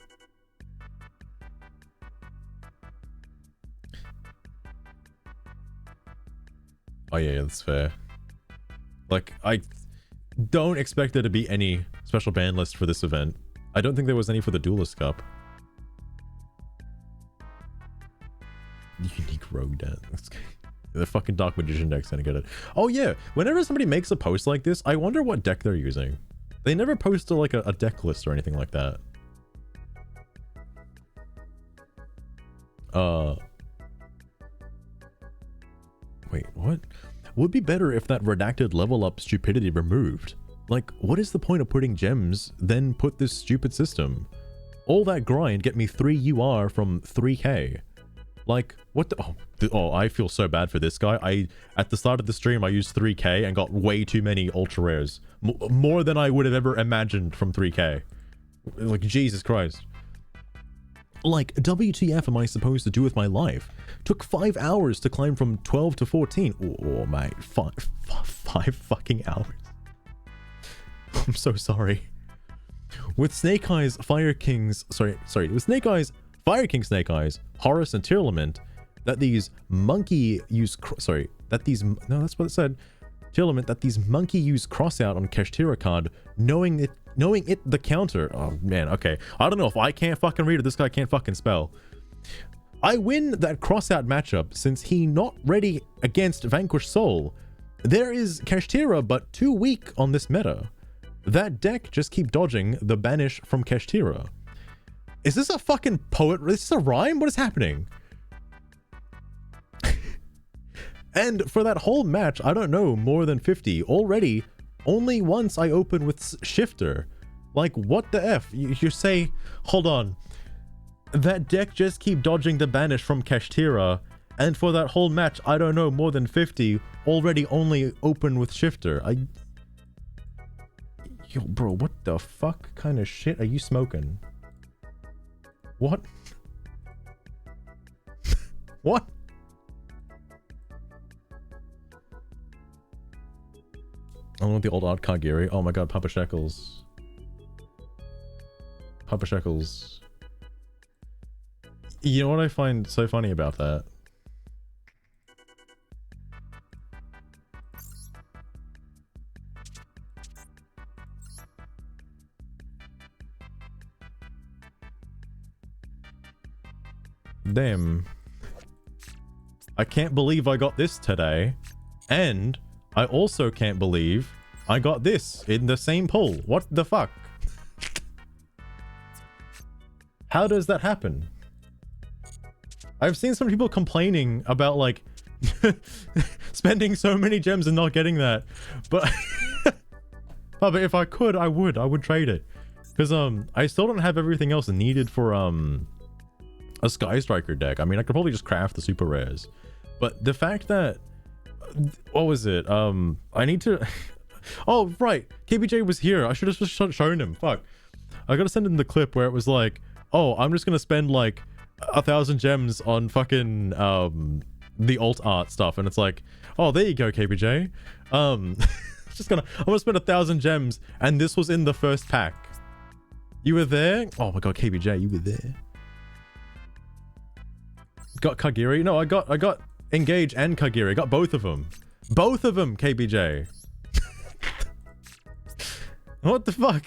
Oh yeah, that's fair. Like, I don't expect there to be any special ban list for this event. I don't think there was any for the Duelist Cup. Unique rogue deck. The fucking Dark Magician deck's gonna get it. Oh yeah, whenever somebody makes a post like this, I wonder what deck they're using. They never post like a deck list or anything like that. Wait, what? Would be better if that redacted level up stupidity removed. Like, what is the point of putting gems, then put this stupid system? All that grind get me 3 UR from 3k. Like, what the- oh, I feel so bad for this guy. At the start of the stream, I used 3k and got way too many ultra rares. More than I would have ever imagined from 3k. Like, Jesus Christ. Like, WTF am I supposed to do with my life? Took 5 hours to climb from 12 to 14. Oh, mate, five fucking hours. I'm so sorry. With Snake Eyes, Fire Kings, sorry, with Snake Eyes, Fire King Snake Eyes, Horus and Tearlament, that these monkey use, no, that's what it said. Tearlament, that these monkey use crossout on Kashtira card, knowing it the counter. Oh man, okay. I don't know if I can't fucking read or this guy can't fucking spell. I win that crossout matchup since he not ready against Vanquished Soul. There is Kashtira but too weak on this meta. That deck just keep dodging the banish from Kashtira. Is this a fucking poet? Is this a rhyme? What is happening? And for that whole match, I don't know, more than 50. Already, only once I open with Shifter. Like, what the F? You say, hold on. That deck just keep dodging the banish from Kashtira. And for that whole match, I don't know, more than 50. Already only open with Shifter. Yo, bro, what the fuck kind of shit are you smoking? What? What? I want the old art Kagiri. Oh my god, Papa Shekels. Papa Shekels. You know what I find so funny about that? Damn. I can't believe I got this today. And I also can't believe I got this in the same pull. What the fuck? How does that happen? I've seen some people complaining about like spending so many gems and not getting that. But but if I could, I would trade it. Because I still don't have everything else needed for a Sky Striker deck. I mean, I could probably just craft the super rares. But the fact that, what was it? I need to, oh, right. KBJ was here. I should have just shown him. Fuck. I gotta send him the clip where it was like, oh, I'm just gonna spend like 1,000 gems on fucking, the alt art stuff. And it's like, oh, there you go, KBJ. I'm gonna spend 1,000 gems. And this was in the first pack. You were there? Oh my god, KBJ, you were there. Got Kagiri? No, I got Engage and Kagiri. Got both of them. Both of them, KBJ. What the fuck?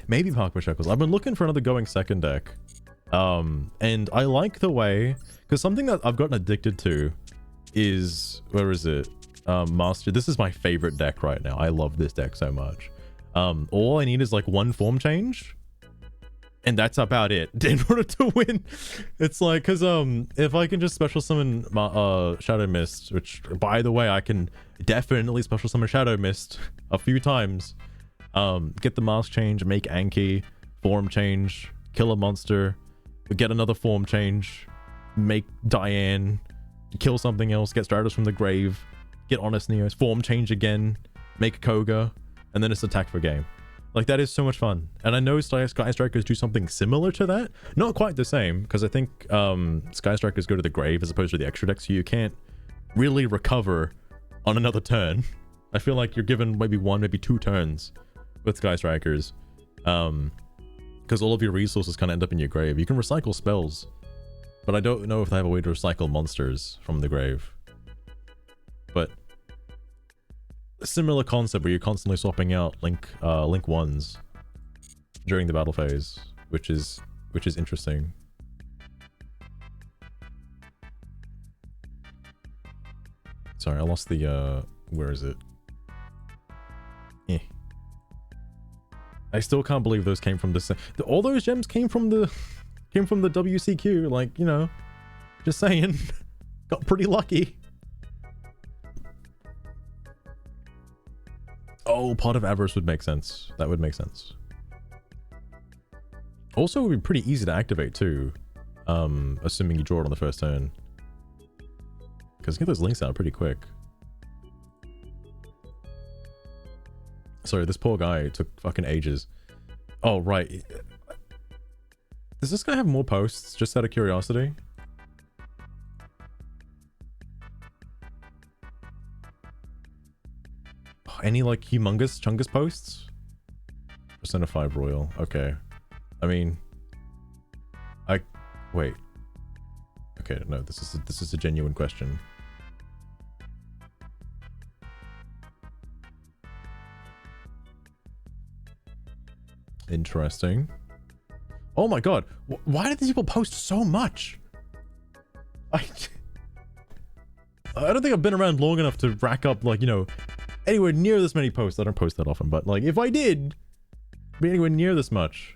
Maybe Park Shackles. I've been looking for another going second deck. And I like the way, because something that I've gotten addicted to is, where is it? Master. This is my favorite deck right now. I love this deck so much. All I need is like one form change, and that's about it in order to win. It's like, because if I can just special summon Shadow Mist, which by the way I can definitely special summon Shadow Mist a few times, get the mask change, make Anki, form change, kill a monster, get another form change, make Diane, kill something else, get Stratos from the grave, get Honest Neos, form change again, make Koga, and then it's attack for game. Like, that is so much fun. And I know Sky Strikers do something similar to that. Not quite the same, because I think Sky Strikers go to the grave as opposed to the extra deck, so you can't really recover on another turn. I feel like you're given maybe one, maybe two turns with Sky Strikers. Because all of your resources kind of end up in your grave. You can recycle spells, but I don't know if they have a way to recycle monsters from the grave. But a similar concept where you're constantly swapping out link ones during the battle phase, which is interesting. Sorry, I lost the where is it? I still can't believe those came from the all those gems came from the WCQ, like, you know, just saying. Got pretty lucky. Oh, Pot of Avarice would make sense. That would make sense. Also, it would be pretty easy to activate too, assuming you draw it on the first turn. Because get those links out pretty quick. Sorry, this poor guy took fucking ages. Oh, right. Does this guy have more posts, just out of curiosity? Any, like, humongous chungus posts? Persona 5 Royal. Okay. I mean... Wait. Okay, no, this is a genuine question. Interesting. Oh my god. Why do these people post so much? I don't think I've been around long enough to rack up, like, you know, anywhere near this many posts. I don't post that often, but, like, if I did, be anywhere near this much.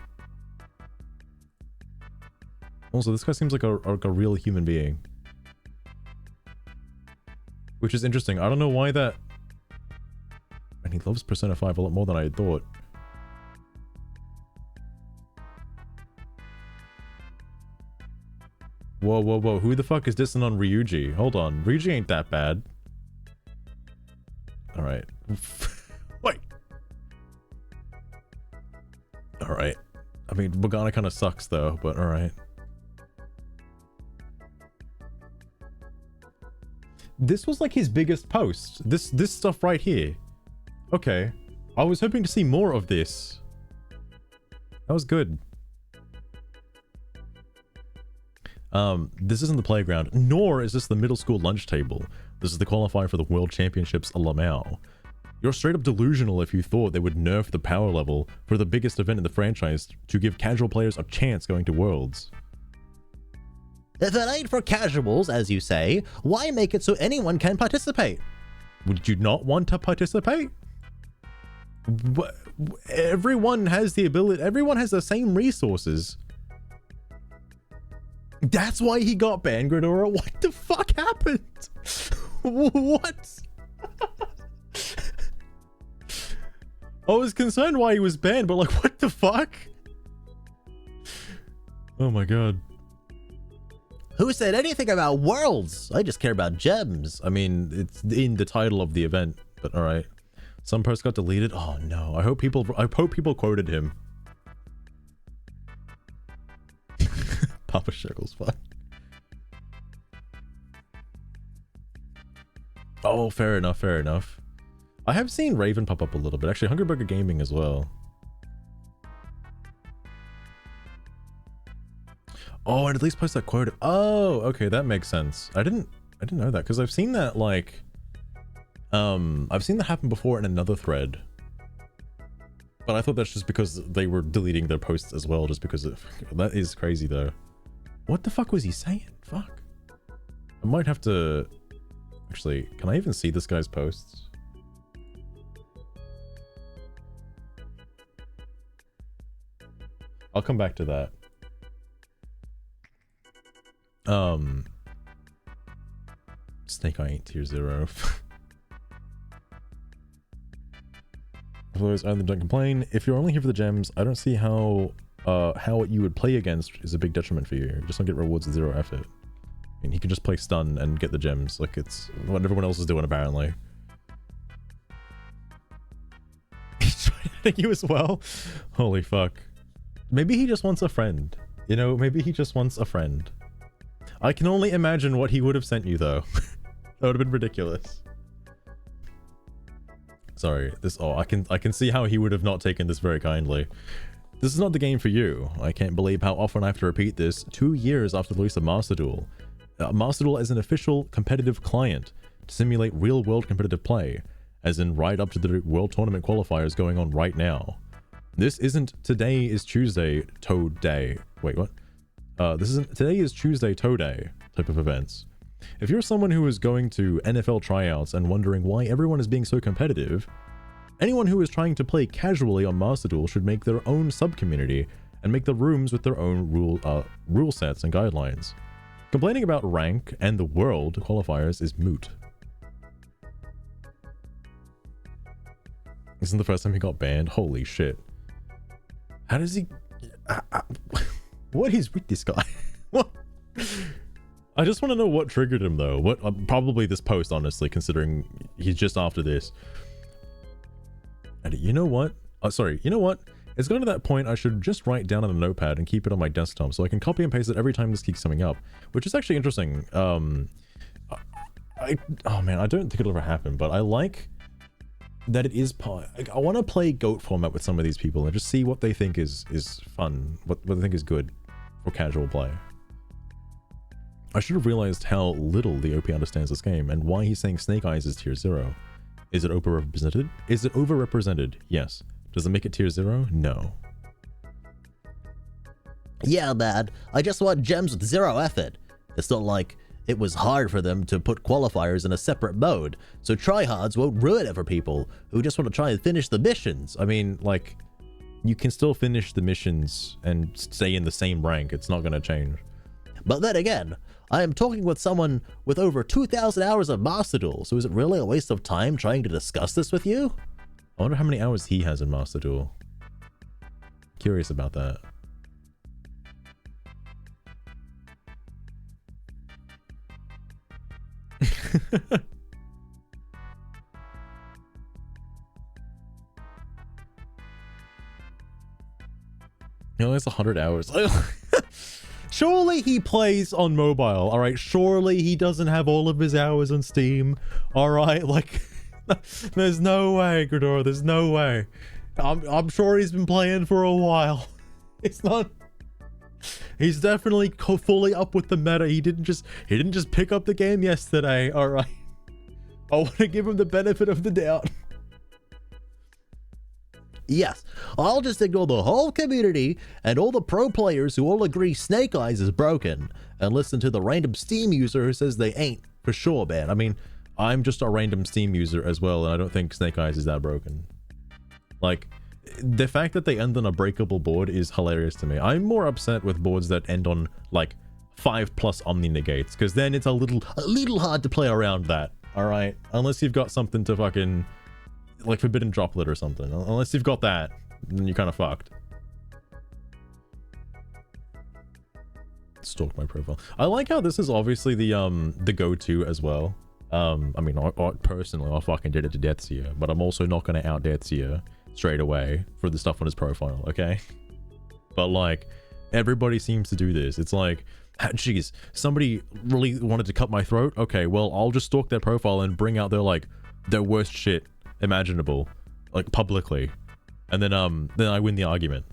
Also, this guy seems like a real human being. Which is interesting. I don't know why that... And he loves Persona 5 a lot more than I had thought. Whoa, whoa, whoa. Who the fuck is dissing on Ryuji? Hold on. Ryuji ain't that bad. Alright. Wait. Alright. I mean, Bogana kind of sucks though, but alright. This was like his biggest post. This stuff right here. Okay. I was hoping to see more of this. That was good. This isn't the playground, nor is this the middle school lunch table. This is the qualifier for the World Championships Lamau. You're straight up delusional if you thought they would nerf the power level for the biggest event in the franchise to give casual players a chance going to Worlds. If it ain't for casuals, as you say, why make it so anyone can participate? Would you not want to participate? Everyone has the ability, everyone has the same resources. That's why he got banned, Gridora. What the fuck happened? What? I was concerned why he was banned, but like, what the fuck? Oh my god. Who said anything about Worlds? I just care about gems. I mean, it's in the title of the event, but alright. Some post got deleted. Oh no. I hope people quoted him. Papa Shekels, fuck. Oh, fair enough, fair enough. I have seen Raven pop up a little bit. Actually, Hungry Burger Gaming as well. Oh, and at least post that quote. Oh, okay, that makes sense. I didn't know that because I've seen that, like, I've seen that happen before in another thread, but I thought that's just because they were deleting their posts as well, just because that is crazy though. What the fuck was he saying? Fuck. I might have to... Actually, can I even see this guy's posts? I'll come back to that. Snake Eye ain't tier 0. Otherwise, I don't complain. If you're only here for the gems, I don't see how what you would play against is a big detriment for you. Just don't get rewards with 0 effort. I mean, he can just play stun and get the gems. Like, it's what everyone else is doing, apparently. He's trying to you as well? Holy fuck. Maybe he just wants a friend. You know, maybe he just wants a friend. I can only imagine what he would have sent you, though. That would have been ridiculous. Sorry, this... Oh, I can see how he would have not taken this very kindly. This is not the game for you. I can't believe how often I have to repeat this 2 years after the release of Master Duel. Master Duel is an official competitive client to simulate real-world competitive play, as in right up to the World Tournament qualifiers going on right now. This isn't Today is Tuesday Toad Day. Wait, what? This isn't Today is Tuesday Toe Day type of events. If you're someone who is going to NFL tryouts and wondering why everyone is being so competitive, anyone who is trying to play casually on Master Duel should make their own sub-community and make the rooms with their own rule sets and guidelines. Complaining about rank and the world qualifiers is moot. Isn't the first time he got banned? Holy shit. How does he... What is with this guy? What? I just want to know what triggered him though. What? Probably this post, honestly, considering he's just after this. And you know what? Sorry, you know what? It's going to that point I should just write down on a notepad and keep it on my desktop so I can copy and paste it every time this keeps coming up, which is actually interesting. Oh man, I don't think it'll ever happen, but I like that it is part. I want to play GOAT format with some of these people and just see what they think is fun, what they think is good for casual play. I should have realized how little the OP understands this game and why he's saying Snake Eyes is tier 0. Is it overrepresented? Is it overrepresented? Yes. Does it make it tier 0? No. Yeah, man. I just want gems with 0 effort. It's not like it was hard for them to put qualifiers in a separate mode, so tryhards won't ruin it for people who just want to try and finish the missions. I mean, like, you can still finish the missions and stay in the same rank. It's not going to change. But then again, I am talking with someone with over 2,000 hours of Master Duel, so is it really a waste of time trying to discuss this with you? I wonder how many hours he has in Master Duel. Curious about that. He only has 100 hours. Surely he plays on mobile, alright? Surely he doesn't have all of his hours on Steam, alright? Like... There's no way, Grador, there's no way. I'm sure he's been playing for a while. It's not... He's definitely fully up with the meta. He didn't just pick up the game yesterday, alright? I want to give him the benefit of the doubt. Yes, I'll just ignore the whole community and all the pro players who all agree Snake Eyes is broken and listen to the random Steam user who says they ain't, for sure, man. I mean... I'm just a random Steam user as well, and I don't think Snake Eyes is that broken. Like, the fact that they end on a breakable board is hilarious to me. I'm more upset with boards that end on, like, 5+ Omni Negates, because then it's a little hard to play around that, alright? Unless you've got something to fucking, like, Forbidden Droplet or something. Unless you've got that, then you're kind of fucked. Stalk my profile. I like how this is obviously the go-to as well. I mean, I personally, I fucking did it to Deathseer, but I'm also not going to out Deathseer straight away for the stuff on his profile, okay? But, like, everybody seems to do this. It's like, geez, somebody really wanted to cut my throat? Okay, well, I'll just stalk their profile and bring out their worst shit imaginable, like, publicly. And then I win the argument.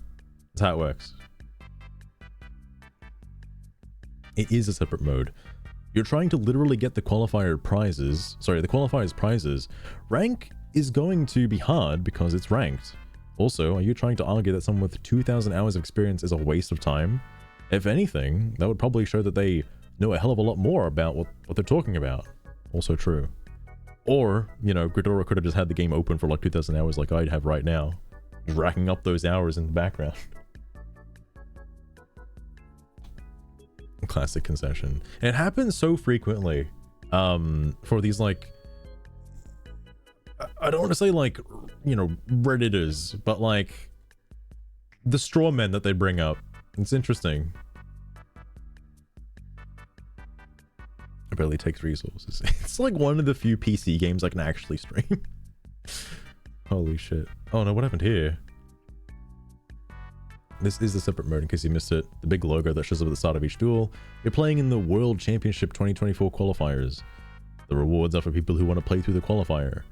That's how it works. It is a separate mode. You're trying to literally get the qualifier prizes. Sorry, the qualifiers prizes. Rank is going to be hard because it's ranked. Also, are you trying to argue that someone with 2,000 hours of experience is a waste of time? If anything, that would probably show that they know a hell of a lot more about what they're talking about. Also true. Or, you know, Ghidorah could have just had the game open for like 2,000 hours like I'd have right now. Racking up those hours in the background. Classic concession. And it happens so frequently for these, like, I don't want to say like, you know, Redditors, but like the straw men that they bring up. It's interesting. It barely takes resources. It's like one of the few PC games I can actually stream. Holy shit. Oh no, what happened here? This is a separate mode in case you missed it. The big logo that shows up at the start of each duel. You're playing in the World Championship 2024 qualifiers. The rewards are for people who want to play through the qualifier.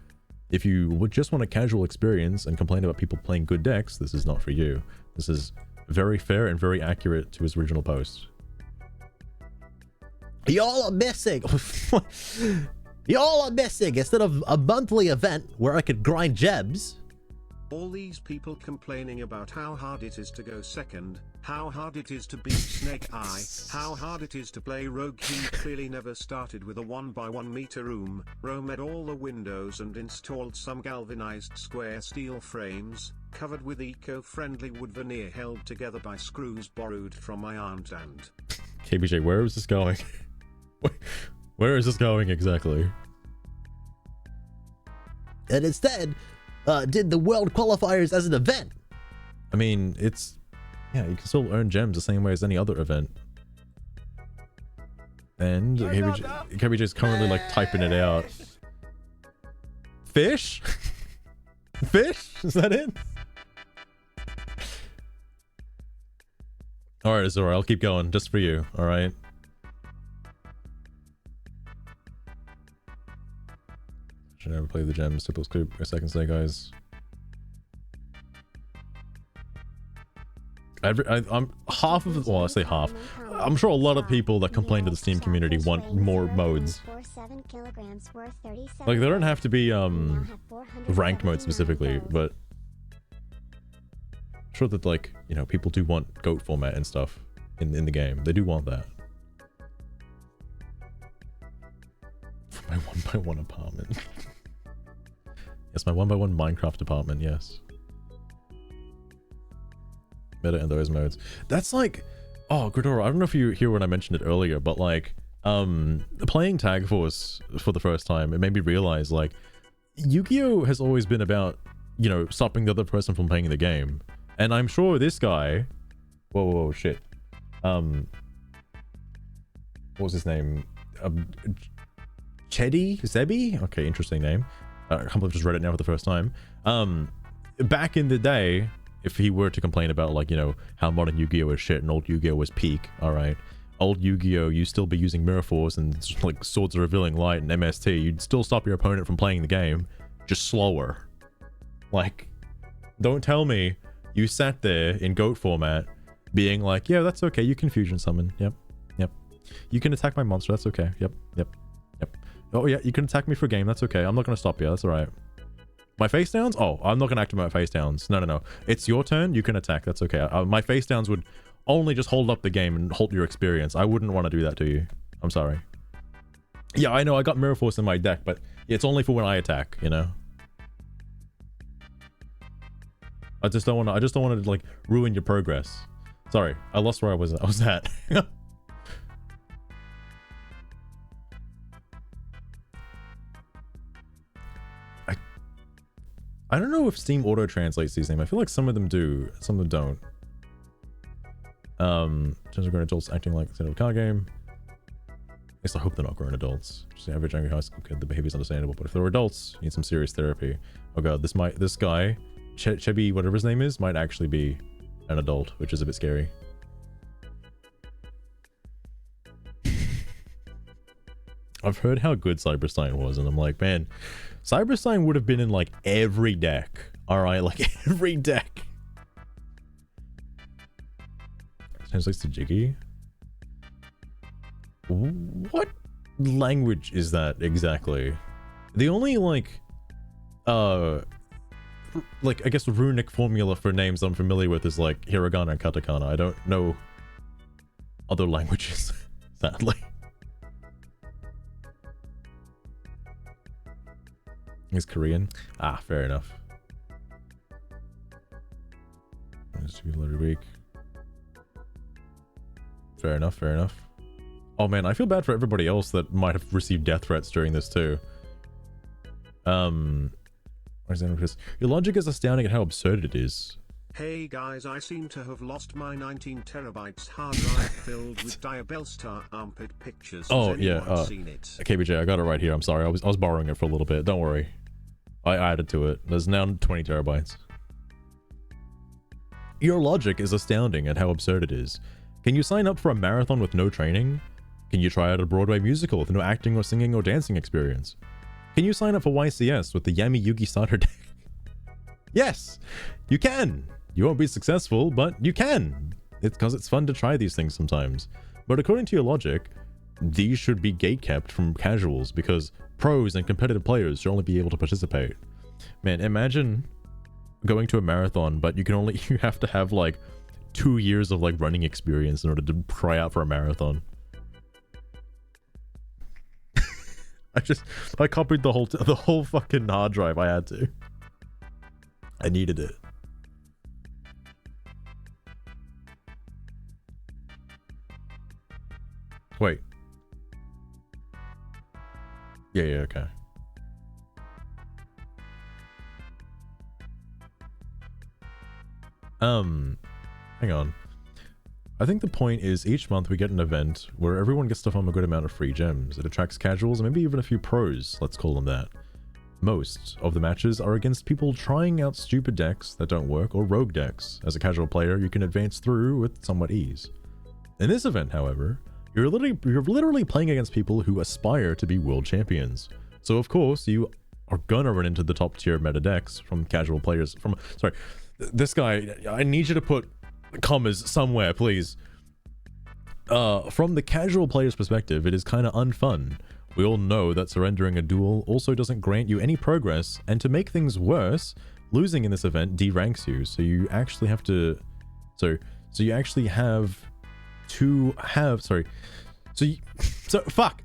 If you would just want a casual experience and complain about people playing good decks, this is not for you. This is very fair and very accurate to his original post. Y'all are missing. Y'all are missing. Instead of a monthly event where I could grind gems. All these people complaining about how hard it is to go second, how hard it is to beat Snake Eye, how hard it is to play Rogue. He clearly never started with a 1x1 meter room, roamed all the windows and installed some galvanized square steel frames, covered with eco-friendly wood veneer held together by screws borrowed from my aunt and... KBJ, where is this going? Where is this going exactly? And instead... did the world qualifiers as an event. I mean, it's... yeah, you can still earn gems the same way as any other event. And KBJ is currently, like, typing it out. Fish? Fish? Is that it? Alright, Zora, I'll keep going, just for you, alright? Should never play the gems. Triple scoop a second say, guys. I'm half of it. Well, I say half. I'm sure a lot of people that complain to the Steam community want more modes. Like, they don't have to be ranked mode specifically, but I'm sure that, like, you know, people do want GOAT format and stuff in the game. They do want that. For my 1x1 apartment. Yes, my 1x1 Minecraft apartment, yes. Meta in those modes. That's like... oh, Ghidorah, I don't know if you hear when I mentioned it earlier, but like... playing Tag Force for the first time, it made me realize, like... Yu-Gi-Oh! Has always been about, you know, stopping the other person from playing the game. And I'm sure this guy... whoa, shit. What was his name? Chedi? Zebi? Okay, interesting name. I can't believe I just read it now for the first time. Back in the day, if he were to complain about, like, you know, how modern Yu-Gi-Oh! Is shit and old Yu-Gi-Oh! Was peak, alright. Old Yu-Gi-Oh! You still be using Mirror Force and, like, Swords of Revealing Light and MST. You'd still stop your opponent from playing the game, just slower. Like, don't tell me you sat there in GOAT format being like, yeah, that's okay, you can fusion summon. Yep. You can attack my monster, that's okay. Yep. Oh yeah, you can attack me for game, that's okay. I'm not gonna stop you, that's alright. My face downs? Oh, I'm not gonna activate my face downs. No. It's your turn, you can attack, that's okay. My face downs would only just hold up the game and halt your experience. I wouldn't want to do that to you. I'm sorry. Yeah, I know, I got Mirror Force in my deck, but it's only for when I attack, you know? I just don't want to, like, ruin your progress. Sorry, I lost where I was at. I don't know if Steam auto translates these names. I feel like some of them do, some of them don't. Terms of grown adults acting like it's a card game. At least I hope they're not grown adults. Just the average angry high school kid, the behavior's understandable. But if they're adults, you need some serious therapy. Oh god, this guy, Chebi, whatever his name is, might actually be an adult, which is a bit scary. I've heard how good Cyberstein was, and I'm like, man, Cyberstein would have been in, like, every deck. Alright, like, every deck. Translates to Jiggy. What? language is that exactly? The only like I guess runic formula for names I'm familiar with is like hiragana and katakana. I don't know other languages, sadly. It's Korean. Ah, fair enough. It's every week. Fair enough, fair enough. Oh man, I feel bad for everybody else that might have received death threats during this too. Your logic is astounding at how absurd it is. Hey guys, I seem to have lost my 19 terabytes hard drive filled with Diabellstar armpit pictures. Oh Has yeah, anyone seen it? KBJ, I got it right here. I'm sorry, I was borrowing it for a little bit. Don't worry, I added to it. There's now 20 terabytes. Your logic is astounding at how absurd it is. Can you sign up for a marathon with no training? Can you try out a Broadway musical with no acting or singing or dancing experience? Can you sign up for YCS with the Yami Yugi starter deck? Yes, you can. You won't be successful, but you can. It's because it's fun to try these things sometimes. But according to your logic, these should be gatekept from casuals because pros and competitive players should only be able to participate. Man, imagine going to a marathon, but you have to have like 2 years of like running experience in order to try out for a marathon. I copied the whole fucking hard drive. I had to. I needed it. Wait. Yeah, okay. Hang on. I think the point is each month we get an event where everyone gets to farm a good amount of free gems. It attracts casuals and maybe even a few pros, let's call them that. Most of the matches are against people trying out stupid decks that don't work or rogue decks. As a casual player, you can advance through with somewhat ease. In this event, however, you're literally playing against people who aspire to be world champions. So of course, you are gonna run into the top tier meta decks from casual players sorry, this guy, I need you to put commas somewhere, please. From the casual player's perspective, it is kind of unfun. We all know that surrendering a duel also doesn't grant you any progress, and to make things worse, losing in this event de-ranks you, so you actually have to... So you actually have to have... fuck!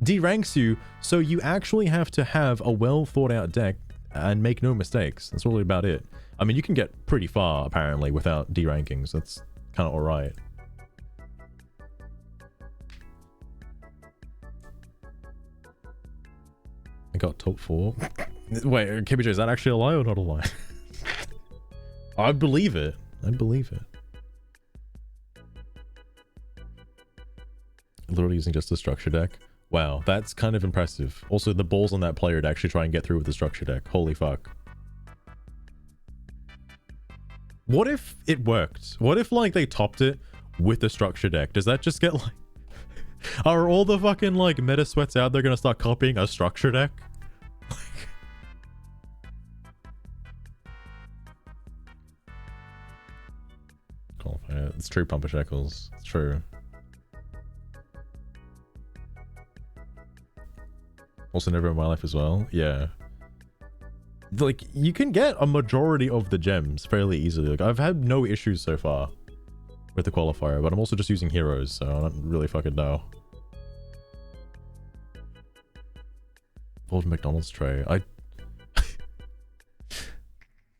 De-ranks you, so you actually have to have a well thought out deck and make no mistakes. That's really about it. I mean, you can get pretty far, apparently, without D-rankings. That's kind of alright. I got top 4. Wait, KBJ, is that actually a lie or not a lie? I believe it. I believe it. Literally using just a structure deck. Wow, that's kind of impressive. Also, the balls on that player to actually try and get through with the structure deck. Holy fuck. What if it worked? What if, like, they topped it with the structure deck? Does that just get, like... Are all the fucking, like, meta sweats out there gonna start copying a structure deck? Cool. Yeah, it's true, Pumper Shekels. It's true. Also Never in My Life as well. Yeah. Like, you can get a majority of the gems fairly easily. Like, I've had no issues so far with the qualifier, but I'm also just using heroes, so I don't really fucking know. Old McDonald's tray.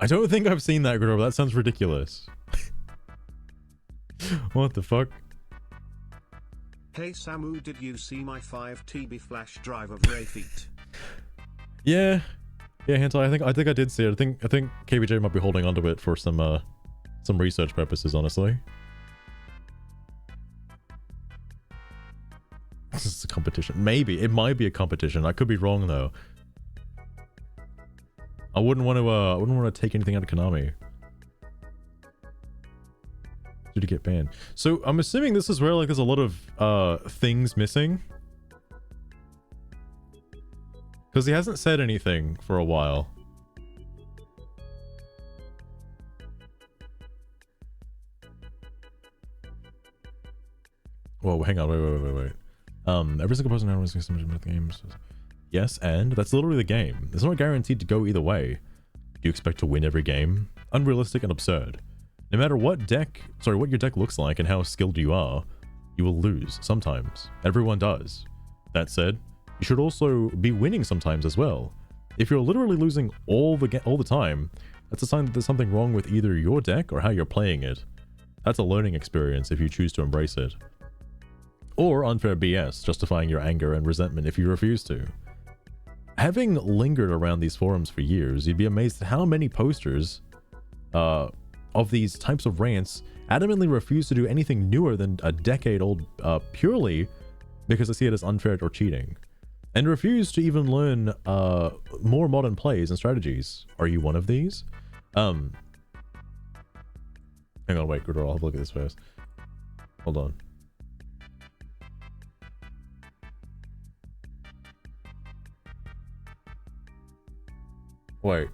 I don't think I've seen that, Grover. That sounds ridiculous. What the fuck? Hey Samu, did you see my 5 TB flash drive of Ray feet? Yeah. Yeah, Hentai, I think I did see it. I think KBJ might be holding onto it for some research purposes, honestly. This is a competition. Maybe. It might be a competition. I could be wrong though. I wouldn't want to take anything out of Konami. Did he get banned? So I'm assuming this is where like there's a lot of things missing. Because he hasn't said anything for a while. Whoa, hang on, wait. Every single person knows so much about the games. Yes, and that's literally the game. It's not guaranteed to go either way. Do you expect to win every game? Unrealistic and absurd. No matter what what your deck looks like and how skilled you are, you will lose sometimes. Everyone does. That said, you should also be winning sometimes as well. If you're literally losing all the time, that's a sign that there's something wrong with either your deck or how you're playing it. That's a learning experience if you choose to embrace it. Or unfair BS, justifying your anger and resentment if you refuse to. Having lingered around these forums for years, you'd be amazed at how many posters of these types of rants adamantly refuse to do anything newer than a decade old purely because they see it as unfair or cheating. And refuse to even learn more modern plays and strategies. Are you one of these? Hang on, wait, Gridor, I'll have a look at this first. Hold on. Wait.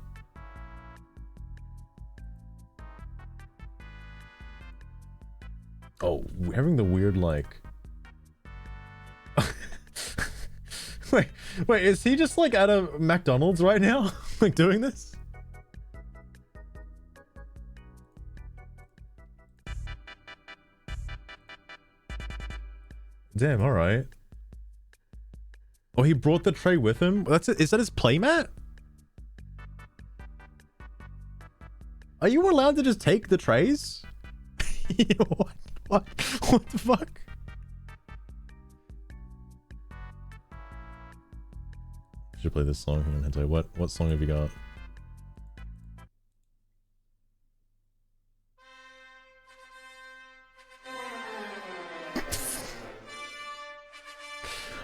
Oh, we're having the weird, like... wait, is he just, like, at a McDonald's right now? Like, doing this? Damn, alright. Oh, he brought the tray with him? That's it. Is that his playmat? Are you allowed to just take the trays? What the fuck? Should play this song. Hang on, Hentai. What song have you got?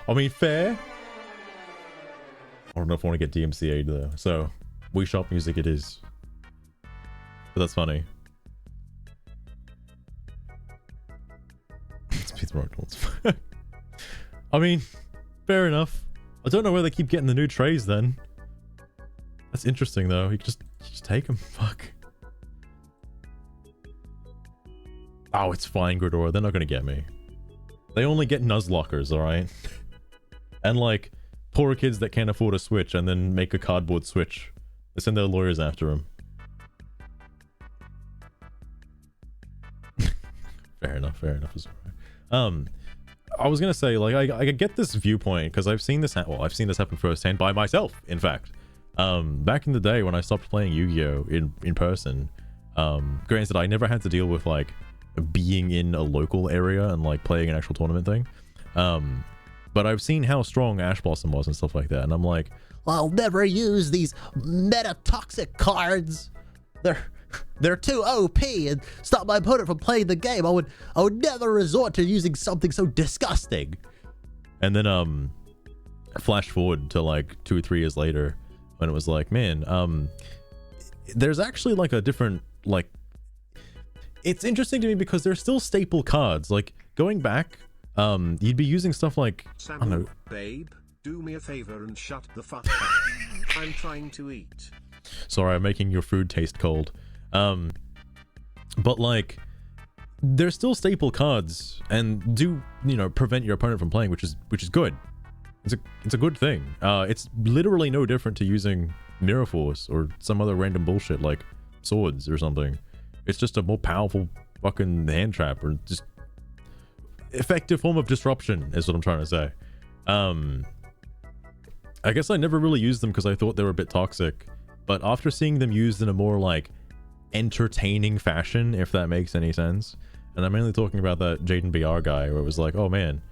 I mean, fair. I don't know if I want to get DMCA'd though. So, Wii Shop music it is. But that's funny. I mean, fair enough. I don't know where they keep getting the new trays then. That's interesting though. You just take them. Fuck. Oh, it's fine, Gridor. They're not gonna get me. They only get Nuzlockers, alright? And like, poor kids that can't afford a Switch and then make a cardboard Switch. They send their lawyers after them. Fair enough as well. I was gonna say, like, I get this viewpoint because I've seen this I've seen this happen firsthand by myself, in fact. Back in the day when I stopped playing Yu-Gi-Oh! in person, granted I never had to deal with like being in a local area and like playing an actual tournament thing. But I've seen how strong Ash Blossom was and stuff like that, and I'm like, I'll never use these meta-toxic cards. They're too OP and stop my opponent from playing the game. I would never resort to using something so disgusting. And then flash forward to like 2 or 3 years later when it was like, man, there's actually like a different, like, it's interesting to me because they're still staple cards. Like going back, you'd be using stuff like, I don't know. Babe, do me a favor and shut the fuck up. I'm trying to eat. Sorry, I'm making your food taste cold. But like, they're still staple cards and do, you know, prevent your opponent from playing, which is good. It's a good thing. It's literally no different to using Mirror Force or some other random bullshit like swords or something. It's just a more powerful fucking hand trap or just effective form of disruption is what I'm trying to say. I guess I never really used them because I thought they were a bit toxic, but after seeing them used in a more like entertaining fashion, if that makes any sense, and I'm mainly talking about that Jaden BR guy where it was like, oh man,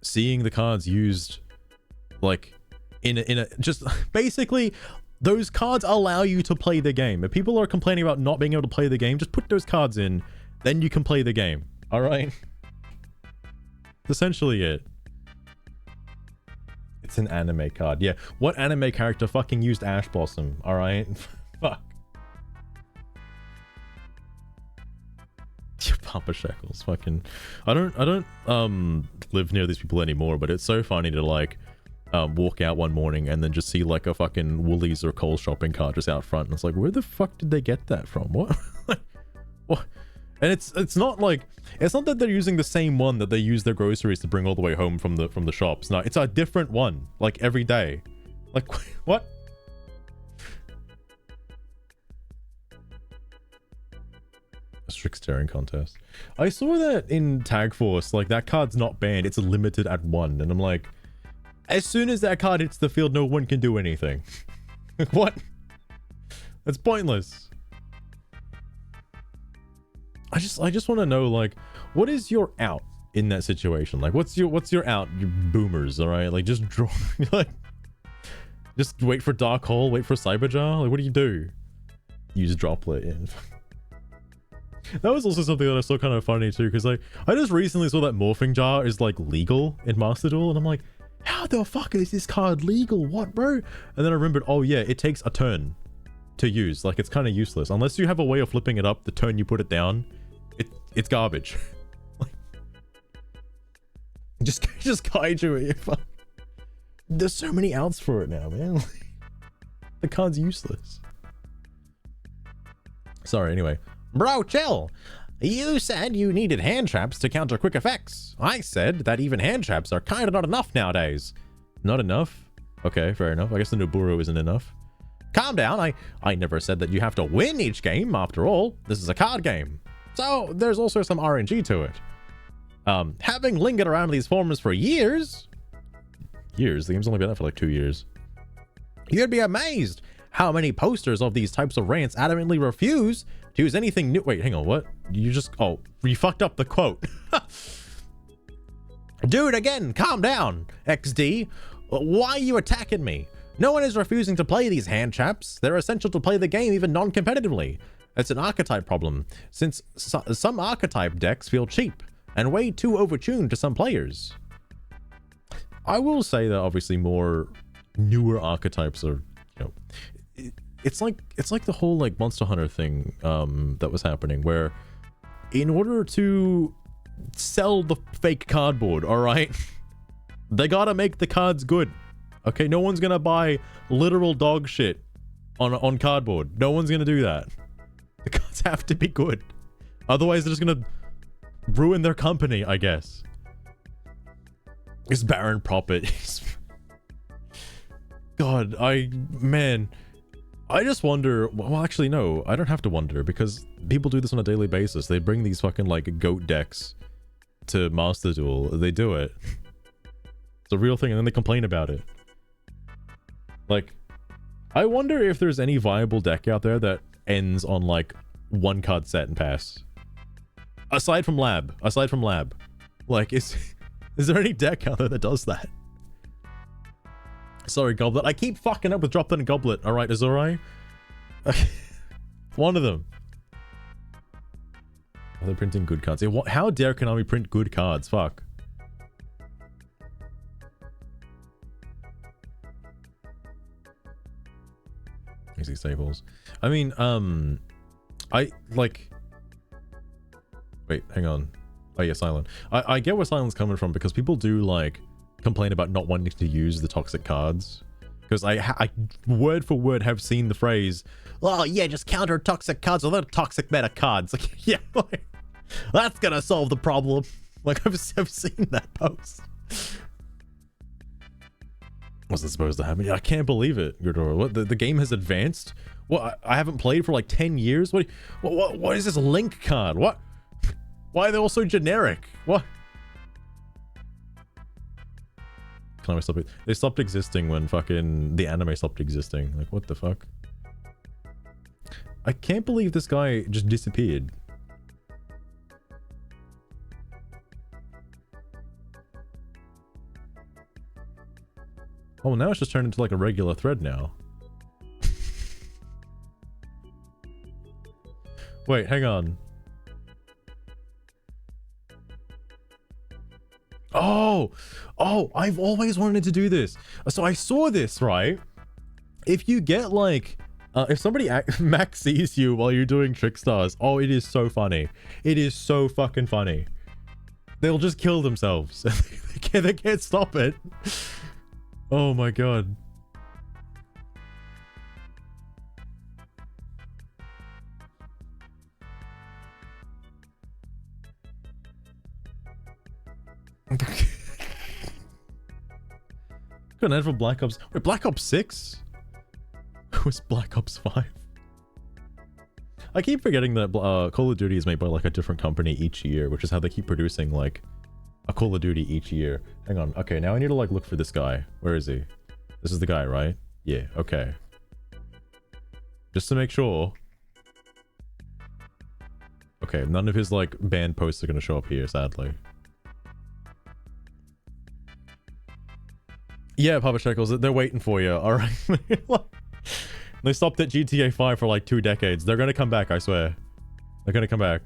seeing the cards used like in a just basically those cards allow you to play the game. If people are complaining about not being able to play the game, just put those cards in, then you can play the game. All right. Essentially it. It's an anime card. Yeah. What anime character fucking used Ash Blossom? All right. Fuck. Papa Shekels. Fucking. I don't live near these people anymore, but it's so funny to like walk out one morning and then just see like a fucking Woolies or Kohl's shopping cart just out front, and it's like, where the fuck did they get that from? What? What? And it's not like, it's not that they're using the same one that they use their groceries to bring all the way home from the shops. No, it's a different one, like every day. Like, what? A strict staring contest. I saw that in Tag Force, like that card's not banned, it's limited at 1. And I'm like, as soon as that card hits the field, no one can do anything. What? That's pointless. I just want to know, like, what is your out in that situation? Like, what's your out, you boomers? All right, like, just draw, like, just wait for Dark Hole, wait for Cyberjar. Like, what do you do? Use Droplet. Yeah. That was also something that I saw kind of funny too, because like I just recently saw that Morphing Jar is like legal in Master Duel, and I'm like, how the fuck is this card legal? What, bro? And then I remembered, oh yeah, it takes a turn to use. Like, it's kind of useless unless you have a way of flipping it up the turn you put it down. It's garbage. Like, just kaiju it. There's so many outs for it now, man. The card's useless. Sorry, anyway. Bro, chill. You said you needed hand traps to counter quick effects. I said that even hand traps are kind of not enough nowadays. Not enough? Okay, fair enough. I guess the Noburo isn't enough. Calm down. I never said that you have to win each game. After all, this is a card game. So there's also some RNG to it. Having lingered around these forums for years, the game's only been out for like 2 years, you'd be amazed how many posters of these types of rants adamantly refuse to use anything new. Wait, hang on, what? You fucked up the quote. Dude, again, calm down, XD. Why are you attacking me? No one is refusing to play these hand traps. They're essential to play the game even non-competitively. It's an archetype problem, since some archetype decks feel cheap and way too overtuned to some players. I will say that obviously more newer archetypes are, you know, it's like the whole like Monster Hunter thing that was happening, where in order to sell the fake cardboard, all right, they gotta make the cards good. Okay, no one's gonna buy literal dog shit on cardboard. No one's gonna do that. The cards have to be good, otherwise they're just gonna ruin their company, I guess. It's Baron Prophet. God, man, I just wonder. Well, actually, no, I don't have to wonder, because people do this on a daily basis. They bring these fucking like goat decks to Master Duel. They do it. It's a real thing, and then they complain about it. Like, I wonder if there's any viable deck out there that ends on like 1 card set and pass. Aside from Lab. Like, is there any deck out there that does that? Sorry, Goblet. I keep fucking up with Droplet and Goblet. Alright, Azurai? One of them. Oh, they're printing good cards. Yeah, how dare Konami print good cards? Fuck. Easy staples. I mean, I like... Wait, hang on. Oh yeah, Silent. I get where Silent's coming from, because people do like complain about not wanting to use the toxic cards, because I word for word have seen the phrase, oh yeah, just counter toxic cards with other toxic meta cards. Like, yeah, like, that's gonna solve the problem. Like, I've seen that post. Wasn't supposed to happen. Yeah, I can't believe it, Gurdora. What, the game has advanced? What, I haven't played for like 10 years? What is this Link card? What? Why are they all so generic? What? They stopped existing when fucking the anime stopped existing. Like, what the fuck? I can't believe this guy just disappeared. Oh, now it's just turned into like a regular thread now. Wait, hang on. Oh, I've always wanted to do this. So I saw this, right? If you get like, if somebody Max sees you while you're doing Trick Stars, oh, it is so funny. It is so fucking funny. They'll just kill themselves. They can't stop it. Oh my god. Got an ad for Black Ops. Wait, Black Ops 6? Was Black Ops 5? I keep forgetting that Call of Duty is made by like a different company each year, which is how they keep producing like a Call of Duty each year. Hang on. Okay, now I need to like look for this guy. Where is he? This is the guy, right? Yeah, okay. Just to make sure. Okay, none of his like banned posts are gonna show up here, sadly. Yeah, Papa Shekels, they're waiting for you, alright? They stopped at GTA 5 for like 2 decades. They're gonna come back, I swear. They're gonna come back.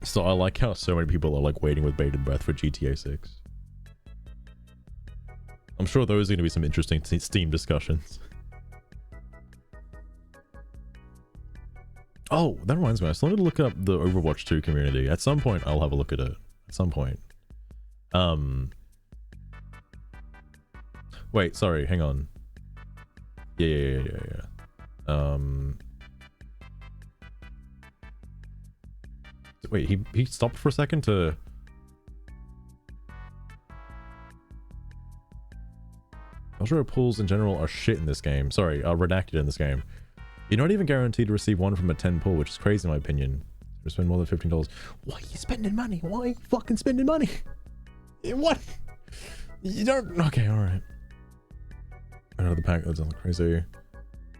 So I like how so many people are like waiting with bated breath for GTA 6. I'm sure those are gonna be some interesting Steam discussions. Oh, that reminds me. I still need to look up the Overwatch 2 community. At some point, I'll have a look at it. At some point. Wait, sorry, hang on. Yeah. Wait, he stopped for a second to... Ultra pulls in general are shit in this game. Sorry, redacted in this game. You're not even guaranteed to receive 1 from a 10 pull, which is crazy in my opinion. You spend more than $15. Why are you spending money? Why are you fucking spending money? What? You don't... Okay, alright. Another pack that's crazy.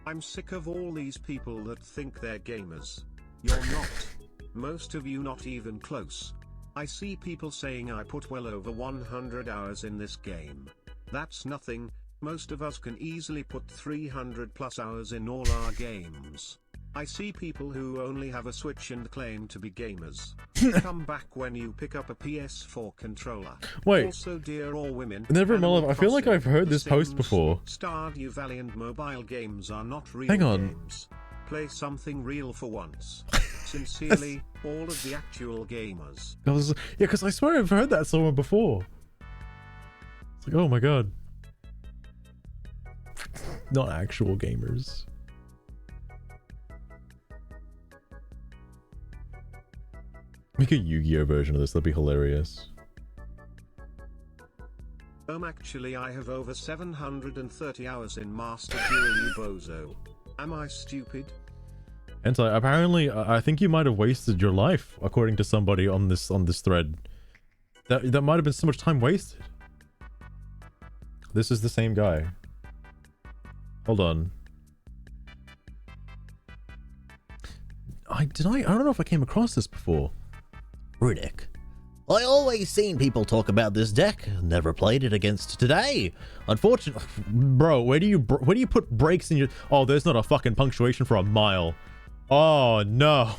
I'm sick of all these people that think they're gamers. You're not. Most of you not even close. I see people saying I put well over 100 hours in this game. That's nothing. Most of us can easily put 300 plus hours in all our games. I see people who only have a Switch and claim to be gamers. Come back when you pick up a PS4 controller. Wait. Also, dear all women, Never mind. I feel like I've heard this post before. Stardew Valley and mobile games are not real Hang on. games. Play something real for once. Sincerely, all of the actual gamers. Yeah, because I swear I've heard that somewhere before. It's like, oh my god. Not actual gamers. Make a Yu-Gi-Oh version of this, that'd be hilarious. Actually I have over 730 hours in Master Duel, you bozo. Am I stupid? Hentai, apparently, I think you might have wasted your life, according to somebody on this thread. That might have been so much time wasted. This is the same guy. Hold on. I don't know if I came across this before. Runic. I always seen people talk about this deck, never played it against today. Unfortunately, bro, where do you put breaks in your... Oh, there's not a fucking punctuation for a mile. Oh, no.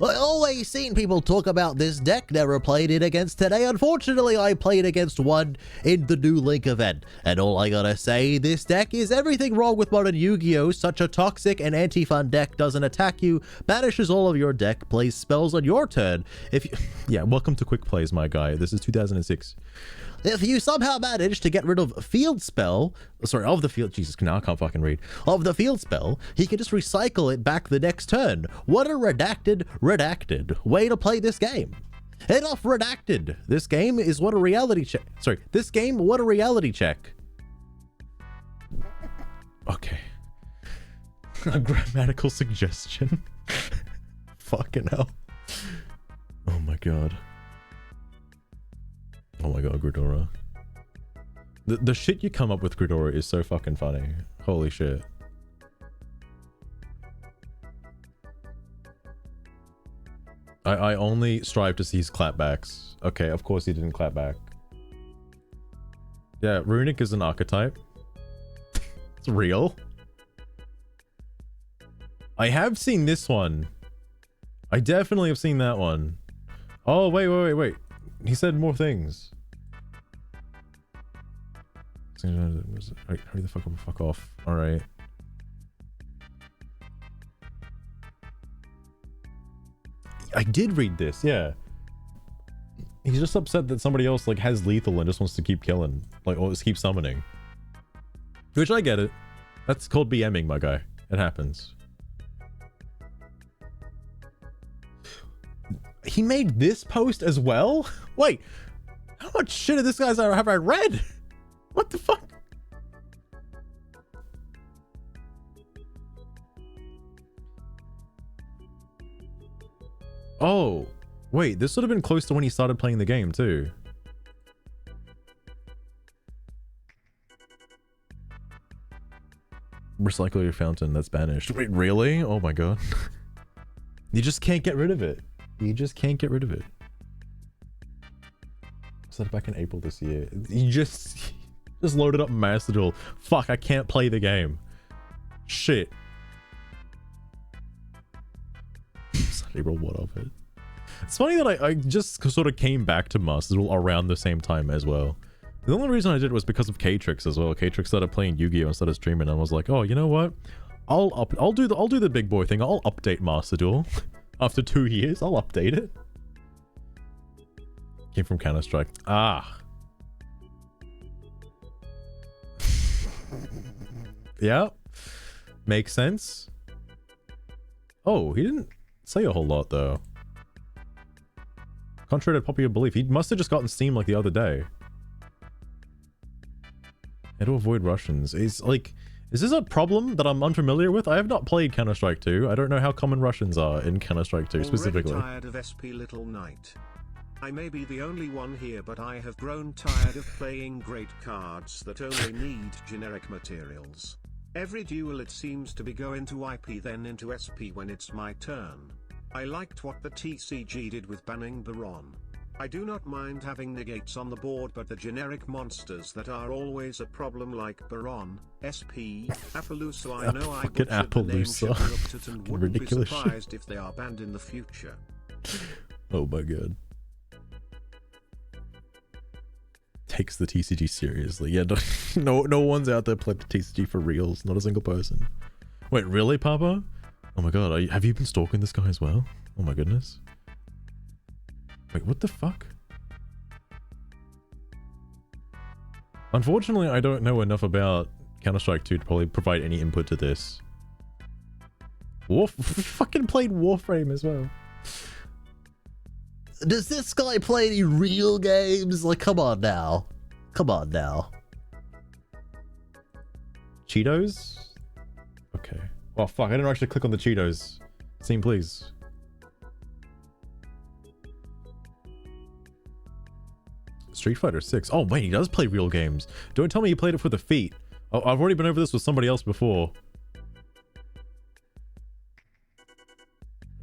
I always seen people talk about this deck, never played it against today. Unfortunately, I played against one in the new Link event. And all I gotta say, this deck is everything wrong with modern Yu-Gi-Oh! Such a toxic and anti-fun deck doesn't attack you, banishes all of your deck, plays spells on your turn. If you... Yeah, welcome to Quick Plays, my guy. This is 2006. If you somehow manage to get rid of field spell, sorry, of the field, Jesus, now I can't fucking read, of the field spell, he can just recycle it back the next turn. What a redacted way to play this game. Enough redacted. This game is what a reality check. Sorry, this game, what a reality check. Okay. A grammatical suggestion. Fucking hell. Oh my god. Oh my god, Gridora. The shit you come up with, Gridora, is so fucking funny. Holy shit. I only strive to see his clapbacks. Okay, of course he didn't clap back. Yeah, Runic is an archetype. It's real. I have seen this one. I definitely have seen that one. Oh, wait. He said more things. Hurry the fuck up, fuck off. Alright. I did read this, yeah. He's just upset that somebody else like has lethal and just wants to keep killing. Like, or just keep summoning. Which I get it. That's called BMing, my guy. It happens. He made this post as well? Wait, how much shit of this guy's have I read? What the fuck? Oh, wait, this would have been close to when he started playing the game too. Recycle your fountain, that's banished. Wait, really? Oh my god. You just can't get rid of it. You just can't get rid of it. Set it back in April this year. You just loaded up Master Duel. Fuck, I can't play the game. Shit. April, what of it? It's funny that I just sort of came back to Master Duel around the same time as well. The only reason I did was because of K-Trix as well. K-Trix started playing Yu-Gi-Oh! And started streaming, and I was like, oh, you know what? I'll do the big boy thing. I'll update Master Duel. After 2 years, I'll update it. Came from Counter-Strike. Ah. Yeah. Makes sense. Oh, he didn't say a whole lot though. Contrary to popular belief, he must have just gotten Steam like the other day. How to avoid Russians. Is this a problem that I'm unfamiliar with? I have not played Counter-Strike 2. I don't know how common Russians are in Counter-Strike 2 specifically. Already tired of SP Little Knight. I may be the only one here, but I have grown tired of playing great cards that only need generic materials. Every duel it seems to be go into IP then into SP when it's my turn. I liked what the TCG did with banning Baron. I do not mind having negates on the board, but the generic monsters that are always a problem like Baron, SP, Appaloosa, I know I butchered the name Shepheruptot and wouldn't be surprised if they are banned in the future. Oh my god. Takes the TCG seriously. Yeah, no one's out there playing the TCG for reals. Not a single person. Wait, really, Papa? Oh my god, have you been stalking this guy as well? Oh my goodness. Wait, what the fuck? Unfortunately, I don't know enough about Counter-Strike 2 to probably provide any input to this. Fucking played Warframe as well. Does this guy play any real games? Like, come on now. Come on now. Cheetos? Okay. Oh fuck, I didn't actually click on the Cheetos. Scene, please. Street Fighter 6. Oh wait, he does play real games. Don't tell me he played it for the feet. Oh, I've already been over this with somebody else before.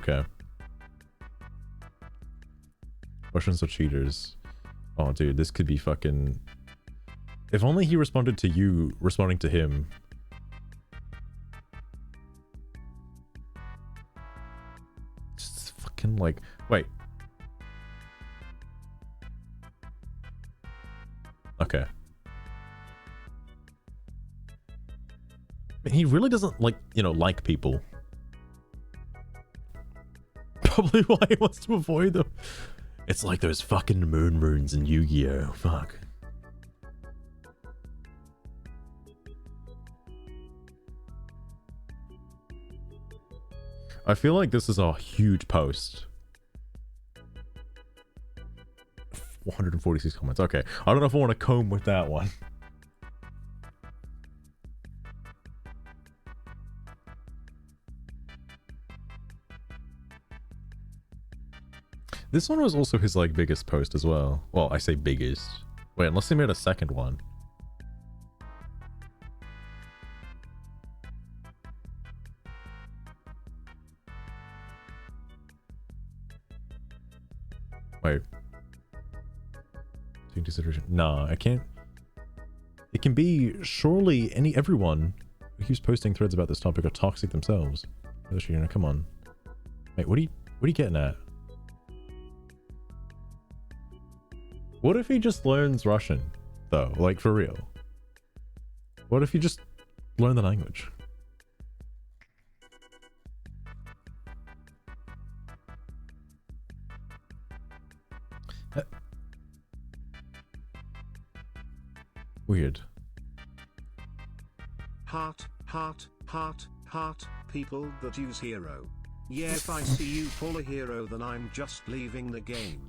Okay. Russians are cheaters. Oh dude, this could be fucking... If only he responded to you responding to him. Just fucking like... Wait. Okay. He really doesn't like, you know, like people. Probably why he wants to avoid them. It's like those fucking moon runes in Yu-Gi-Oh! Fuck. I feel like this is a huge post. 146 comments. Okay. I don't know if I want to comb with that one. This one was also his, like, biggest post as well. Well, I say biggest. Wait, unless he made a second one. Wait. Take consideration. Nah, I can't. It can be surely everyone who keeps posting threads about this topic are toxic themselves. You know, come on. Wait, what are you getting at? What if he just learns Russian, though? Like, for real? What if you just learn the language? Weird. Heart, heart, heart, heart, people that use hero. Yeah, if I see you pull a hero, then I'm just leaving the game.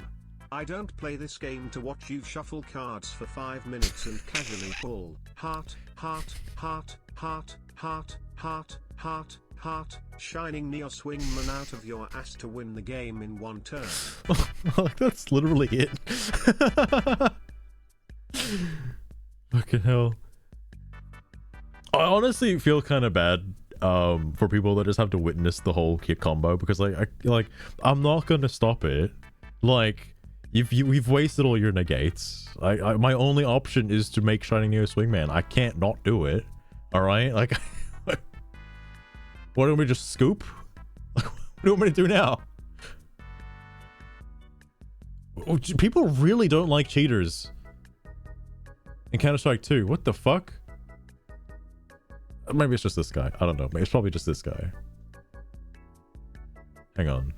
I don't play this game to watch you shuffle cards for 5 minutes and casually pull heart, heart, heart, heart, heart, heart, heart, heart, shining Neos Wingman out of your ass to win the game in one turn. That's literally it. Fucking hell. I honestly feel kind of bad for people that just have to witness the whole kit combo, because I'm not gonna stop it. Like, we've wasted all your negates. My only option is to make Shining Neo Swingman. I can't not do it. All right, like, what do we just scoop? What do you want me to do now? People really don't like cheaters in Counter-Strike 2. What the fuck? Maybe it's just this guy. I don't know. It's probably just this guy. Hang on.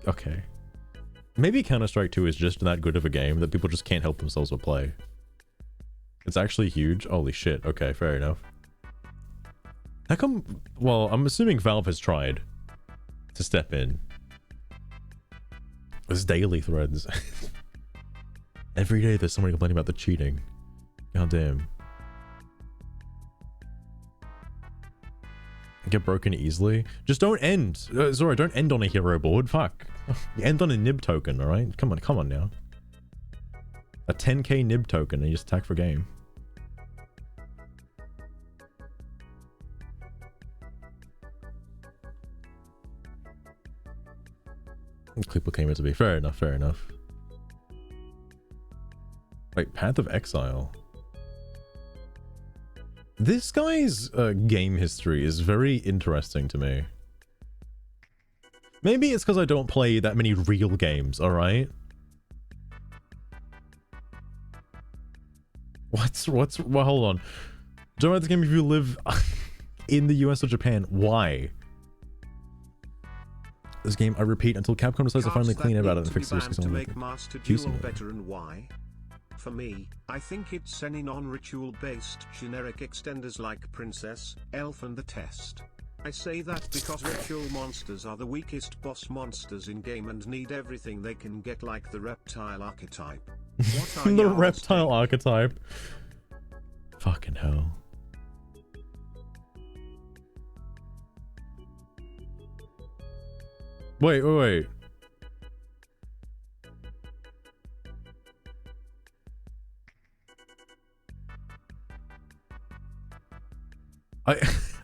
Okay. Maybe Counter-Strike 2 is just that good of a game that people just can't help themselves but play. It's actually huge. Holy shit. Okay, fair enough. How come... Well, I'm assuming Valve has tried to step in. There's daily threads. Every day there's somebody complaining about the cheating. God damn. Get broken easily. Just don't end. Zora, don't end on a hero board. Fuck. You end on a nib token, alright? Come on now. A 10k nib token and you just attack for game. Clipper came in to be. Fair enough, fair enough. Wait, Path of Exile. This guy's game history is very interesting to me. Maybe it's because I don't play that many real games, alright? Well, hold on. Don't write this game if you live in the US or Japan. Why? This game, I repeat, until Capcom decides to finally clean about it and fix this. To make Master Duel better, and why? For me, I think it's any non-ritual based generic extenders like Princess, Elf and the Test. I say that because ritual monsters are the weakest boss monsters in game and need everything they can get, like the reptile archetype. What are the reptile archetype? Fucking hell. Wait.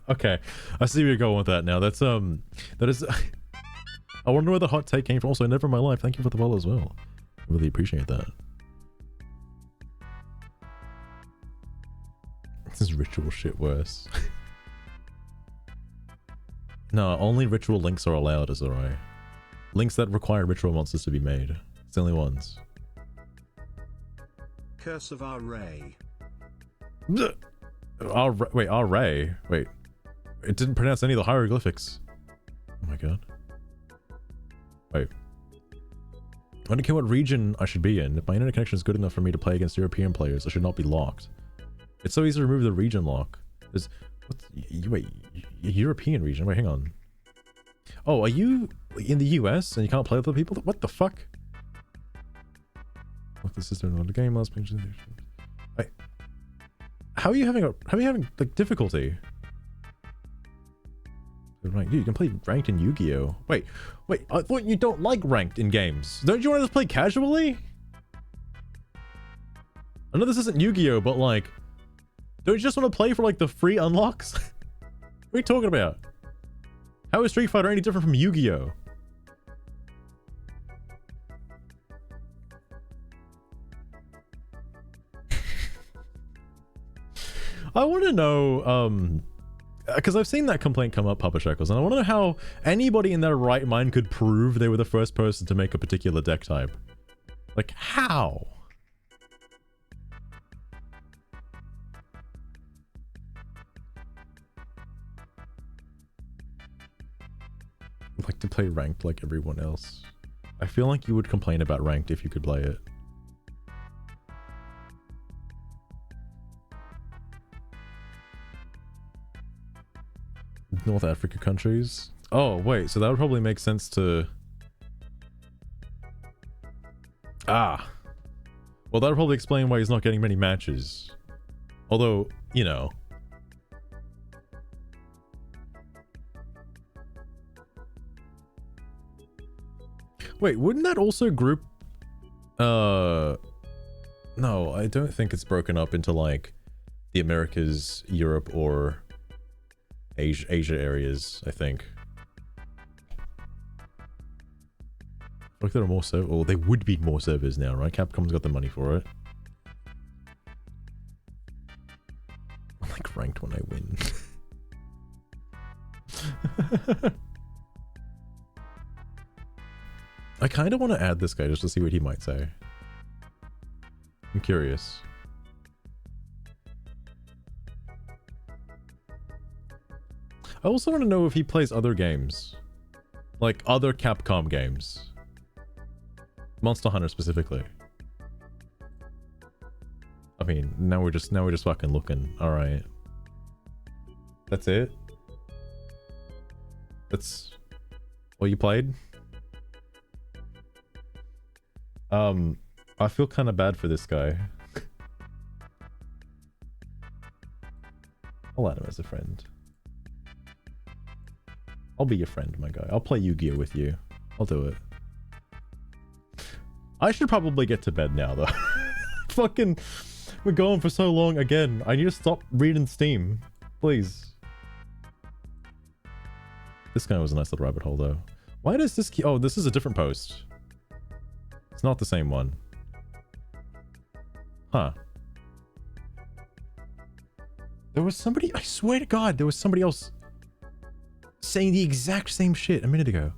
Okay, I see where you're going with that now. That is I wonder where the hot take came from. Also, never in my life. Thank you for the follow as well. I really appreciate that. This is ritual shit worse. No, only ritual links are allowed, is alright. Links that require ritual monsters to be made. It's the only ones. Curse of Array. Wait, Array? Wait. It didn't pronounce any of the hieroglyphics. Oh my god. Wait. I don't care what region I should be in. If my internet connection is good enough for me to play against European players, I should not be locked. It's so easy to remove the region lock. Wait, European region? Wait, hang on. Oh, are you in the US and you can't play with other people? What the fuck? Lock the system on the game last page. Wait. How are you having like difficulty? Right, you can play ranked in Yu-Gi-Oh! Wait, I thought you don't like ranked in games. Don't you want to just play casually? I know this isn't Yu-Gi-Oh, but like, don't you just want to play for like the free unlocks? What are you talking about? How is Street Fighter any different from Yu-Gi-Oh? I want to know, because I've seen that complaint come up, Papa Shackles, and I want to know how anybody in their right mind could prove they were the first person to make a particular deck type. Like, how? I'd like to play ranked like everyone else. I feel like you would complain about ranked if you could play it. North Africa countries. Oh, wait, so that would probably make sense to... Ah. Well, that would probably explain why he's not getting many matches. Although, you know... Wait, wouldn't that also group... No, I don't think it's broken up into, like, the Americas, Europe, or Asia areas, I think. Like there are more servers, or there would be more servers now, right? Capcom's got the money for it. I'm like ranked when I win. I kind of want to add this guy just to see what he might say. I'm curious. I also want to know if he plays other games. Like other Capcom games. Monster Hunter specifically. I mean, now we're just fucking looking. Alright. That's it? That's all you played? I feel kind of bad for this guy. I'll add him as a friend. I'll be your friend, my guy. I'll play Yu-Gi-Oh with you. I'll do it. I should probably get to bed now, though. Fucking... We're going for so long again. I need to stop reading Steam. Please. This guy was a nice little rabbit hole, though. Why does this... Oh, this is a different post. It's not the same one. Huh. There was somebody... I swear to God, there was somebody else saying the exact same shit a minute ago.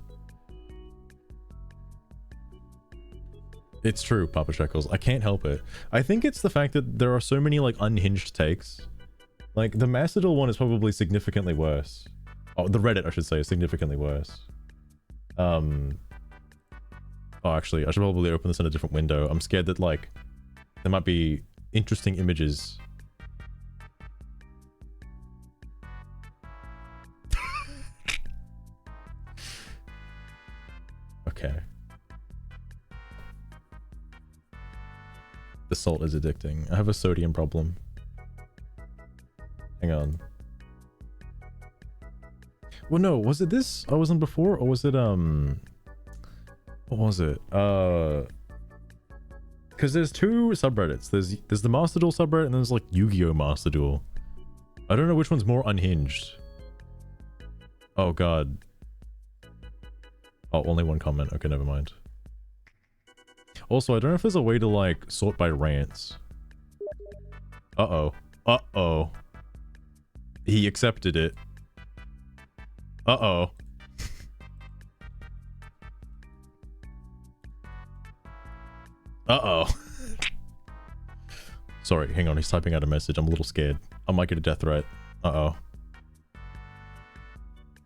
It's true, Papa Shekels. I can't help it. I think it's the fact that there are so many, like, unhinged takes. Like, the Macedal one is probably significantly worse. Oh, the Reddit, I should say, is significantly worse. Oh, actually, I should probably open this in a different window. I'm scared that, like, there might be interesting images. Okay. The salt is addicting. I have a sodium problem. Hang on. Well, no, was it this I was on before, or was it, what was it? Because there's two subreddits. There's the Master Duel subreddit, and there's, like, Yu-Gi-Oh! Master Duel. I don't know which one's more unhinged. Oh, God. Oh, only one comment. Okay, never mind. Also, I don't know if there's a way to, like, sort by rants. Uh-oh. Uh-oh. He accepted it. Uh-oh. Uh-oh. Sorry, hang on. He's typing out a message. I'm a little scared. I might get a death threat. Uh-oh.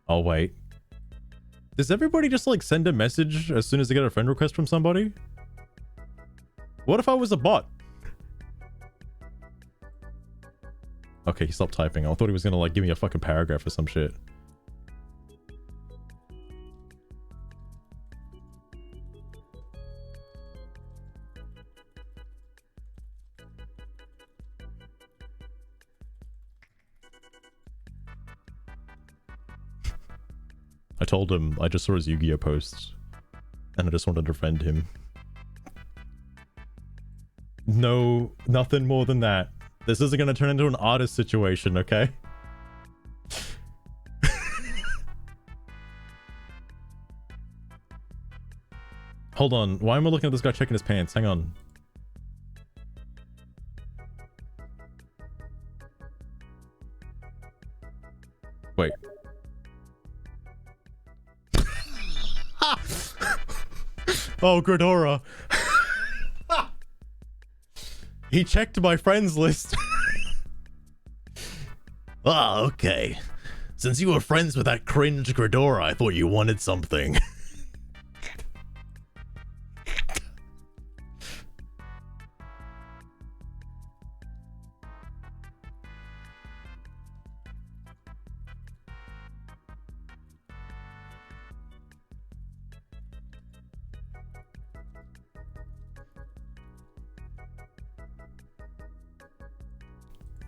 I'll wait. Does everybody just, like, send a message as soon as they get a friend request from somebody? What if I was a bot? Okay, he stopped typing. I thought he was gonna, like, give me a fucking paragraph or some shit. I told him I just saw his Yu-Gi-Oh posts, and I just wanted to friend him. No, nothing more than that. This isn't gonna turn into an artist situation, okay? Hold on, why am I looking at this guy checking his pants? Hang on. Wait. Oh, Gradora. He checked my friends list. Ah, okay. Since you were friends with that cringe Gradora, I thought you wanted something.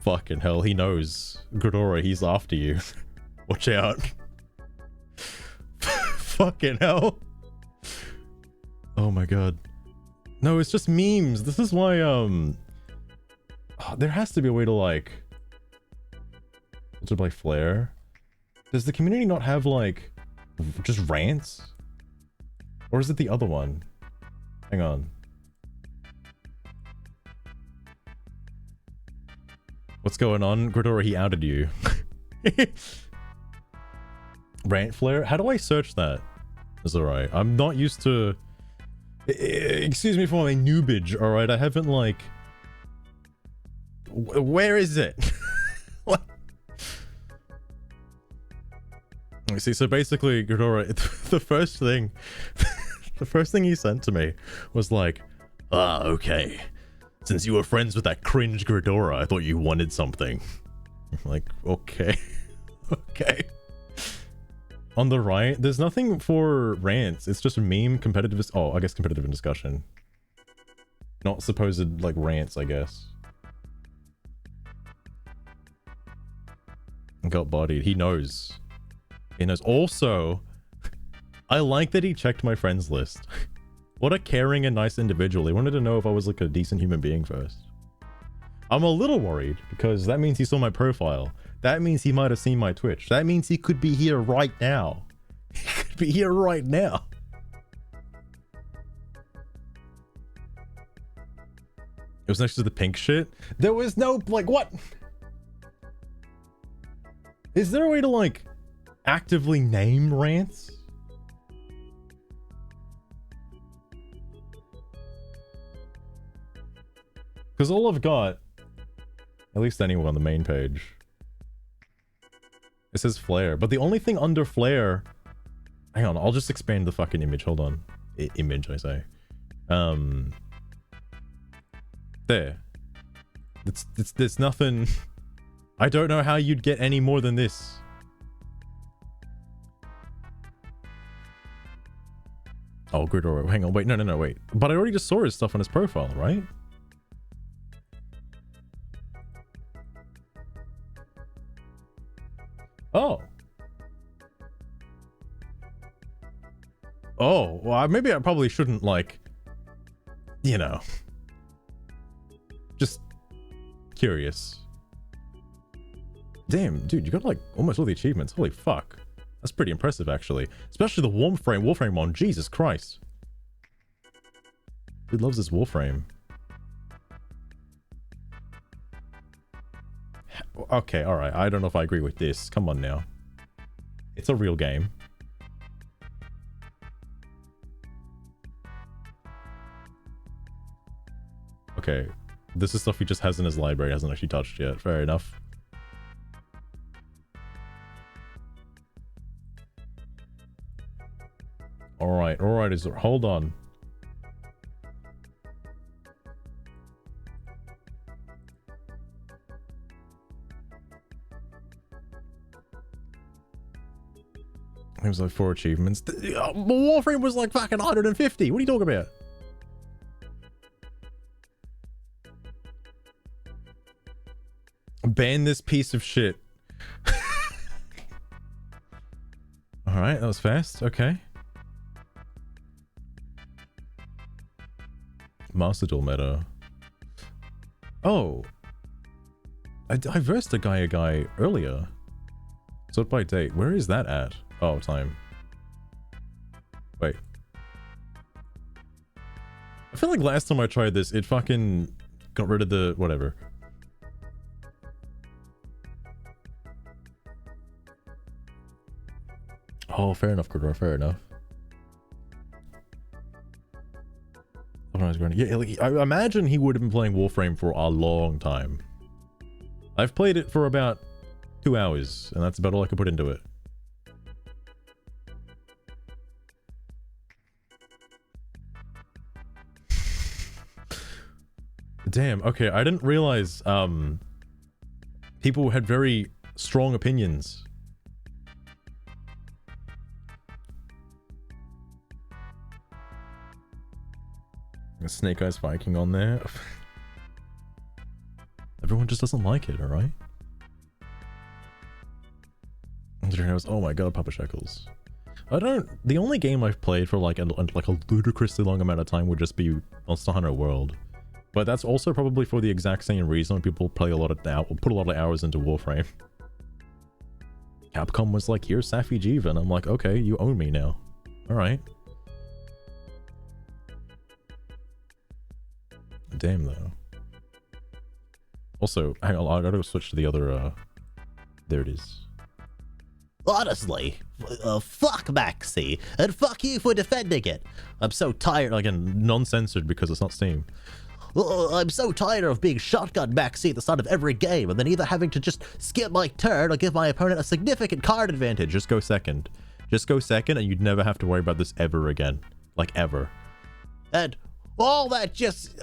Fucking hell, he knows. Ghidorah, he's after you. Watch out. Fucking hell. Oh my god. No, it's just memes. This is why, there has to be a way to, like... to play Flare. Does the community not have, like, just rants? Or is it the other one? Hang on. What's going on? Ghidorah, he outed you. Rant Flare? How do I search that? It's alright. I'm not used to... Excuse me for my noobage, alright? I haven't, like... Where is it? What? See, so basically, Ghidorah, the first thing... the first thing he sent to me was like, okay. Since you were friends with that cringe Ghidorah, I thought you wanted something. I'm like, okay. Okay. On the right, there's nothing for rants. It's just a meme, competitive... Oh, I guess competitive in discussion. Not supposed, like, rants, I guess. Got bodied. He knows. He knows. Also, I like that he checked my friends list. What a caring and nice individual. He wanted to know if I was, like, a decent human being first. I'm a little worried, because that means he saw my profile. That means he might have seen my Twitch. That means he could be here right now. He could be here right now. It was next to the pink shit. There was no, like, what? Is there a way to, like, actively name rants? Because all I've got, at least anyway on the main page, it says Flare, but the only thing under Flare... Hang on, I'll just expand the fucking image. Hold on. Image, I say. There. There's nothing... I don't know how you'd get any more than this. Oh, Ghidorah. Hang on, wait. No, wait. But I already just saw his stuff on his profile, right? Oh. Oh, well, maybe I probably shouldn't, like, you know. Just curious. Damn, dude, you got, like, almost all the achievements. Holy fuck. That's pretty impressive, actually. Especially the Warframe one. Jesus Christ. Dude loves this Warframe. Okay, alright. I don't know if I agree with this. Come on now. It's a real game. Okay. This is stuff he just has in his library. Hasn't actually touched yet. Fair enough. Alright, hold on. It was like 4 achievements. Warframe was like fucking 150. What are you talking about? Ban this piece of shit. Alright, that was fast. Okay. Master Duel meta. Oh. I versed a guy earlier. Sort by date. Where is that at? Oh, time. Wait. I feel like last time I tried this, it fucking got rid of the whatever. Oh, fair enough, Ghidorah, fair enough. Yeah, like, I imagine he would have been playing Warframe for a long time. I've played it for about 2 hours, and that's about all I could put into it. Damn, okay, I didn't realize, people had very strong opinions. Snake Eyes Viking on there. Everyone just doesn't like it, alright? Oh my god, Papa Shekels. The only game I've played for like a ludicrously long amount of time would just be Monster Hunter World. But that's also probably for the exact same reason people play put a lot of hours into Warframe. Capcom was like, here's Safi Jiva, and I'm like, okay, you own me now. Alright. Damn though. Also, hang on, I gotta switch to the other, there it is. Honestly, fuck Maxi, and fuck you for defending it. I'm so tired. Again, non-censored because it's not Steam. I'm so tired of being shotgun Maxi at the start of every game, and then either having to just skip my turn or give my opponent a significant card advantage. Just go second. Just go second, and you'd never have to worry about this ever again. Like, ever. And all that just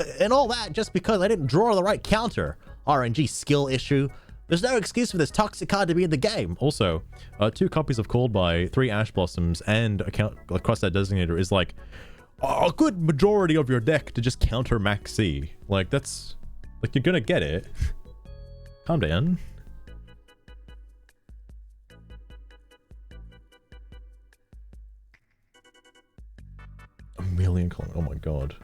because I didn't draw the right counter. RNG skill issue. There's no excuse for this toxic card to be in the game. Also, 2 copies of Called By, 3 Ash Blossoms, and a Cross-That Designator is like a good majority of your deck to just counter Max C. Like, that's... Like, you're gonna get it. Calm down. A million color. Oh my god.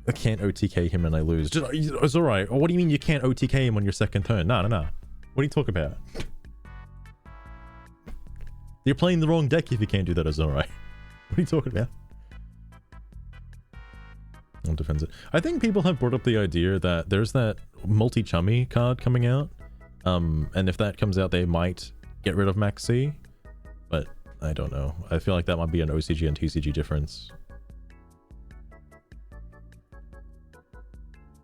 I can't OTK him and I lose. It's alright. What do you mean you can't OTK him on your second turn? No. What are you talking about? You're playing the wrong deck if you can't do that, Azurai. What are you talking about? I'll defend it. I think people have brought up the idea that there's that multi-chummy card coming out. And if that comes out, they might get rid of Max C. But I don't know. I feel like that might be an OCG and TCG difference.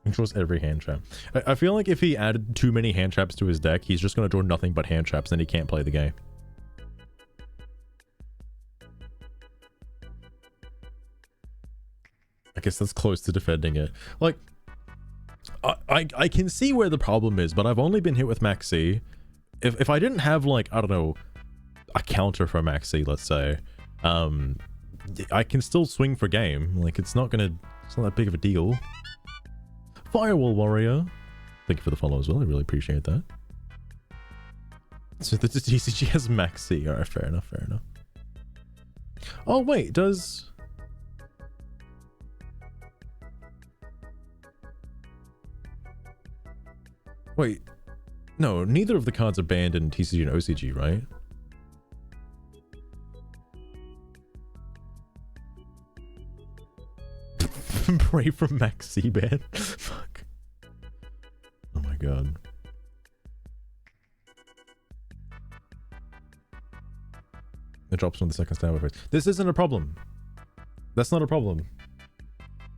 Controls every hand trap. I feel like if he added too many hand traps to his deck, he's just going to draw nothing but hand traps and he can't play the game. I guess that's close to defending it. Like, I can see where the problem is, but I've only been hit with Max C. If I didn't have, like, I don't know, a counter for Max C, let's say, I can still swing for game. Like, it's not that big of a deal. Firewall Warrior, thank you for the follow as well. I really appreciate that. So the TCG has Max C. Alright, fair enough. Oh wait, does... Wait, no, neither of the cards are banned in TCG and OCG, right? Pray from Max C ban. Fuck. Oh my god. It drops from the second stab phase. This isn't a problem. That's not a problem.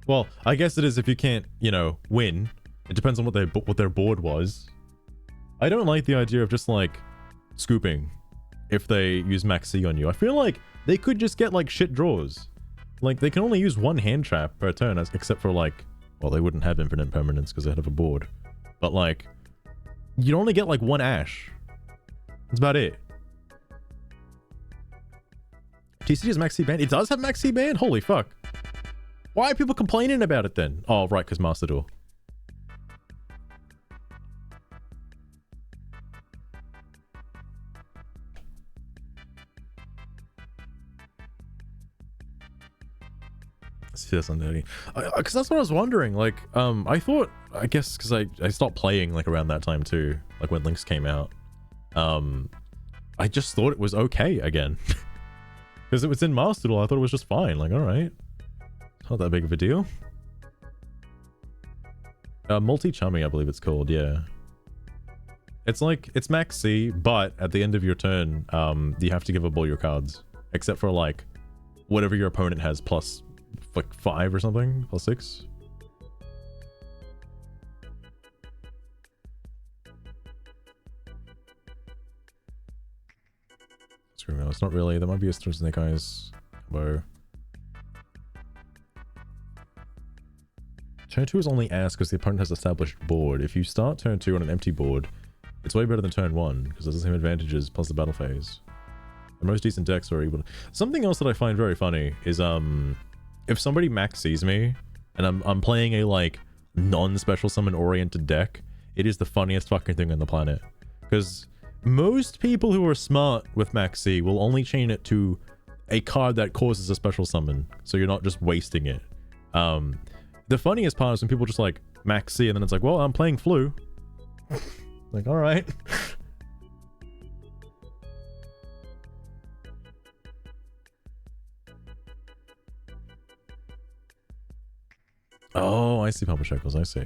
Well, I guess it is if you can't, you know, win. It depends on what their board was. I don't like the idea of just like scooping if they use Max C on you. I feel like they could just get like shit draws. Like, they can only use 1 hand trap per turn, except for, like... Well, they wouldn't have infinite permanence because they have a board. But, like... You'd only get, like, 1 Ash. That's about it. TCG has Max C ban? It does have Max C ban? Holy fuck. Why are people complaining about it, then? Oh, right, because Master Duel. Yes, I'm nerdy. Because that's what I was wondering. Like, I thought, I guess, because I stopped playing like around that time too, like when Lynx came out. I just thought it was okay again, because it was in Master Duel. I thought it was just fine. Like, all right, not that big of a deal. Multi-chummy, I believe it's called. Yeah, it's like it's Max C, but at the end of your turn, you have to give up all your cards except for like whatever your opponent has plus. Like 5 or something, plus 6. Screw me, it's not really. There might be a Snake Eyes combo. Turn 2 is only ass because the opponent has established board. If you start turn 2 on an empty board, it's way better than turn 1 because there's the same advantages plus the battle phase. The most decent decks are able to... Something else that I find very funny is if somebody Max sees me and I'm playing a like non-special summon oriented deck, it is the funniest fucking thing on the planet. Because most people who are smart with Max C will only chain it to a card that causes a special summon, so you're not just wasting it. The funniest part is when people just like Max C and then it's like, well, I'm playing Flu. Like, all right. Oh, I see Papa Shekels, I see.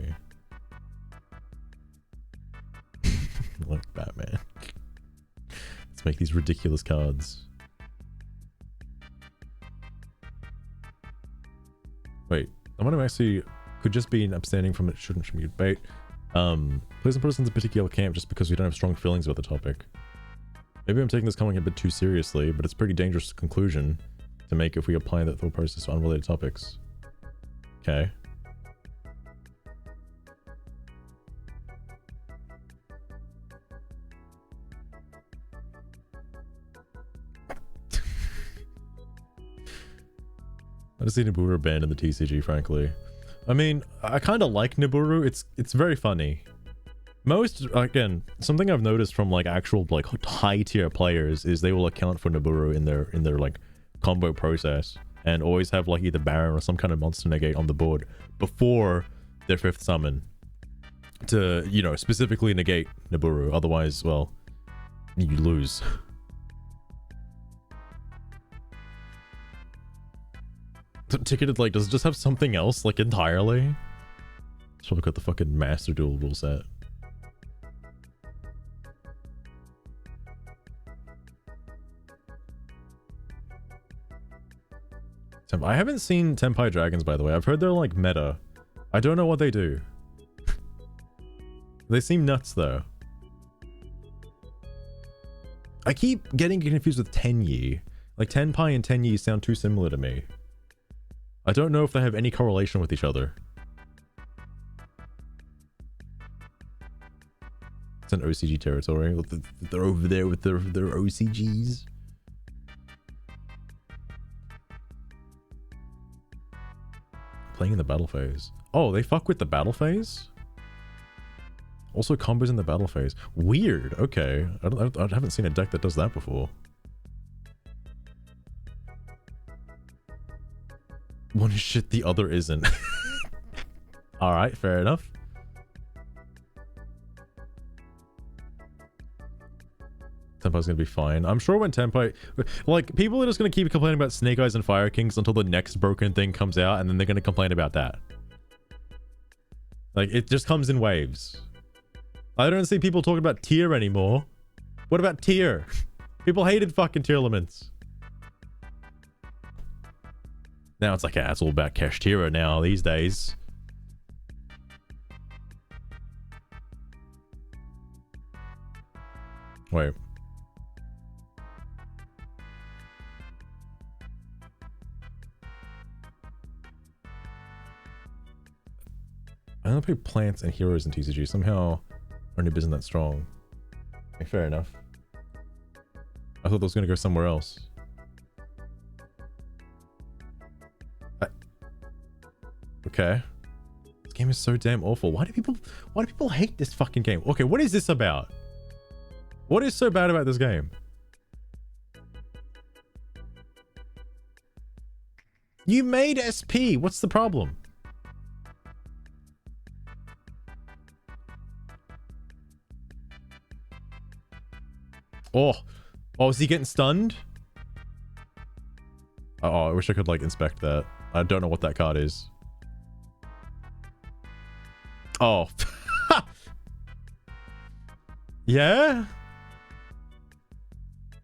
Like Batman. Let's make these ridiculous cards. Wait, I wonder if actually could just be an abstaining from it, shouldn't be debate. Please don't put us into a particular camp just because we don't have strong feelings about the topic. Maybe I'm taking this comment a bit too seriously, but it's a pretty dangerous conclusion to make if we apply that thought process to unrelated topics. Okay. I just see Nibiru banned in the TCG, frankly. I mean, I kind of like Nibiru. It's very funny. Most, again, something I've noticed from like actual like high tier players is they will account for Nibiru in their like combo process and always have like either Baron or some kind of monster negate on the board before their 5th summon to, you know, specifically negate Nibiru. Otherwise, well, you lose. Ticketed, like, does it just have something else, like, entirely? It's probably got the fucking Master Duel rule set. I haven't seen Tenpai Dragons, by the way. I've heard they're, like, meta. I don't know what they do. They seem nuts, though. I keep getting confused with Tenyi. Like, Tenpai and Tenyi sound too similar to me. I don't know if they have any correlation with each other. It's an OCG territory. They're over there with their OCGs. Playing in the battle phase. Oh, they fuck with the battle phase? Also combos in the battle phase. Weird. Okay. I haven't seen a deck that does that before. One is shit, the other isn't. Alright, fair enough. Tenpai's gonna be fine. I'm sure when Tenpai... Like, people are just gonna keep complaining about Snake Eyes and Fire Kings until the next broken thing comes out, and then they're gonna complain about that. Like, it just comes in waves. I don't see people talking about tier anymore. What about tier? People hated fucking tier elements. Now it's like, yeah, it's all about Kashtira now these days. Wait. I don't play plants and heroes in TCG. Somehow, our noob isn't that strong. Okay, fair enough. I thought that was going to go somewhere else. Okay. This game is so damn awful. Why do people hate this fucking game? Okay, what is this about? What is so bad about this game? You made SP. What's the problem? Oh, is he getting stunned? Oh, I wish I could like inspect that. I don't know what that card is. Oh. Yeah?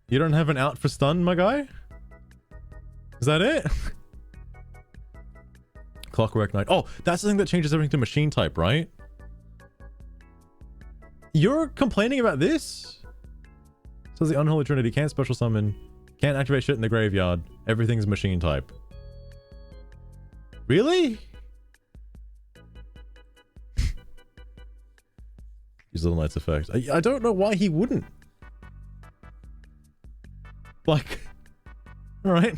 You don't have an out for stun, my guy? Is that it? Clockwork Knight. Oh, that's the thing that changes everything to machine type, right? You're complaining about this? Says the Unholy Trinity can't special summon, can't activate shit in the graveyard. Everything's machine type. Really? Use Little Knight's effect. I don't know why he wouldn't. Like, alright.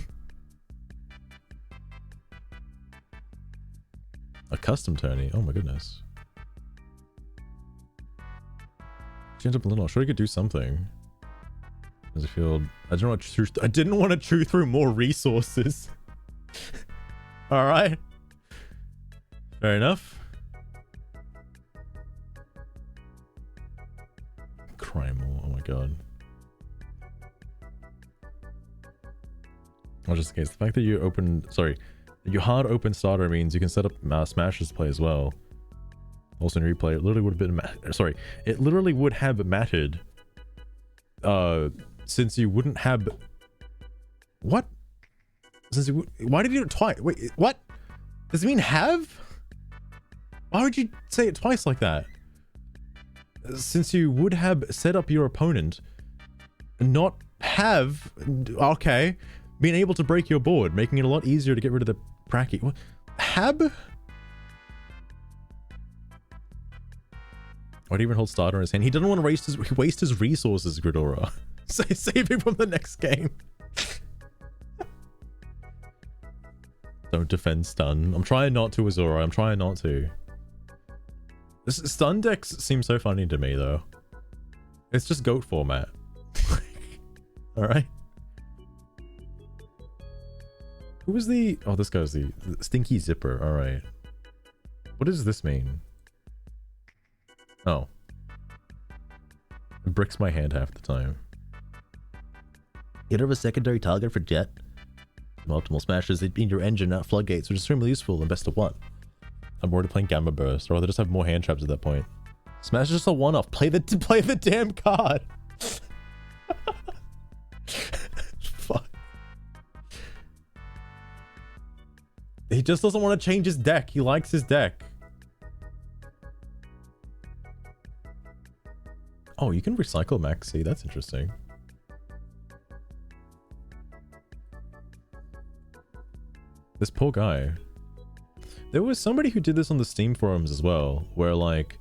A custom tourney. Oh my goodness. Change up a little. Sure, you could do something. As a field, I didn't want to chew through more resources. All right. Fair enough. Crimal. Oh my god. Well, just in case, the fact that you hard open starter means you can set up smashes to play as well. Also in replay, it literally would have been it literally would have mattered. Since you wouldn't have what? Why did you do it twice? Wait, what? Does it mean have? Why would you say it twice like that? Since you would have set up your opponent, not have, okay, being able to break your board, making it a lot easier to get rid of the pracky. What? Hab? Why do you even hold starter in his hand? He doesn't want to waste his resources, Gridora. Save him from the next game. Don't defend stun. I'm trying not to, Azora. I'm trying not to. This stun decks seem so funny to me, though. It's just GOAT format. Alright. Who was the... Oh, this guy's the Stinky Zipper. Alright. What does this mean? Oh. It bricks my hand half the time. Get rid of a secondary target for Jet. Optimal smashes in your engine, not floodgates, which is extremely useful in best of one. I'm already playing Gamma Burst, or rather just have more hand traps at that point. Smash is just a one-off. Play the damn card. Fuck. He just doesn't want to change his deck. He likes his deck. Oh, you can recycle Maxi. That's interesting. This poor guy. There was somebody who did this on the Steam forums as well, where like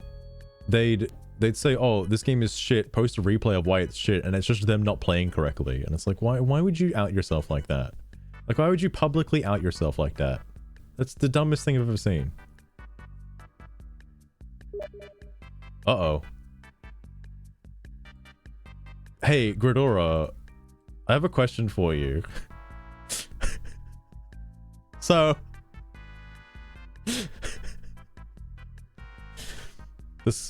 they'd say, "Oh, this game is shit." Post a replay of why it's shit, and it's just them not playing correctly. And it's like, why would you out yourself like that? Like, why would you publicly out yourself like that? That's the dumbest thing I've ever seen. Uh-oh. Hey, Gridora, I have a question for you. So,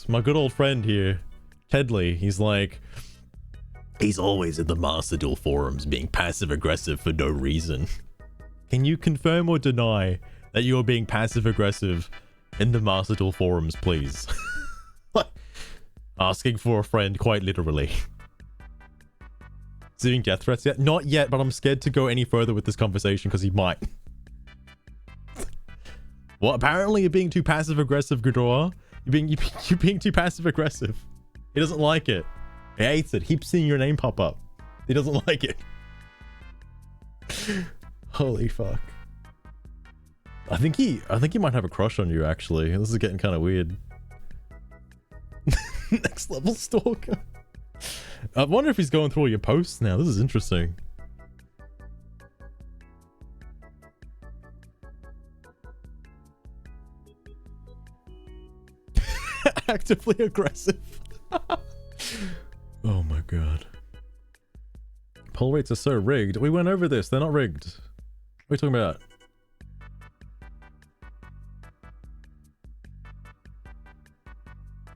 my good old friend here, Tedley, he's like, he's always in the Master Duel forums being passive aggressive for no reason. Can you confirm or deny that you're being passive aggressive in the Master Duel forums, please? Like, asking for a friend, quite literally. Is he doing death threats yet? Not yet, but I'm scared to go any further with this conversation because he might. Well, apparently you're being too passive aggressive, Gridora. You're being too passive aggressive. He doesn't like it. He hates it. Keeps seeing your name pop up. He doesn't like it. Holy fuck. I think he might have a crush on you, actually. This is getting kind of weird. Next level stalker. I wonder if he's going through all your posts now. This is interesting. Actively aggressive. Oh my god. Poll rates are so rigged. We went over this. They're not rigged. What are you talking about?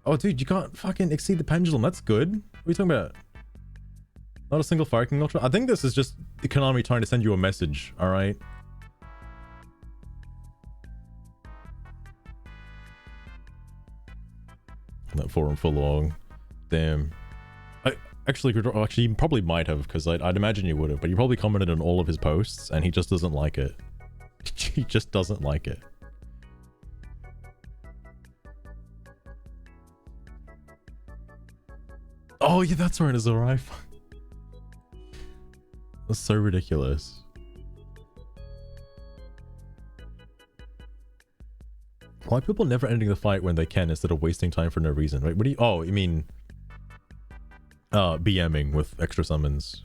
Oh, dude, you can't fucking exceed the pendulum. That's good. What are you talking about? Not a single Fire King Ultra? I think this is just Konami trying to send you a message, alright? That forum for long. Damn. Actually, you probably might have, because I'd imagine you would have, but you probably commented on all of his posts, and he just doesn't like it. He just doesn't like it. Oh, yeah, that's right, it's alright. That's so ridiculous. Why are people never ending the fight when they can instead of wasting time for no reason? Right? What do you... Oh, you mean... BMing with extra summons.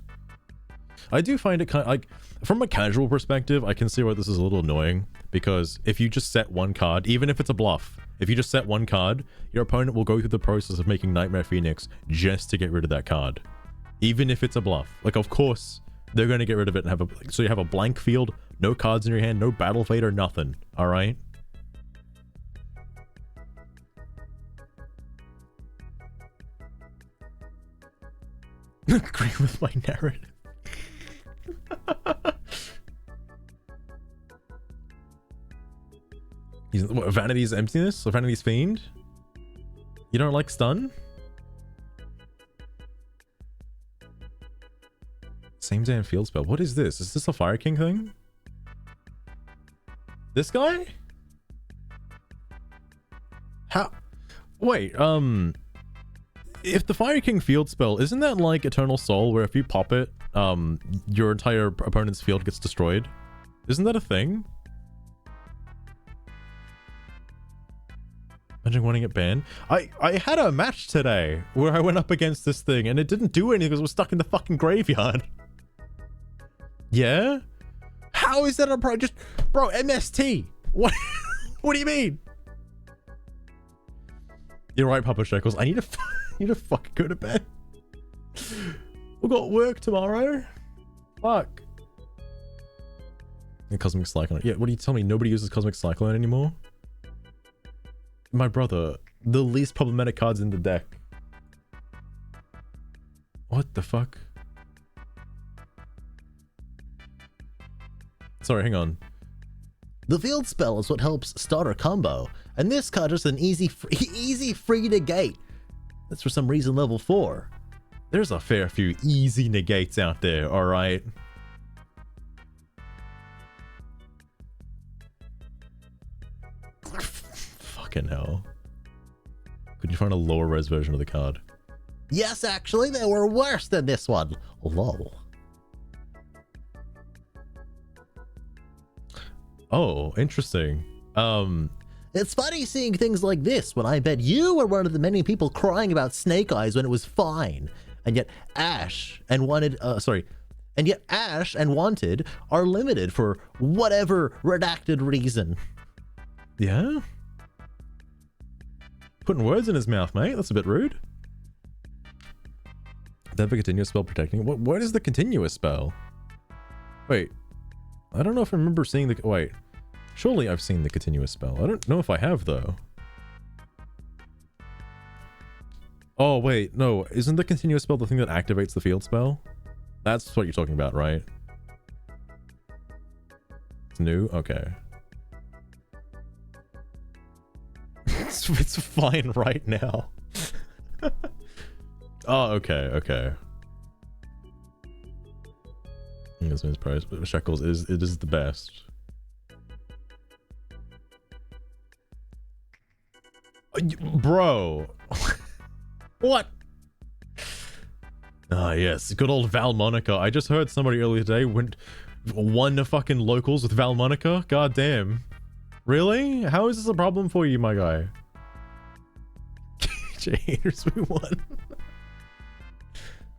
I do find it kind of... Like, from a casual perspective, I can see why this is a little annoying. because if you just set one card, even if it's a bluff, if you just set one card, your opponent will go through the process of making Nightmare Phoenix just to get rid of that card. Even if it's a bluff. Like, of course, they're going to get rid of it and have a... So you have a blank field, no cards in your hand, no Battle Fader, nothing. Alright? Agree with my narrative. What, Vanity's Emptiness? Or Vanity's Fiend? You don't like stun? Same damn field spell. What is this? Is this a Fire King thing? This guy? How? Wait, if the Fire King field spell, isn't that like Eternal Soul, where if you pop it, your entire opponent's field gets destroyed? Isn't that a thing? Imagine wanting it banned. I had a match today where I went up against this thing and it didn't do anything because it was stuck in the fucking graveyard. Yeah? How is that a pro? Just, bro, MST. What? What do you mean? You're right, Papa Shekels. I need to fucking go to bed. We've got work tomorrow. Fuck. The Cosmic Cyclone. Yeah, what do you tell me? Nobody uses Cosmic Cyclone anymore? My brother, the least problematic cards in the deck. What the fuck? Sorry, hang on. The field spell is what helps start a combo, and this card is an easy free negate. That's for some reason level 4. There's a fair few easy negates out there, alright? Fucking hell. Could you find a lower res version of the card? Yes, actually, they were worse than this one. Lol. Oh, interesting. It's funny seeing things like this when I bet you were one of the many people crying about Snake Eyes when it was fine. And yet Ash and Wanted, Ash and Wanted are limited for whatever redacted reason. Yeah? Putting words in his mouth, mate. That's a bit rude. They have a continuous spell protecting. What is the continuous spell? Wait. I don't know if I remember seeing the... Wait. Surely I've seen the continuous spell. I don't know if I have, though. Oh, wait. No. Isn't the continuous spell the thing that activates the field spell? That's what you're talking about, right? It's new? Okay. It's fine right now. Oh, okay, okay. This means price, but Shekels is the best. Bro. What? Ah, yes, good old Val Monica. I just heard somebody earlier today won the fucking locals with Val Monica. God damn. Really? How is this a problem for you, my guy? Haters, we won.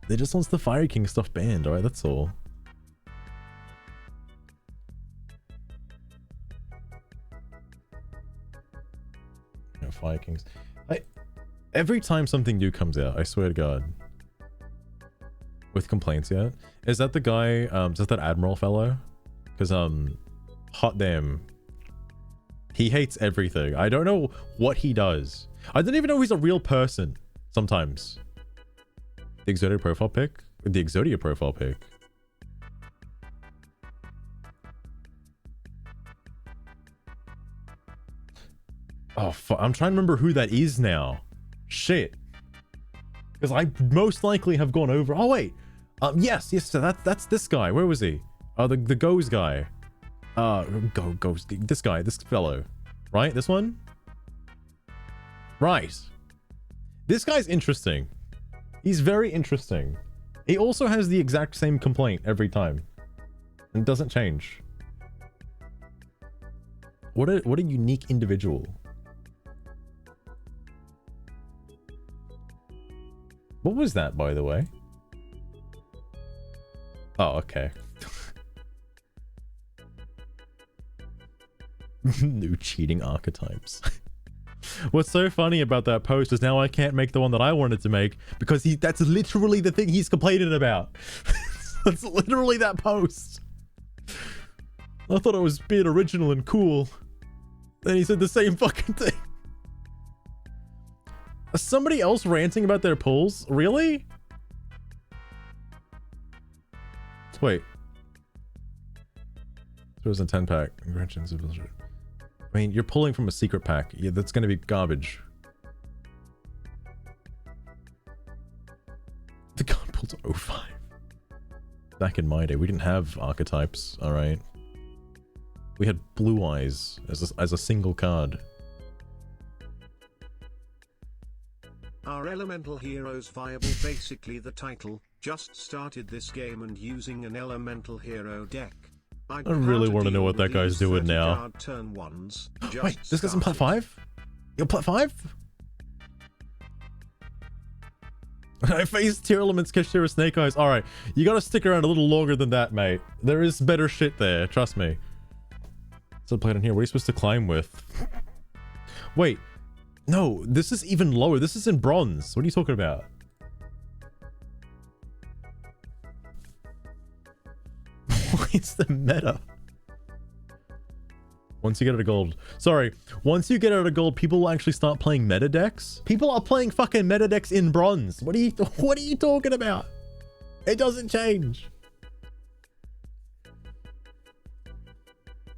They just wants the Fire King stuff banned, alright? That's all. Yeah, Fire Kings. Every time something new comes out, I swear to God. With complaints yet? Is that the guy, is that Admiral fellow? Because, hot damn. He hates everything. I don't know what he does. I don't even know he's a real person sometimes. The Exodia profile pic? The Exodia profile pic. Oh, I'm trying to remember who that is now. Shit. Because I most likely have gone over... Oh, wait. Yes, so that's this guy. Where was he? The Goes guy. Goes. This guy, this fellow. Right? This one? Right. This guy's interesting. He's very interesting. He also has the exact same complaint every time. And doesn't change. What a unique individual. What was that, by the way? Oh, okay. New cheating archetypes. What's so funny about that post is now I can't make the one that I wanted to make because that's literally the thing he's complaining about. That's literally that post. I thought it was being original and cool. Then he said the same fucking thing. Somebody else ranting about their pulls? Really? Wait. It was a 10-pack. I mean, you're pulling from a secret pack. Yeah, that's gonna be garbage. The card pulled 05. Back in my day, we didn't have archetypes, alright? We had Blue Eyes as a single card. Are Elemental Heroes viable? Basically the title, just started this game and using an Elemental Hero deck. I really want to know what that guy's doing now. Turn ones, wait, this guy's in plat 5? You're plat 5? I faced tier elements, Kashira, Snake Eyes. Alright, you gotta stick around a little longer than that, mate. There is better shit there, trust me. So played in here, what are you supposed to climb with? Wait, no, this is even lower. This is in bronze. What are you talking about? It's the meta. Once you get out of gold. Sorry, once you get out of gold, people will actually start playing meta decks. People are playing fucking meta decks in bronze. What are you talking about? It doesn't change.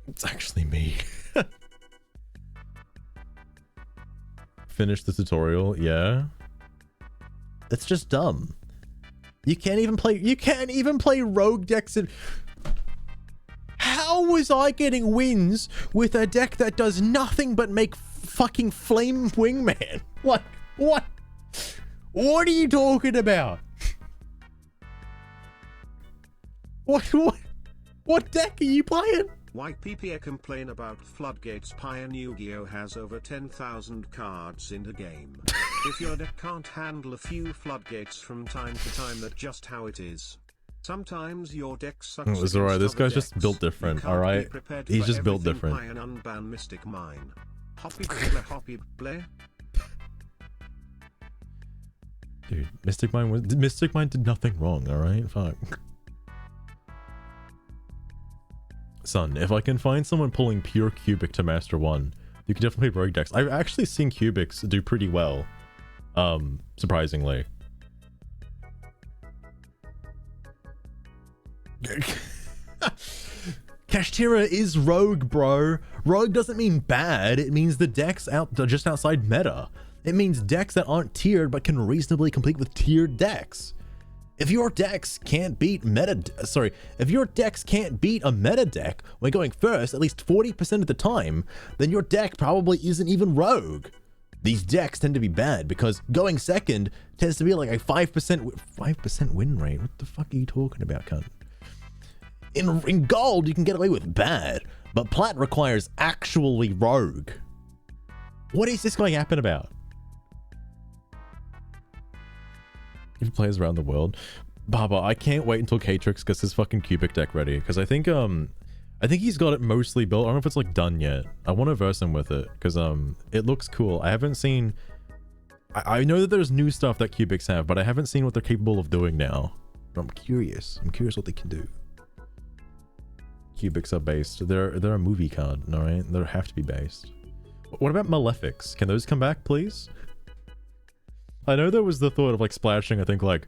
It's actually me. Finish the tutorial, yeah. It's just dumb. You can't even play rogue decks in... How was I getting wins with a deck that does nothing but make fucking flame wingman? Like, what? What are you talking about? What deck are you playing? Why PPA complain about Floodgates? Pioneer Yu-Gi-Oh has over 10,000 cards in the game. If your deck can't handle a few Floodgates from time to time, that's just how it is. Sometimes your deck sucks. Oh, it's alright, this guy's just built different, alright? He's just built different. Unban Mystic Mine. Hoppy bleh, hoppy bleh. Dude, Mystic Mine did nothing wrong, alright? Fuck. Son, if I can find someone pulling pure Cubic to Master 1, you can definitely play rogue decks. I've actually seen Cubics do pretty well. Surprisingly. Kashtira is rogue, bro. Rogue doesn't mean bad. It means the decks just outside meta. It means decks that aren't tiered but can reasonably compete with tiered decks. If your decks can't beat if your decks can't beat a meta deck when going first at least 40% of the time, then your deck probably isn't even rogue. These decks tend to be bad because going second tends to be like a 5% win rate. What the fuck are you talking about, cunt? In gold, you can get away with bad, but plat requires actually rogue. What is this guy yapping about? He plays around the world. Baba, I can't wait until Katrix gets his fucking Cubic deck ready, because I think he's got it mostly built. I don't know if it's like done yet. I want to verse him with it, because it looks cool. I haven't seen... I know that there's new stuff that Cubics have, but I haven't seen what they're capable of doing now. I'm curious. I'm curious what they can do. Cubics are based. They're a movie card, alright? They have to be based. What about Malefics? Can those come back, please? I know there was the thought of like splashing, I think, like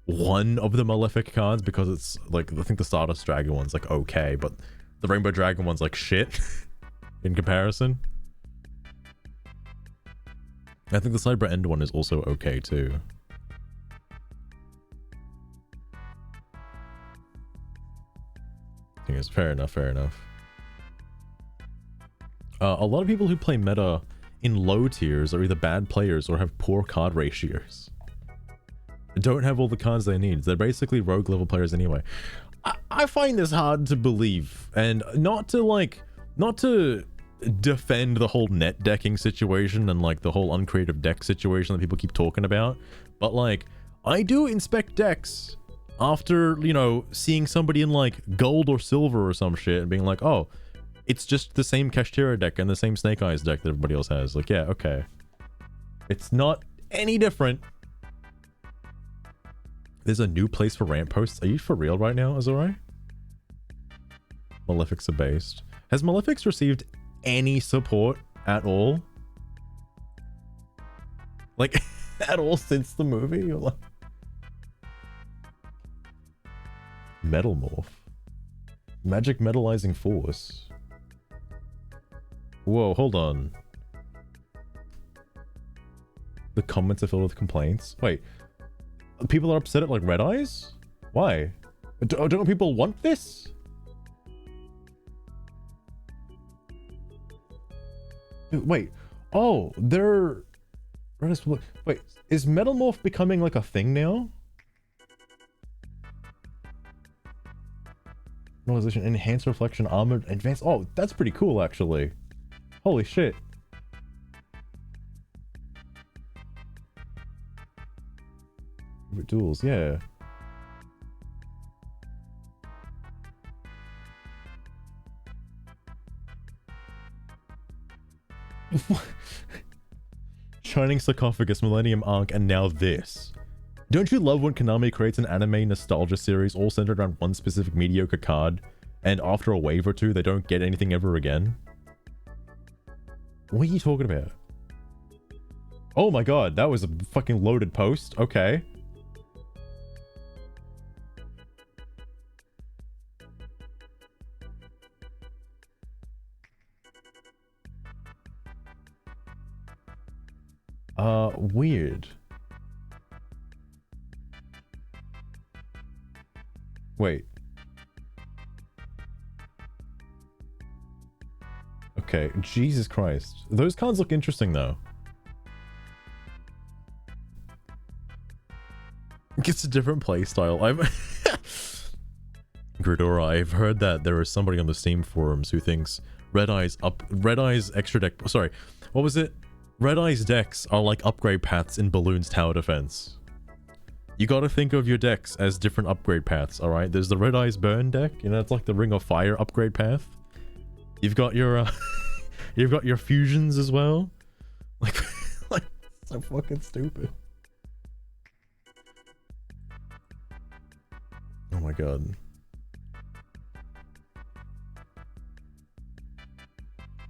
one of the Malefic cards because it's like, I think the Stardust Dragon one's like okay, but the Rainbow Dragon one's like shit in comparison. I think the Cyber End one is also okay too. I think it's fair enough, fair enough. A lot of people who play meta in low tiers are either bad players or have poor card ratios. Don't have all the cards they need. They're basically rogue level players anyway. I find this hard to believe, and not to defend the whole net decking situation and like the whole uncreative deck situation that people keep talking about, but like I do inspect decks after, you know, seeing somebody in like gold or silver or some shit and being like, oh, It's just the same Kashtira deck and the same Snake Eyes deck that everybody else has. Like, yeah, okay. It's not any different. There's a new place for rant posts. Are you for real right now, Azurai? Malefics are based. Has Malefics received any support at all? Like, at all since the movie? Or like... Metal Morph. Magic Metalizing Force. Whoa, hold on. The comments are filled with complaints. Wait, people are upset at like Red Eyes? Why? Don't people want this? Wait, oh, they're... Wait, is Metal Morph becoming like a thing now? Normalization, enhanced reflection, armored, advanced. Oh, that's pretty cool, actually. Holy shit. Duels, yeah. Shining Sarcophagus, Millennium Arc, and now this. Don't you love when Konami creates an anime nostalgia series all centered around one specific mediocre card, and after a wave or two, they don't get anything ever again? What are you talking about? Oh my god, that was a fucking loaded post. Okay. Weird. Wait. Okay, Jesus Christ. Those cards look interesting though. It's a different playstyle. Gridora, I've heard that there is somebody on the Steam forums who thinks Red Eyes extra deck, sorry, what was it? Red Eyes decks are like upgrade paths in Balloon's tower defense. You gotta think of your decks as different upgrade paths, alright? There's the Red Eyes Burn deck, you know, it's like the Ring of Fire upgrade path. You've got your, you've got your fusions as well. Like, like, so fucking stupid. Oh my god.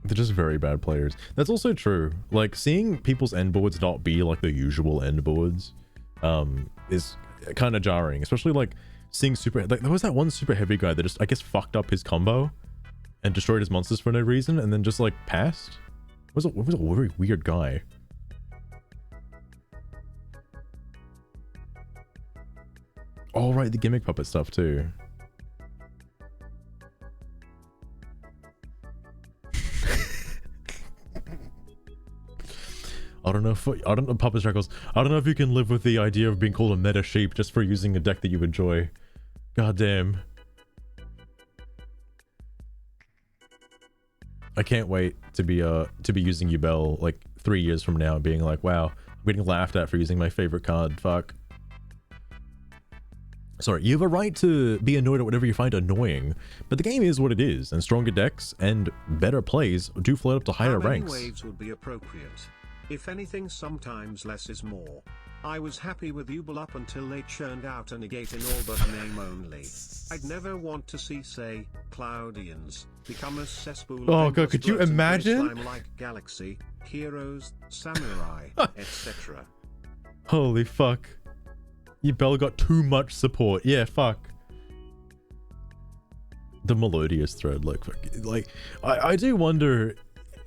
They're just very bad players. That's also true. Like, seeing people's end boards not be like the usual end boards is kind of jarring. Especially like seeing super... Like, there was that one super heavy guy that just, I guess, fucked up his combo and destroyed his monsters for no reason and then just like passed. It was a very weird guy. Oh, right, the gimmick puppet stuff too. I don't know, Puppet Shackles. I don't know if you can live with the idea of being called a meta sheep just for using a deck that you enjoy. God damn. I can't wait to be using Yubel like 3 years from now, being like, wow, I'm getting laughed at for using my favorite card. Fuck. Sorry, you have a right to be annoyed at whatever you find annoying, but the game is what it is, and stronger decks and better plays do float up to higher ranks. How many waves would be appropriate? If anything, sometimes less is more. I was happy with Ubel up until they churned out a negate in all but name only. I'd never want to see, say, Cloudians become a cesspool. Oh god, could you imagine? Like Galaxy, Heroes, Samurai, etc. Holy fuck. Yubel got too much support. Yeah, fuck. The Melodious thread, like I do wonder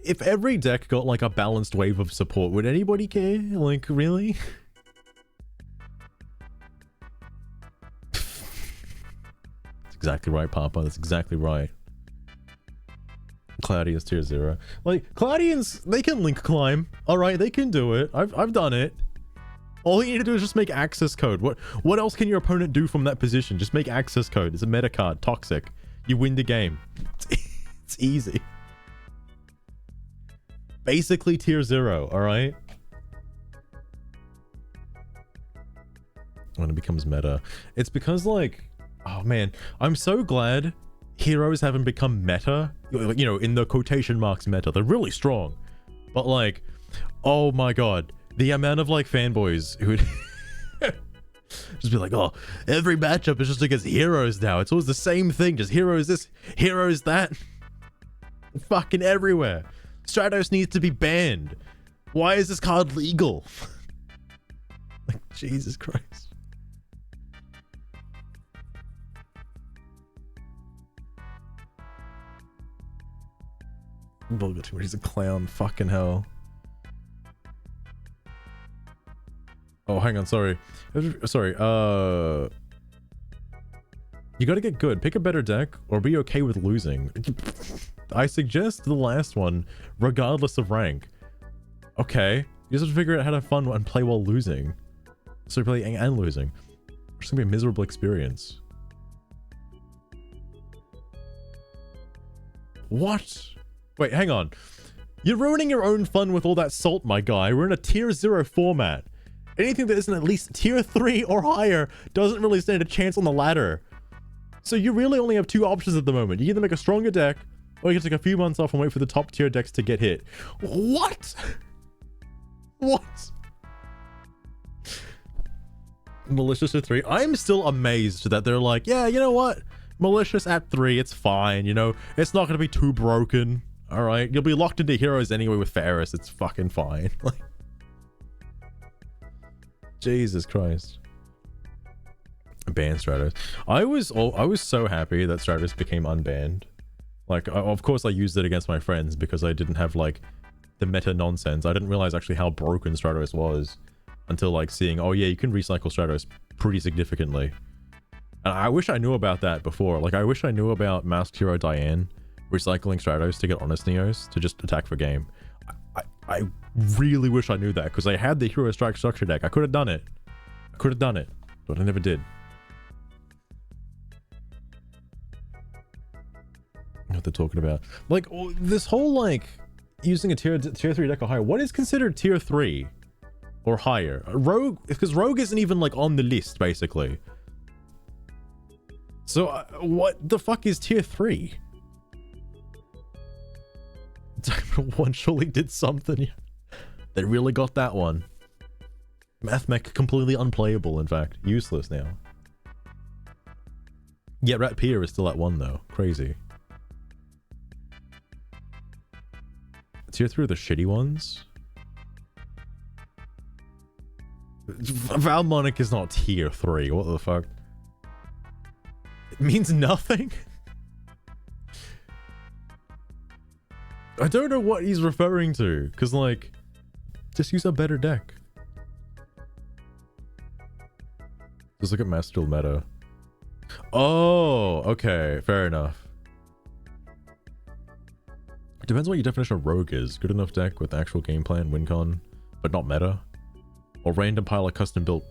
if every deck got like a balanced wave of support, would anybody care? Like, really? That's exactly right, Papa. That's exactly right. Cloudians tier 0. Like, Cloudians, they can link climb. Alright, they can do it. I've done it. All you need to do is just make access code. What else can your opponent do from that position? Just make access code. It's a meta card. Toxic. You win the game. It's easy. Basically tier 0, alright? When it becomes meta. It's because, like... Oh, man. I'm so glad heroes haven't become meta, you know, in the quotation marks meta. They're really strong, but like, oh my god, the amount of like fanboys who would just be like, oh, every matchup is just against heroes now. It's always the same thing, just heroes this, heroes that. Fucking everywhere. Stratos needs to be banned. Why is this card legal? Like, Jesus Christ. Bulgatur, he's a clown. Fucking hell. Oh, hang on, sorry. Sorry, you gotta get good. Pick a better deck, or be okay with losing. I suggest the last one, regardless of rank. Okay, you just have to figure out how to have fun and play while losing. So playing and losing. It's gonna be a miserable experience. What? Wait, hang on. You're ruining your own fun with all that salt, my guy. We're in a tier 0 format. Anything that isn't at least tier 3 or higher doesn't really stand a chance on the ladder. So you really only have two options at the moment. You either make a stronger deck, or you can take a few months off and wait for the top tier decks to get hit. What? What? Malicious at 3. I'm still amazed that they're like, yeah, you know what? Malicious at 3, it's fine, you know? It's not going to be too broken, alright? You'll be locked into heroes anyway with Ferris. It's fucking fine. Like, Jesus Christ. Ban Stratos. I was so happy that Stratos became unbanned. Like, of course I used it against my friends because I didn't have, like, the meta nonsense. I didn't realize actually how broken Stratos was until, like, seeing, oh yeah, you can recycle Stratos pretty significantly. And I wish I knew about that before. Like, I wish I knew about Masked Hero Diane recycling Stratos to get Honest Neos to just attack for game. I really wish I knew that, because I had the Hero Strike structure deck. I could have done it. I could have done it, but I never did. What they're talking about, like, this whole, like, using a tier 3 deck or higher. What is considered tier 3 or higher? Rogue, because Rogue isn't even, like, on the list, basically. So what the fuck is tier 3? Diamond 1 surely did something. They really got that one. Mathmech completely unplayable, in fact. Useless now. Yeah, Rat Pier is still at 1 though. Crazy. Tier 3 are the shitty ones. Valmonic is not tier 3. What the fuck? It means nothing? I don't know what he's referring to, because, like, just use a better deck. Just look at Master Duel meta. Oh, okay, fair enough. Depends what your definition of rogue is. Good enough deck with actual game plan, win con, but not meta. Or random pile of custom built,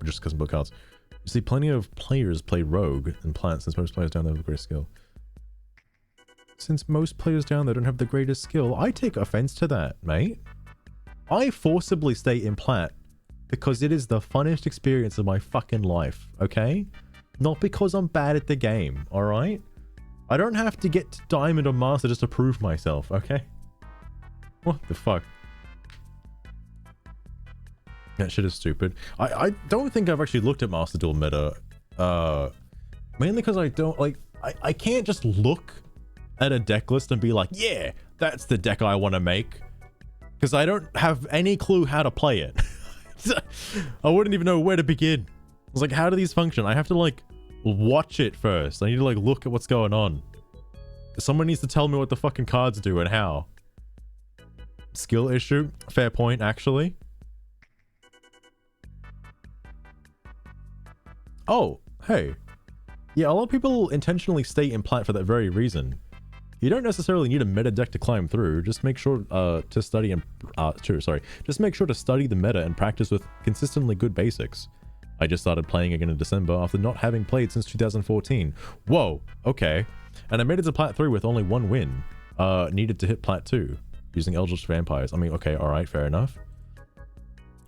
just custom built cards. You see, plenty of players play rogue and plant since most players down there have the greatest skill. Since most players down there don't have the greatest skill, I take offense to that, mate. I forcibly stay in plat because it is the funnest experience of my fucking life, okay? Not because I'm bad at the game, alright? I don't have to get to Diamond or Master just to prove myself, okay? What the fuck? That shit is stupid. I don't think I've actually looked at Master Duel meta. Mainly because I don't, like, I can't just look at a deck list and be like, yeah, that's the deck I want to make. Because I don't have any clue how to play it. I wouldn't even know where to begin. I was like, how do these function? I have to, like, watch it first. I need to, like, look at what's going on. Someone needs to tell me what the fucking cards do and how. Skill issue? Fair point, actually. Oh, hey. Yeah, a lot of people intentionally stay in plat for that very reason. You don't necessarily need a meta deck to climb through. Just make sure to study and just make sure to study the meta and practice with consistently good basics. I just started playing again in December after not having played since 2014. Whoa, okay. And I made it to plat 3 with only 1 win. Needed to hit plat 2 using Eldritch Vampires. I mean, okay, alright, fair enough.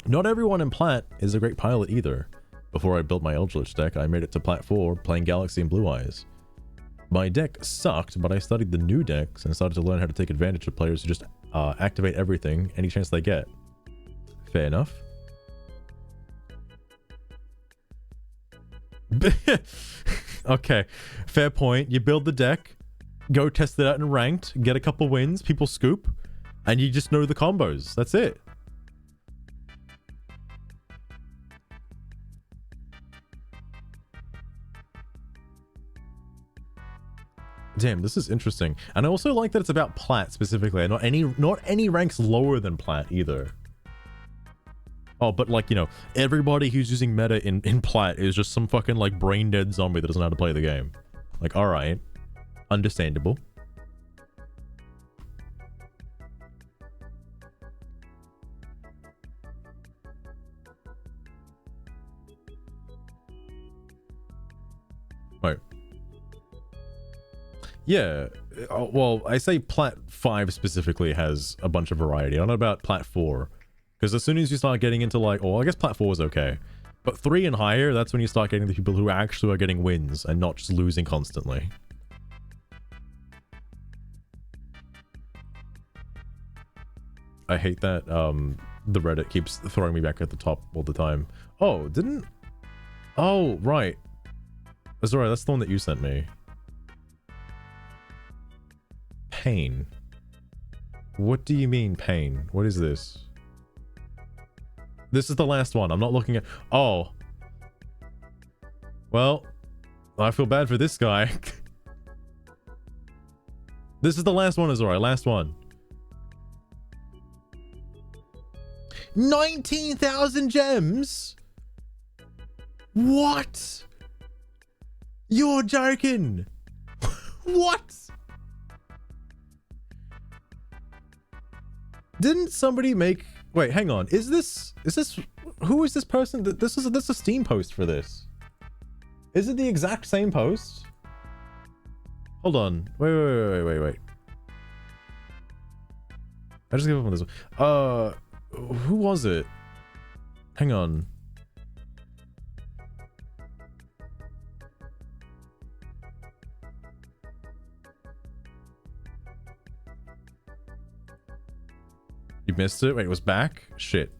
Not everyone in plat is a great pilot either. Before I built my Eldritch deck, I made it to plat 4 playing Galaxy and Blue Eyes. My deck sucked, but I studied the new decks and started to learn how to take advantage of players who just activate everything any chance they get. Fair enough. Okay, fair point. You build the deck, go test it out in ranked, get a couple wins, people scoop, and you just know the combos. That's it. Damn, this is interesting. And I also like that it's about plat specifically, and not any ranks lower than plat either. Oh, but like, you know, everybody who's using meta in plat is just some fucking like brain dead zombie that doesn't know how to play the game. Like, alright. Understandable. Right. Yeah, well, I say Plat 5 specifically has a bunch of variety. I don't know about Plat 4, because as soon as you start getting into like, oh, I guess Plat 4 is okay. But 3 and higher, that's when you start getting the people who actually are getting wins and not just losing constantly. I hate that the Reddit keeps throwing me back at the top all the time. Oh, didn't... Oh, right. Sorry, that's the one that you sent me. Pain. What do you mean, pain? What is this? This is the last one. I'm not looking at... Oh. Well, I feel bad for this guy. This is the last one, Azora. Last one. 19,000 gems? What? You're joking. What? Didn't somebody make... Wait, hang on. Is this... Who is this person? This is a Steam post for this. Is it the exact same post? Hold on. Wait. I just gave up on this one. Who was it? Hang on. You missed it? Wait, it was back? Shit.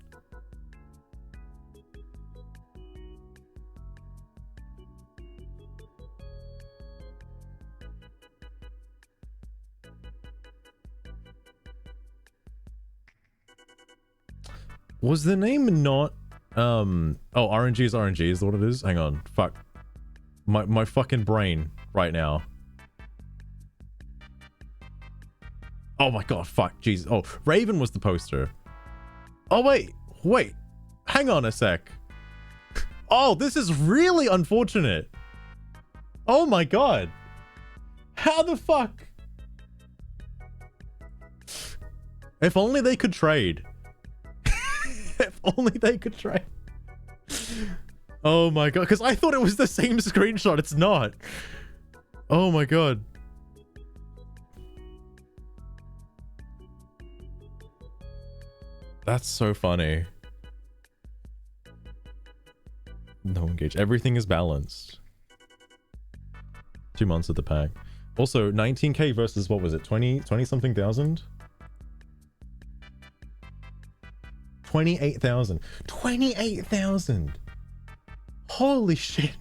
Was the name not... Oh, RNG is RNG is what it is? Hang on. Fuck. My fucking brain right now. Oh my god, fuck, Jesus. Oh, Raven was the poster. Oh, wait. Hang on a sec. Oh, this is really unfortunate. Oh my god. How the fuck? If only they could trade. If only they could trade. Oh my god, because I thought it was the same screenshot. It's not. Oh my god. That's so funny. No engage. Everything is balanced. 2 months of the pack. Also, 19k versus what was it? 20 something thousand? 28,000. 28,000. Holy shit.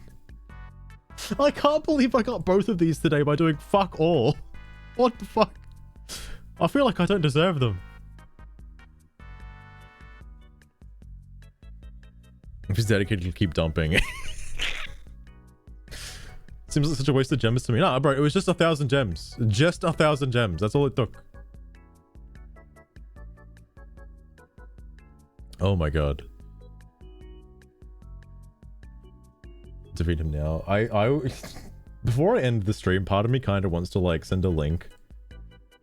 I can't believe I got both of these today by doing fuck all. What the fuck? I feel like I don't deserve them. I'm just dedicated to keep dumping. Seems like such a waste of gems to me. Nah, bro, it was just 1,000 gems. Just 1,000 gems. That's all it took. Oh my god. Defeat him now. I before I end the stream, part of me kind of wants to like send a link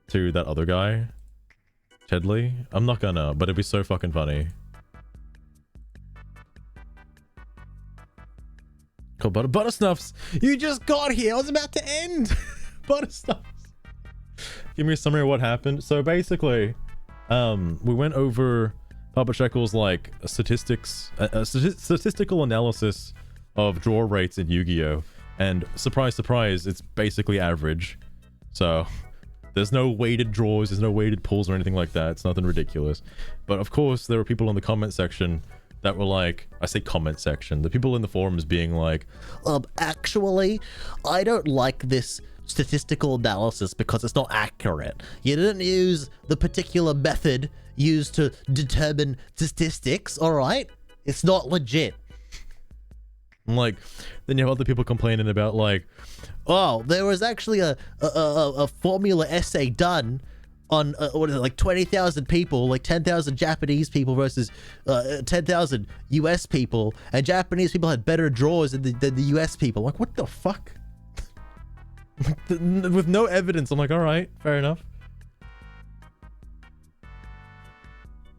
to that other guy, Chedley. I'm not gonna, but it'd be so fucking funny. Cool, Buttersnuffs, you just got here. I was about to end. Buttersnuffs. Give me a summary of what happened. So basically, we went over Papa Shekel's like statistical analysis of draw rates in Yu-Gi-Oh! And surprise, surprise, it's basically average. So there's no weighted draws, there's no weighted pulls or anything like that. It's nothing ridiculous. But of course, there were people in the comment section that were like, I say comment section, the people in the forums being like, actually, I don't like this statistical analysis because it's not accurate. You didn't use the particular method used to determine statistics, alright? It's not legit. Like, then you have other people complaining about like, oh, there was actually a formula essay done on what is it, like 20,000 people, like 10,000 Japanese people versus 10,000 US people, and Japanese people had better draws than the US people. Like, what the fuck? with no evidence. I'm like, all right, fair enough.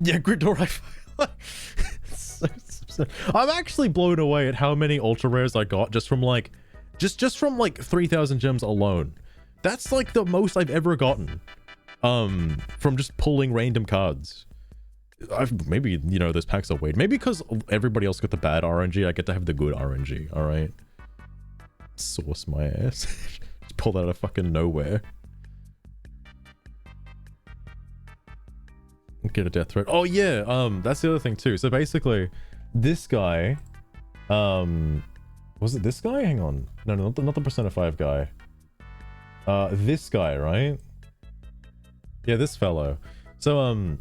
Yeah, Gridora. I'm actually blown away at how many ultra rares I got just from like, just from like 3,000 gems alone. That's like the most I've ever gotten, from just pulling random cards. Maybe, you know, those packs are weird. Maybe because everybody else got the bad RNG, I get to have the good RNG. All right, sauce my ass. Just pull that out of fucking nowhere. Get a death threat. Oh yeah, that's the other thing too. So basically, this guy, was it this guy? Hang on. No, not the Persona 5 guy. This guy, right? Yeah, this fellow. So,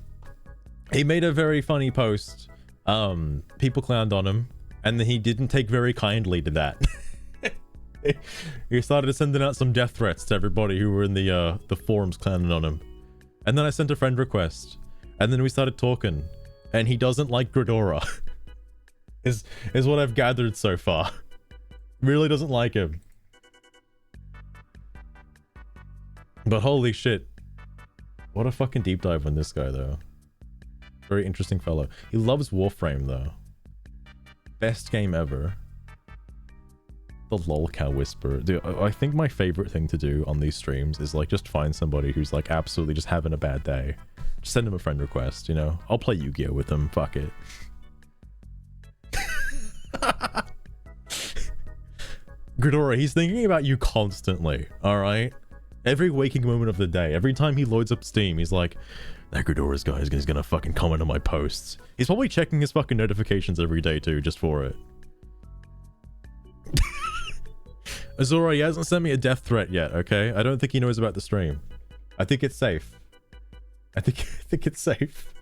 he made a very funny post. People clowned on him, and then he didn't take very kindly to that. He started sending out some death threats to everybody who were in the forums clowning on him. And then I sent a friend request, and then we started talking, and he doesn't like Gridora. is what I've gathered so far. Really doesn't like him. But holy shit. What a fucking deep dive on this guy though. Very interesting fellow. He loves Warframe though. Best game ever. The lolcow whisperer. Dude, I think my favorite thing to do on these streams is like just find somebody who's like absolutely just having a bad day. Just send him a friend request, you know? I'll play Yu-Gi-Oh with him. Fuck it. Gridora, he's thinking about you constantly, alright? Every waking moment of the day, every time he loads up Steam, he's like, that Gridora's guy is gonna fucking comment on my posts. He's probably checking his fucking notifications every day too, just for it. Azura, he hasn't sent me a death threat yet, okay? I don't think he knows about the stream. I think it's safe. I think it's safe.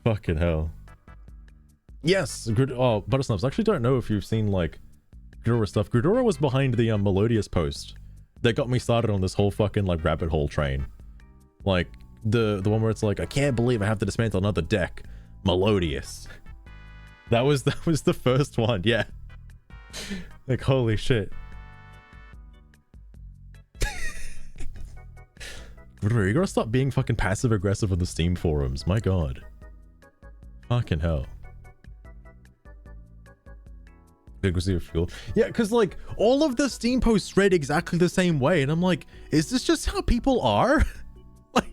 Fucking hell. Yes, oh, Buttersnuffs, I actually don't know if you've seen, like, Gridora stuff. Gridora was behind the Melodious post that got me started on this whole fucking, like, rabbit hole train. Like, the one where it's like, I can't believe I have to dismantle another deck. Melodious. That was the first one, yeah. Like, holy shit. Gridora, you gotta stop being fucking passive-aggressive on the Steam forums. My god. Fucking hell. Fuel. Yeah, because like all of the Steam posts read exactly the same way, and I'm like, is this just how people are? Like,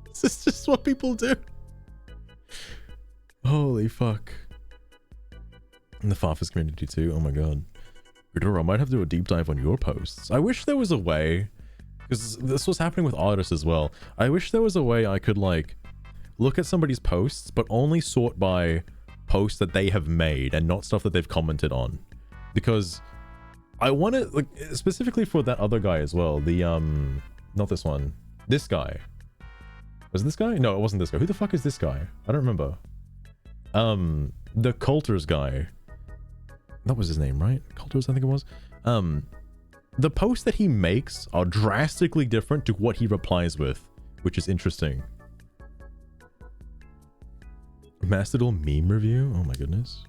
is this just what people do? Holy fuck. In the Farfus community too. Oh my god. Gridora, I might have to do a deep dive on your posts. I wish there was a way, because this was happening with artists as well. I wish there was a way I could like look at somebody's posts, but only sort by posts that they have made and not stuff that they've commented on. Because I want to, like, specifically for that other guy as well, the not this one, this guy. Was it this guy? No, it wasn't this guy. Who the fuck is this guy? I don't remember. The Coulters guy. That was his name, right? Coulters, I think it was. The posts that he makes are drastically different to what he replies with, which is interesting. Mastodon meme review? Oh my goodness.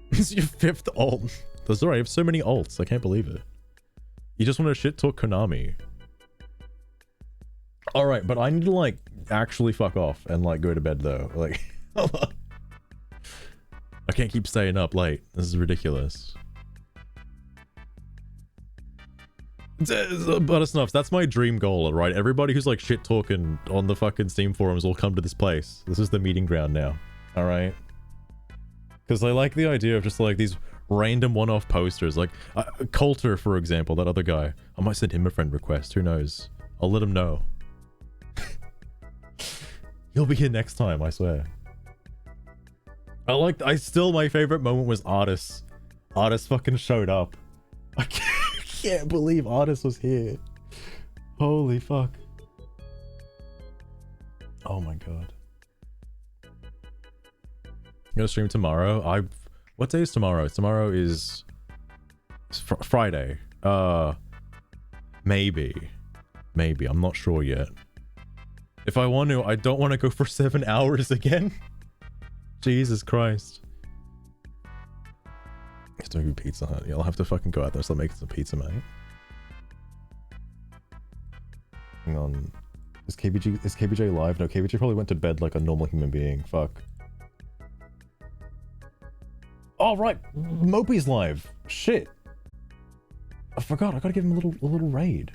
It's your 5th alt. That's alright, I have so many alts, I can't believe it. You just want to shit talk Konami. Alright, but I need to like actually fuck off and like go to bed though. Like, hold on. I can't keep staying up late. This is ridiculous. Buttersnuffs, that's my dream goal, right? Everybody who's like shit talking on the fucking Steam forums will come to this place. This is the meeting ground now. Alright? Because I like the idea of just like these random one-off posters. Like, Coulter, for example, that other guy. I might send him a friend request. Who knows? I'll let him know. He'll be here next time, I swear. My favorite moment was Artis. Artis fucking showed up. I can't believe Artis was here. Holy fuck. Oh my god. I'm gonna stream tomorrow. What day is tomorrow? Tomorrow is Friday. Maybe. I'm not sure yet. If I want to, I don't want to go for 7 hours again. Jesus Christ. It's gonna be Pizza Hut. Yeah, I'll have to fucking go out there and start making some pizza, mate. Hang on. Is KBJ live? No, KBJ probably went to bed like a normal human being. Fuck. Oh, right. Mopey's live. Shit. I forgot. I gotta give him a little raid.